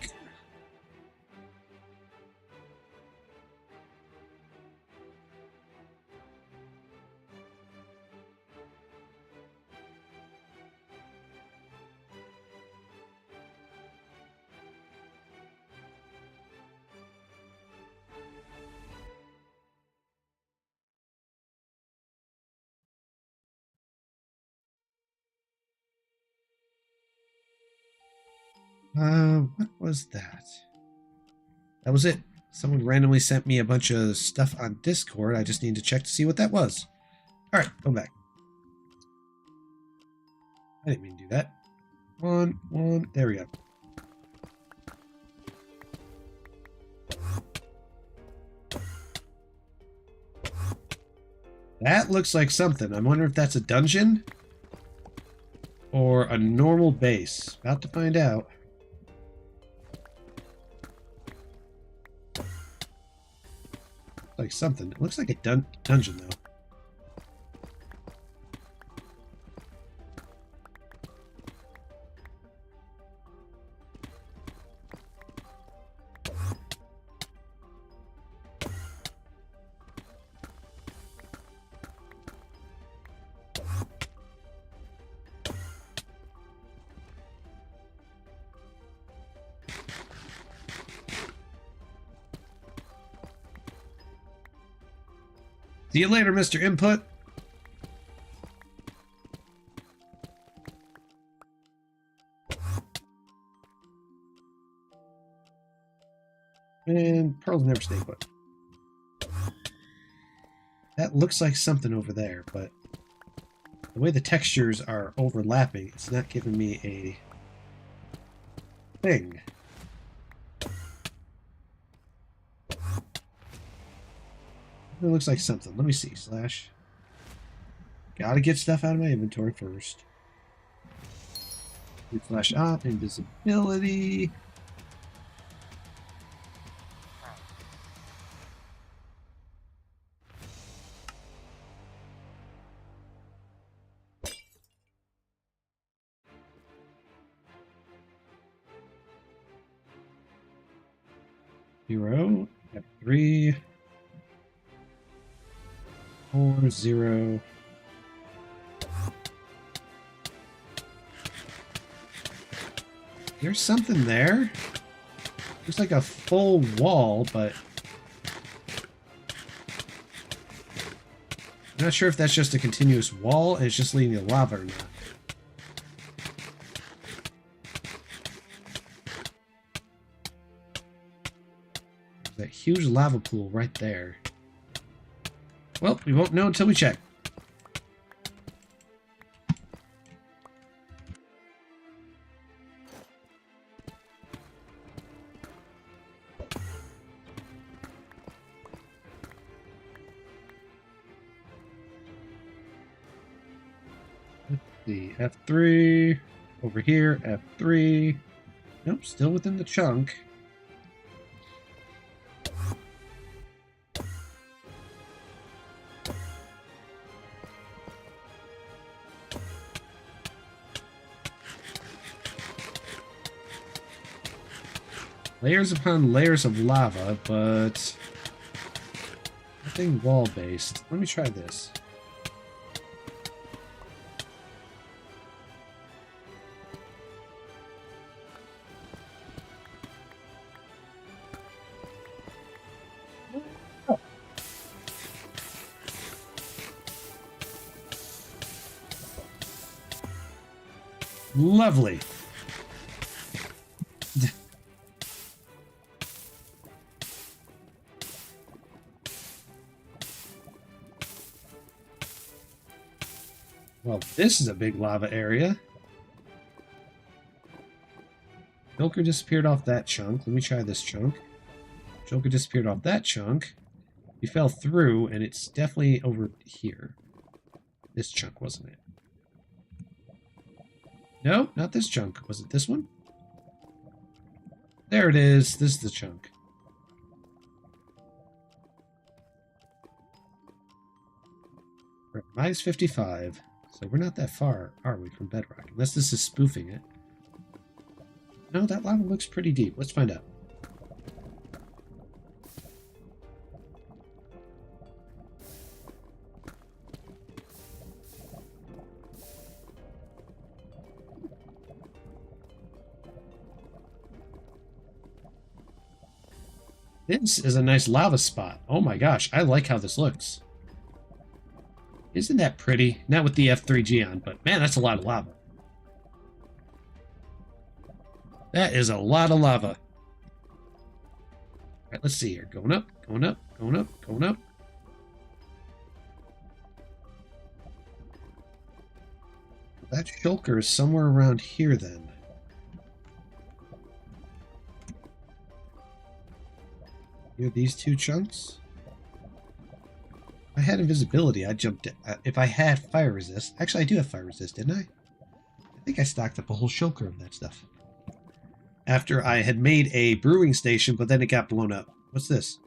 What was that? That was it. Someone randomly sent me a bunch of stuff on Discord. I just need to check to see what that was. Alright, go back. I didn't mean to do that. One, there we go. That looks like something. I wonder if that's a dungeon or a normal base. About to find out. Like something. It looks like a dungeon, though. See you later, Mr. Input. And pearls never stay put. That looks like something over there, but the way the textures are overlapping, it's not giving me a thing. It looks like something. Let me see. Slash. Gotta get stuff out of my inventory first. Flash up, invisibility. Zero, F3, 4, 0. There's something there. Looks like a full wall, but I'm not sure if that's just a continuous wall and it's just leading to lava or not. There's that huge lava pool right there. Well, we won't know until we check. Let's see, F3, over here, F3. Nope, still within the chunk. Layers upon layers of lava, but nothing wall-based. Let me try this. Lovely. Well, this is a big lava area. Joker disappeared off that chunk. Let me try this chunk. Joker disappeared off that chunk. He fell through, and it's definitely over here. This chunk, wasn't it? No, not this chunk. Was it this one? There it is. This is the chunk. We're at minus 55. So we're not that far, are we, from bedrock? Unless this is spoofing it. No, that lava looks pretty deep. Let's find out. This is a nice lava spot. Oh my gosh, I like how this looks. Isn't that pretty? Not with the F3G on, but man, that's a lot of lava. That is a lot of lava. All right, let's see here. Going up, going up, going up, going up. That shulker is somewhere around here then. Near these two chunks? If I had invisibility, I jumped it. If I had fire resist. Actually, I do have fire resist, didn't I? I think I stocked up a whole shulker of that stuff. After I had made a brewing station, but then it got blown up. What's this?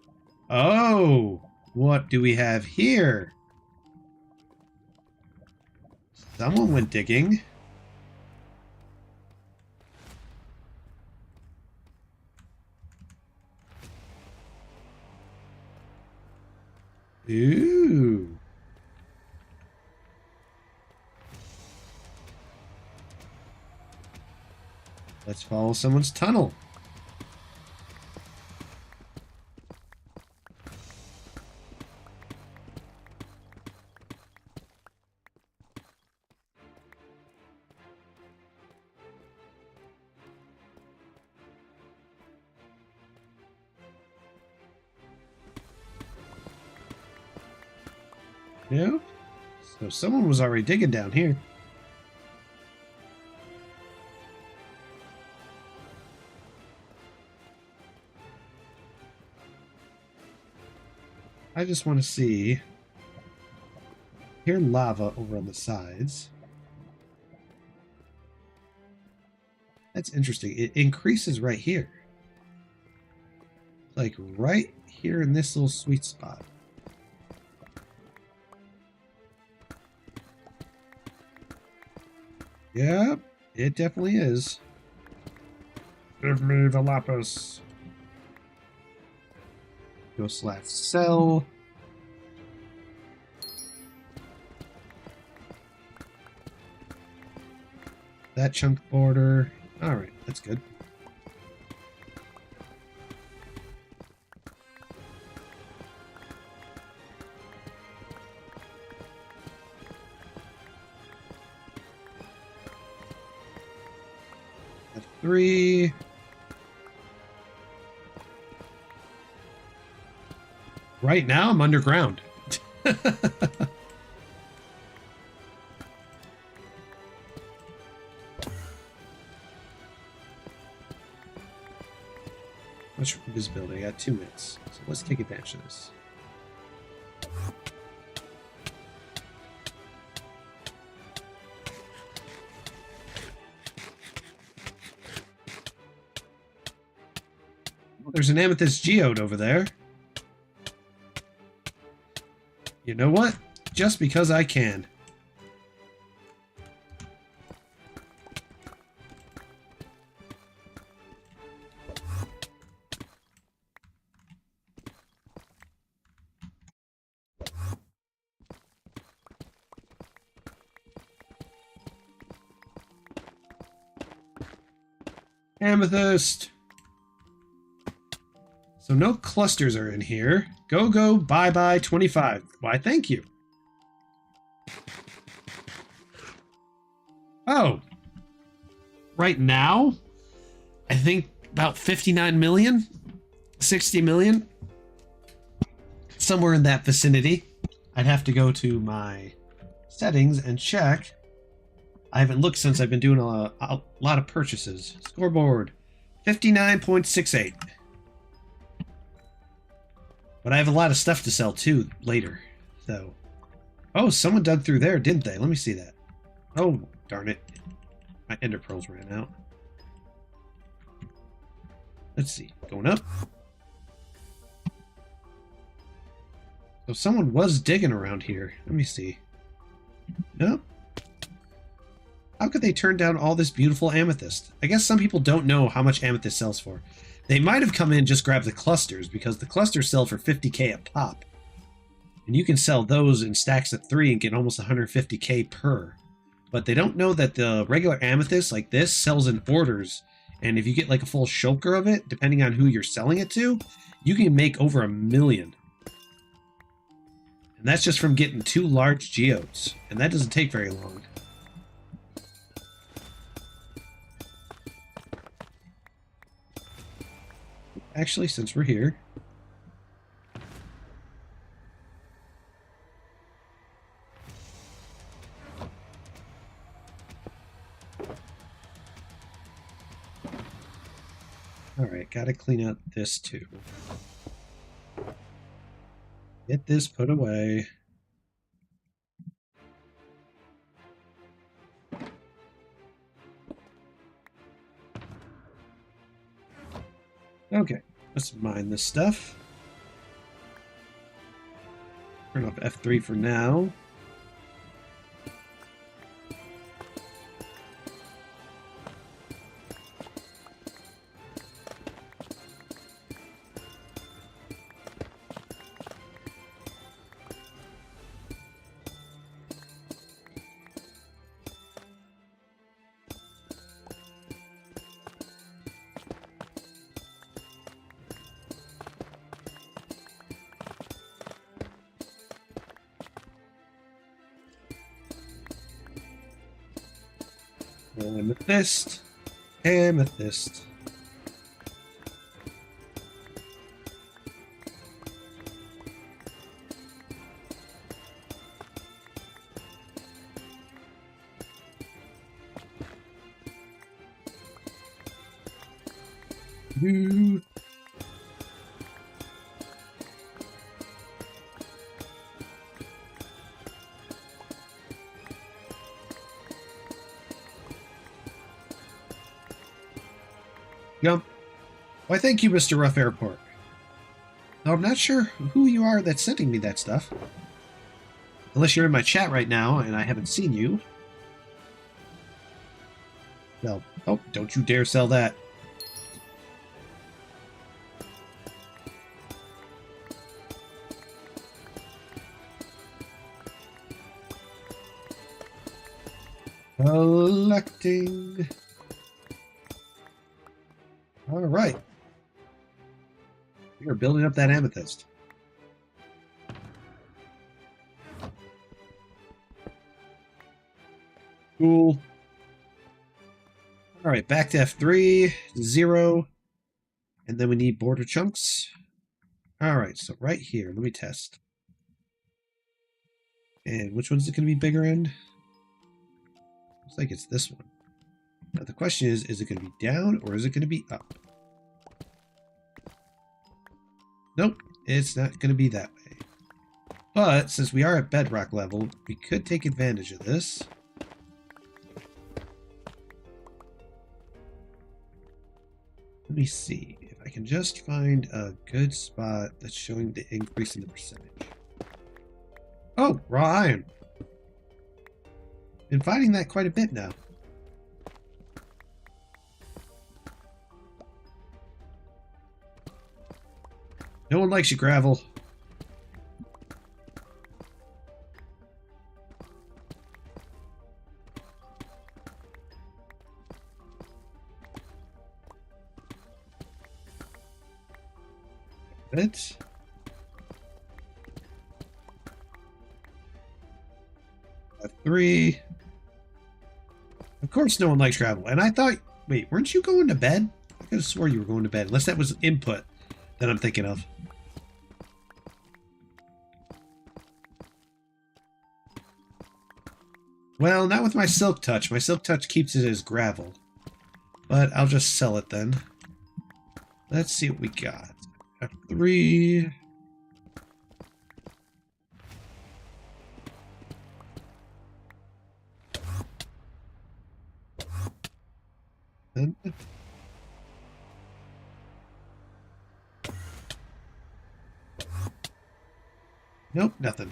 Oh! What do we have here? Someone went digging. Ooh. Let's follow someone's tunnel. No? So someone was already digging down here. I just want to see. Here, lava over on the sides. That's interesting. It increases right here. Like right here in this little sweet spot. Yep, it definitely is. Give me the lapis. Go slash sell. That chunk border. Alright, that's good. That's 3. Right now, I'm underground. Much visibility. I got 2 minutes. So let's take advantage of this. there's an amethyst geode over there. You know what? Just because I can. Amethyst. So no clusters are in here. Go, go, bye, bye, 25. Why, thank you. Oh. Right now, I think about 59 million, 60 million. Somewhere in that vicinity. I'd have to go to my settings and check. I haven't looked since I've been doing a lot of purchases. Scoreboard, 59.68. But I have a lot of stuff to sell too later. So, oh, someone dug through there, didn't they? Let me see that. Oh, darn it. My ender pearls ran out. Let's see. Going up. So someone was digging around here. Let me see. Nope. How could they turn down all this beautiful amethyst? I guess some people don't know how much amethyst sells for. They might have come in and just grabbed the clusters, because the clusters sell for 50k a pop. And you can sell those in stacks of 3 and get almost 150k per. But they don't know that the regular amethyst like this sells in orders. And if you get like a full shulker of it, depending on who you're selling it to, you can make over 1 million. And that's just from getting 2 large geodes. And that doesn't take very long. Actually, since we're here, alright, gotta clean out this too. Get this put away. Okay, let's mine this stuff. Turn off F3 for now. Amethyst. Amethyst. Ooh. Yep. Why, thank you, Mr. Rough Airport. Though I'm not sure who you are that's sending me that stuff. Unless you're in my chat right now and I haven't seen you. Well, oh, don't you dare sell that. Collecting. All right. We are building up that amethyst. Cool. All right, back to F3, 0. And then we need border chunks. All right, so right here, let me test. And which one's it going to be bigger in? Looks like it's this one. Now the question is it going to be down or is it going to be up? Nope, it's not going to be that way. But since we are at bedrock level, we could take advantage of this. Let me see if I can just find a good spot that's showing the increase in the percentage. Oh, raw iron. Been finding that quite a bit now. No one likes you, gravel. Good. A 3. Of course no one likes gravel. And I thought, wait, weren't you going to bed? I could have swore you were going to bed. Unless that was input that I'm thinking of. Well, not with my silk touch. My silk touch keeps it as gravel. But I'll just sell it then. Let's see what we got. F3. Then. Nope, nothing.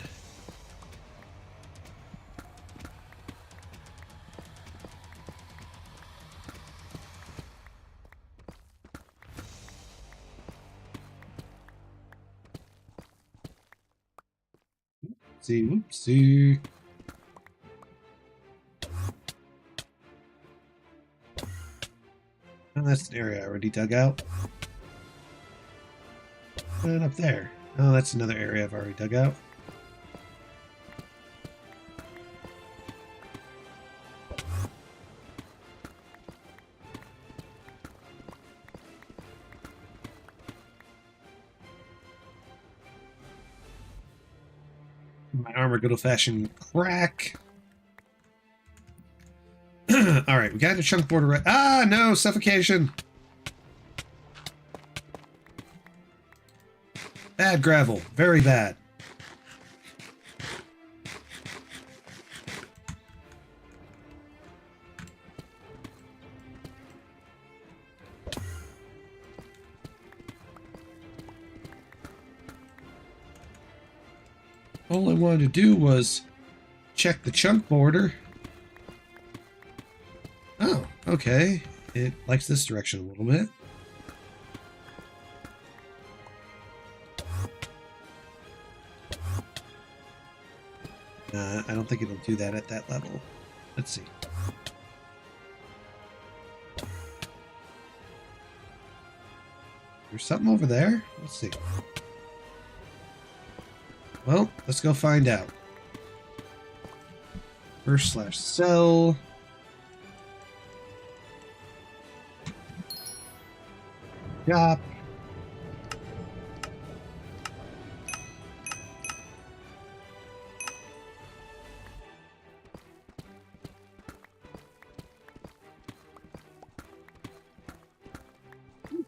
Whoopsie. Oh, that's an area I already dug out. And up there. Oh, that's another area I've already dug out. My armor good old-fashioned crack. Alright, we got a chunk border right. Ah, no! Suffocation! Bad gravel. Very bad. All I wanted to do was check the chunk border. Oh, okay. It likes this direction a little bit. I don't think it'll do that at that level. Let's see. There's something over there? Let's see. Well, let's go find out. First/sell. Shop.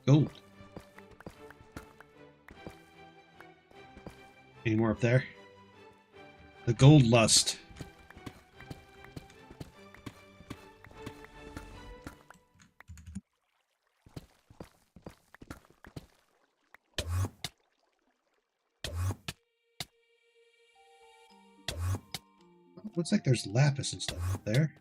Gold. Any more up there? The gold lust. Looks like there's lapis and stuff up there.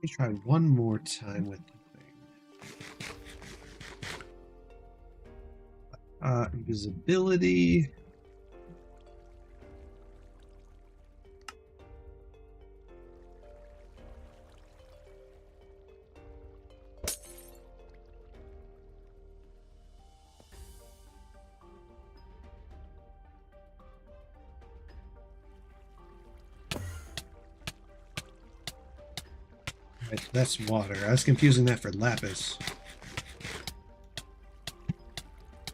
Let me try one more time with the thing. Invisibility. Right, that's water. I was confusing that for lapis.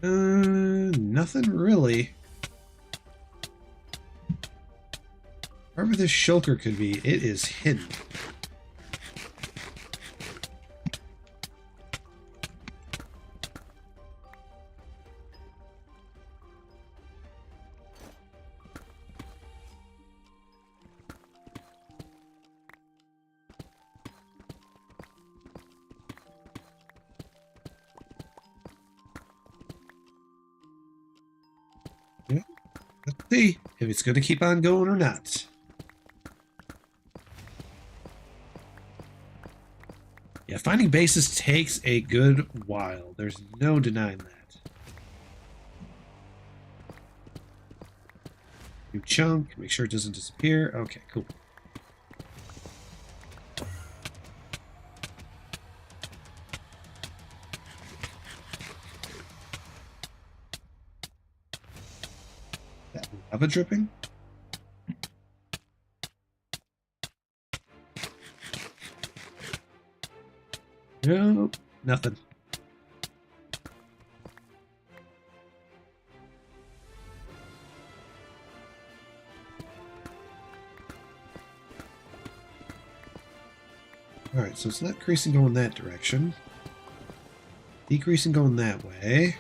Nothing really. Wherever this shulker could be, it is hidden. see if it's going to keep on going or not. Yeah, finding bases takes a good while. There's no denying that. New chunk. Make sure it doesn't disappear. Okay, cool. That lava dripping? Nope, nothing. Alright, so it's not increasing going that direction. Decreasing going that way.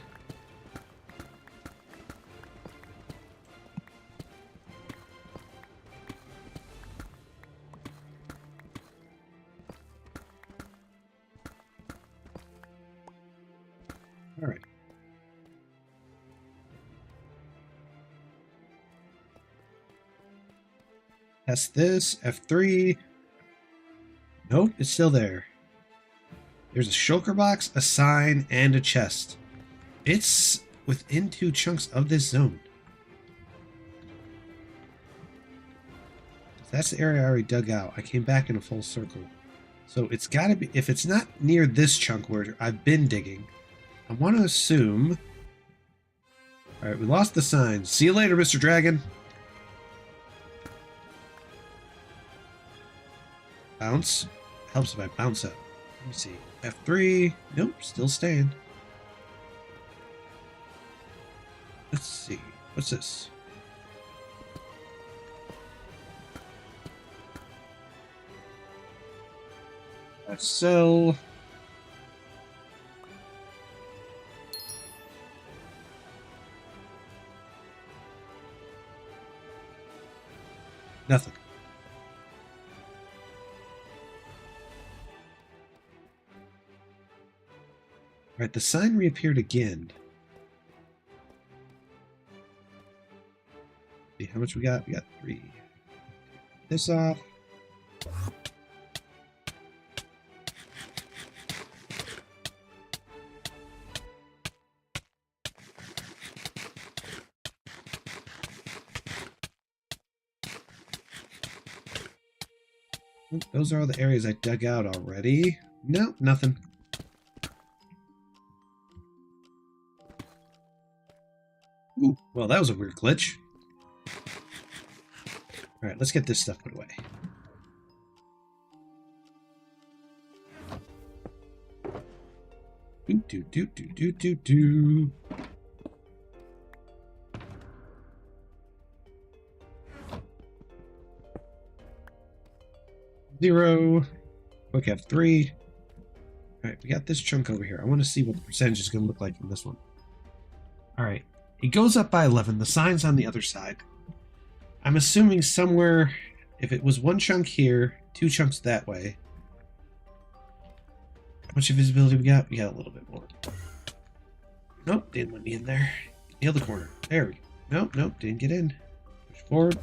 Alright. Test this. F3. Nope, it's still there. There's a shulker box, a sign, and a chest. It's within 2 chunks of this zone. That's the area I already dug out. I came back in a full circle. So it's got to be... If it's not near this chunk where I've been digging, I want to assume... Alright, we lost the sign. See you later, Mr. Dragon. Bounce. Helps if I bounce up. Let me see. F3. Nope, still staying. Let's see. What's this? Sell. Nothing. Alright, the sign reappeared again. See how much we got? We got 3. This off. Those are all the areas I dug out already. No, nothing. Ooh, well, that was a weird glitch. Alright, let's get this stuff put away. Do. 0. Quick F3. Alright, we got this chunk over here. I want to see what the percentage is going to look like from this one. Alright, it goes up by 11. The sign's on the other side. I'm assuming somewhere, if it was 1 chunk here, 2 chunks that way. How much visibility we got? We got a little bit more. Nope, didn't let me in there. Nail the corner. There we go. Nope, didn't get in. Push forward.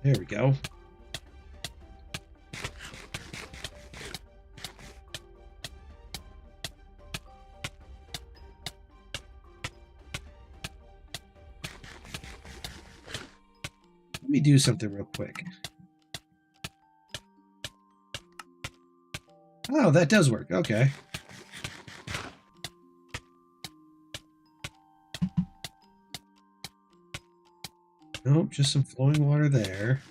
There we go. Let me do something real quick. Oh, that does work. Okay. Nope, just some flowing water there.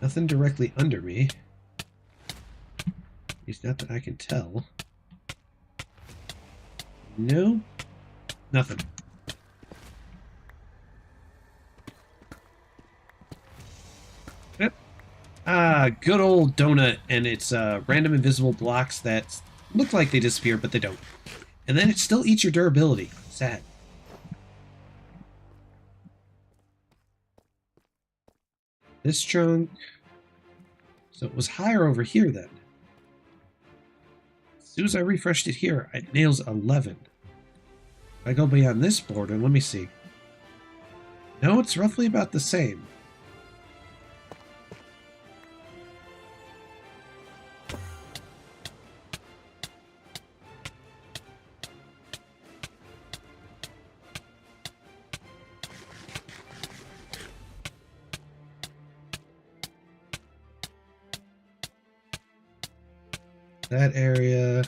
Nothing directly under me. At least not that I can tell. No. Nothing. Yep. Ah, good old donut and its random invisible blocks that look like they disappear, but they don't. And then it still eats your durability. Sad. This chunk. So it was higher over here then. As soon as I refreshed it here, it nails 11. If I go beyond this border, let me see. No, it's roughly about the same. That area.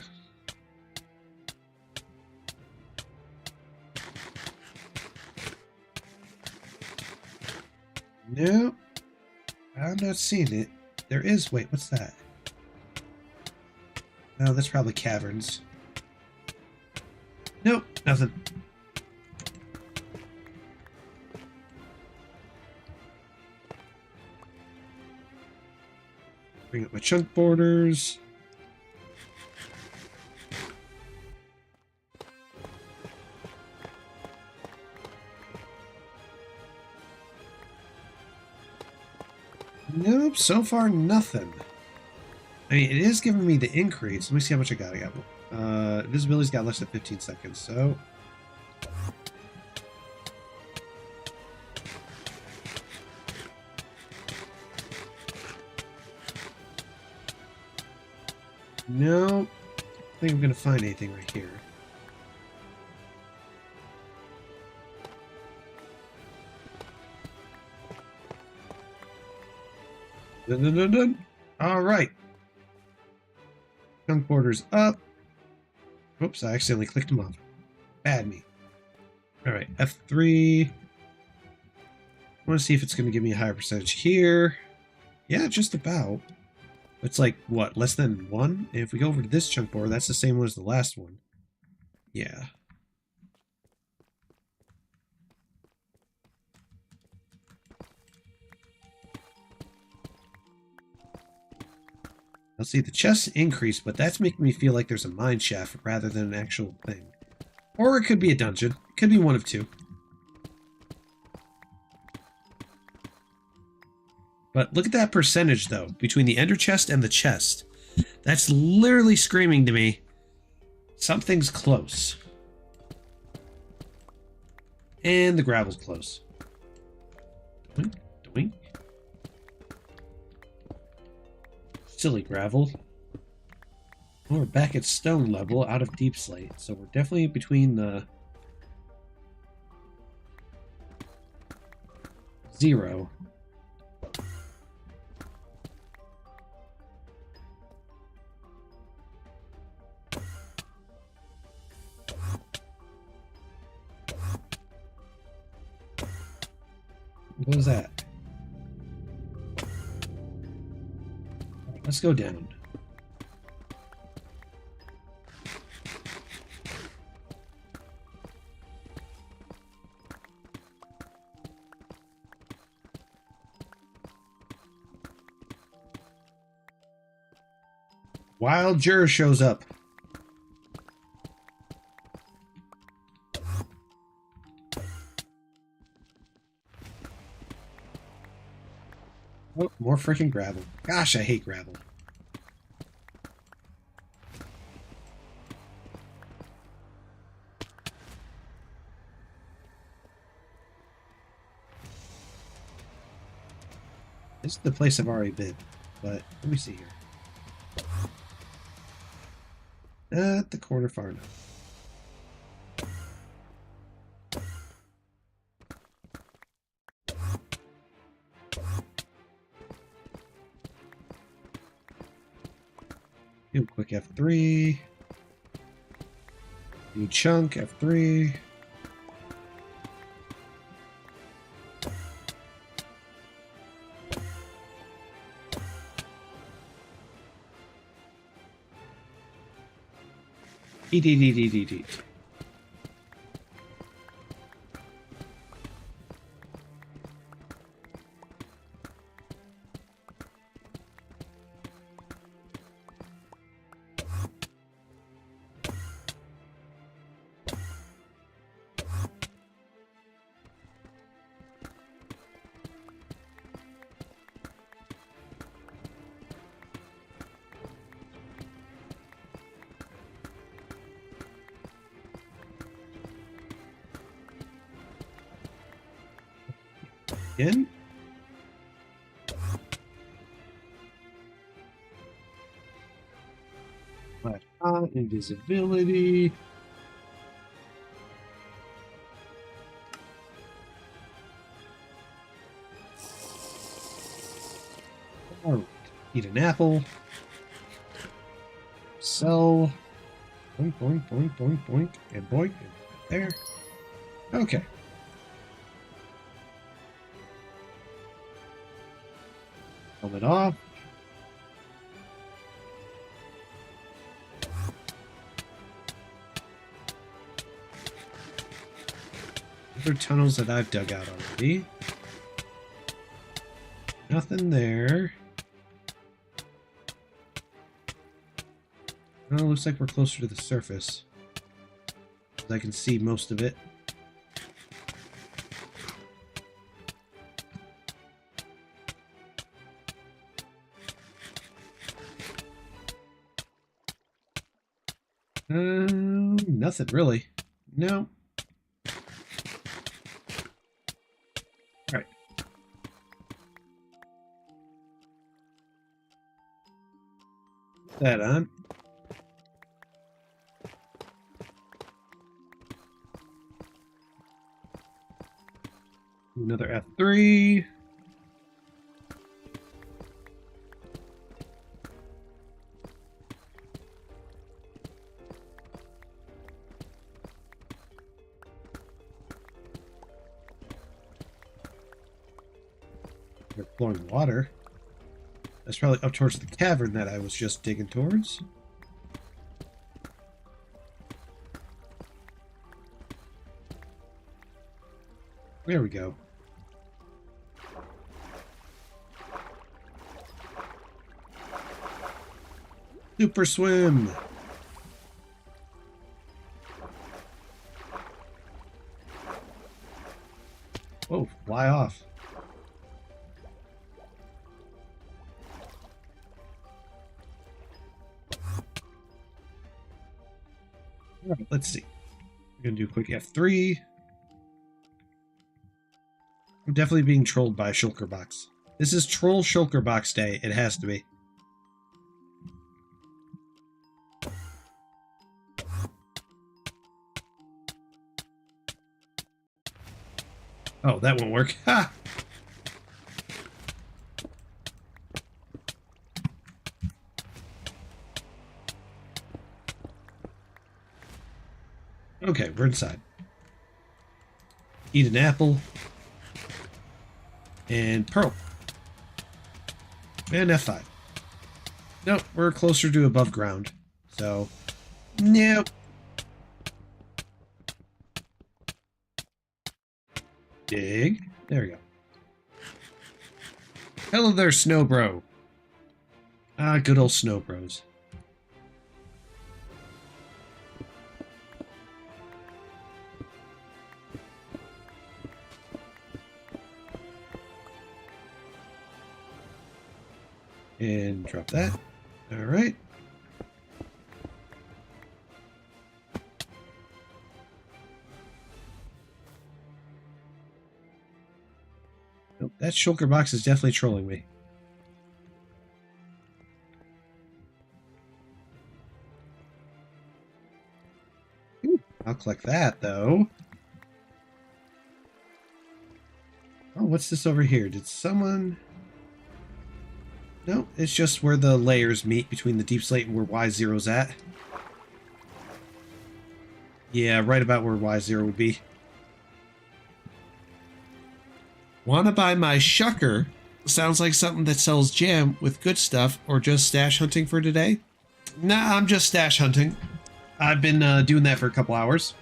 No, I'm not seeing it. There is. Wait, what's that? No, that's probably caverns. Nope, nothing. Bring up my chunk borders. Nope, so far nothing. I mean, it is giving me the increase. Let me see how much I got. Visibility's got less than 15 seconds, so... No, I don't think I'm going to find anything right here. Dun, dun, dun, dun. All right. Chunk borders up. Oops, I accidentally clicked them off. Bad me. All right, F3. I want to see if it's going to give me a higher percentage here. Yeah, just about. It's like, what, less than 1? And if we go over to this chunk border, that's the same one as the last one. Yeah. Let's see, the chests increase, but that's making me feel like there's a mine shaft rather than an actual thing. Or it could be a dungeon. It could be one of two. But look at that percentage, though, between the ender chest and the chest. That's literally screaming to me, something's close. And the gravel's close. Doink, doink. Silly gravel. Well, we're back at stone level, out of deep slate, so we're definitely between the 0. What was that? Let's go down. Wild Juror shows up. Oh, more freaking gravel. Gosh, I hate gravel. This is the place I've already been, but let me see here. At the corner far enough. Do quick F3. Do chunk F3. E-D-D-D-D-D. Again. Flash on, invisibility. Alright. Eat an apple. Sell. Boink, boink, boink, boink, boink, and boink, and there. Okay. Helmet off. Other tunnels that I've dug out already. Nothing there. Oh, looks like we're closer to the surface. I can see most of it. Nothing really. No. Alright. Put that on. Another F3. We're flowing water. That's probably up towards the cavern that I was just digging towards. There we go. Super swim. Whoa, fly off. All right, let's see. We're going to do a quick F3. I'm definitely being trolled by a shulker box. This is troll shulker box day. It has to be. Oh, that won't work. Ha! Okay, we're inside. Eat an apple. And pearl. And F5. Nope, we're closer to above ground. So, nope. Dig. There we go. Hello there, Snow Bro. Ah, good old Snow Bros. And drop that. All right. Nope, that shulker box is definitely trolling me. Ooh, I'll collect that, though. Oh, what's this over here? Did someone... No, it's just where the layers meet between the deep slate and where Y0's at. Yeah, right about where Y0 would be. Wanna buy my shucker? Sounds like something that sells jam with good stuff, or just stash hunting for today? Nah, I'm just stash hunting. I've been doing that for a couple hours.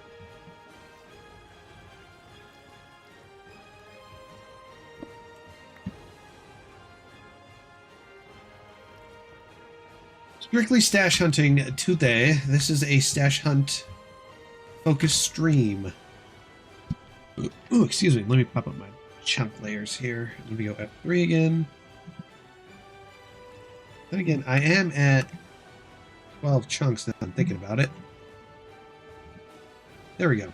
Strictly stash hunting today. This is a stash hunt focused stream. Ooh, excuse me. Let me pop up my chunk layers here. Let me go F3 again. Then again, I am at 12 chunks now I'm thinking about it. There we go.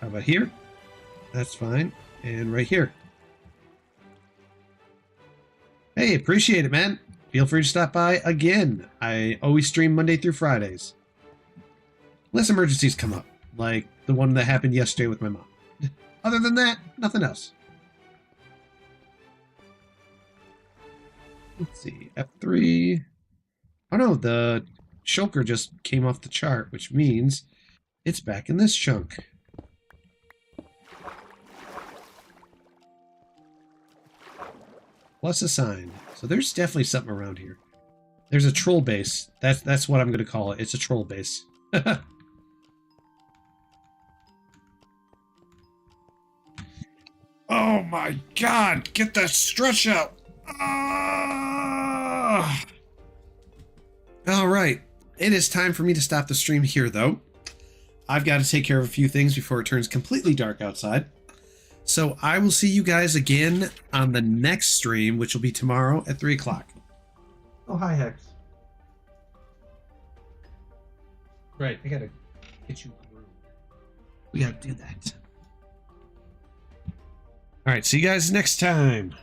How about here? That's fine. And right here. Hey, appreciate it, man. Feel free to stop by again. I always stream Monday through Fridays. Unless emergencies come up, like the one that happened yesterday with my mom. Other than that, nothing else. Let's see, F3. Oh no, the shulker just came off the chart, which means it's back in this chunk. Plus assigned. So there's definitely something around here. There's a troll base. That's what I'm going to call it. It's a troll base. Oh my god! Get that stretch out! Ah! Alright. It is time for me to stop the stream here, though. I've got to take care of a few things before it turns completely dark outside. So I will see you guys again on the next stream, which will be tomorrow at 3 o'clock. Oh, hi, Hex. Right, I gotta get you groomed. We gotta do that. Alright, see you guys next time.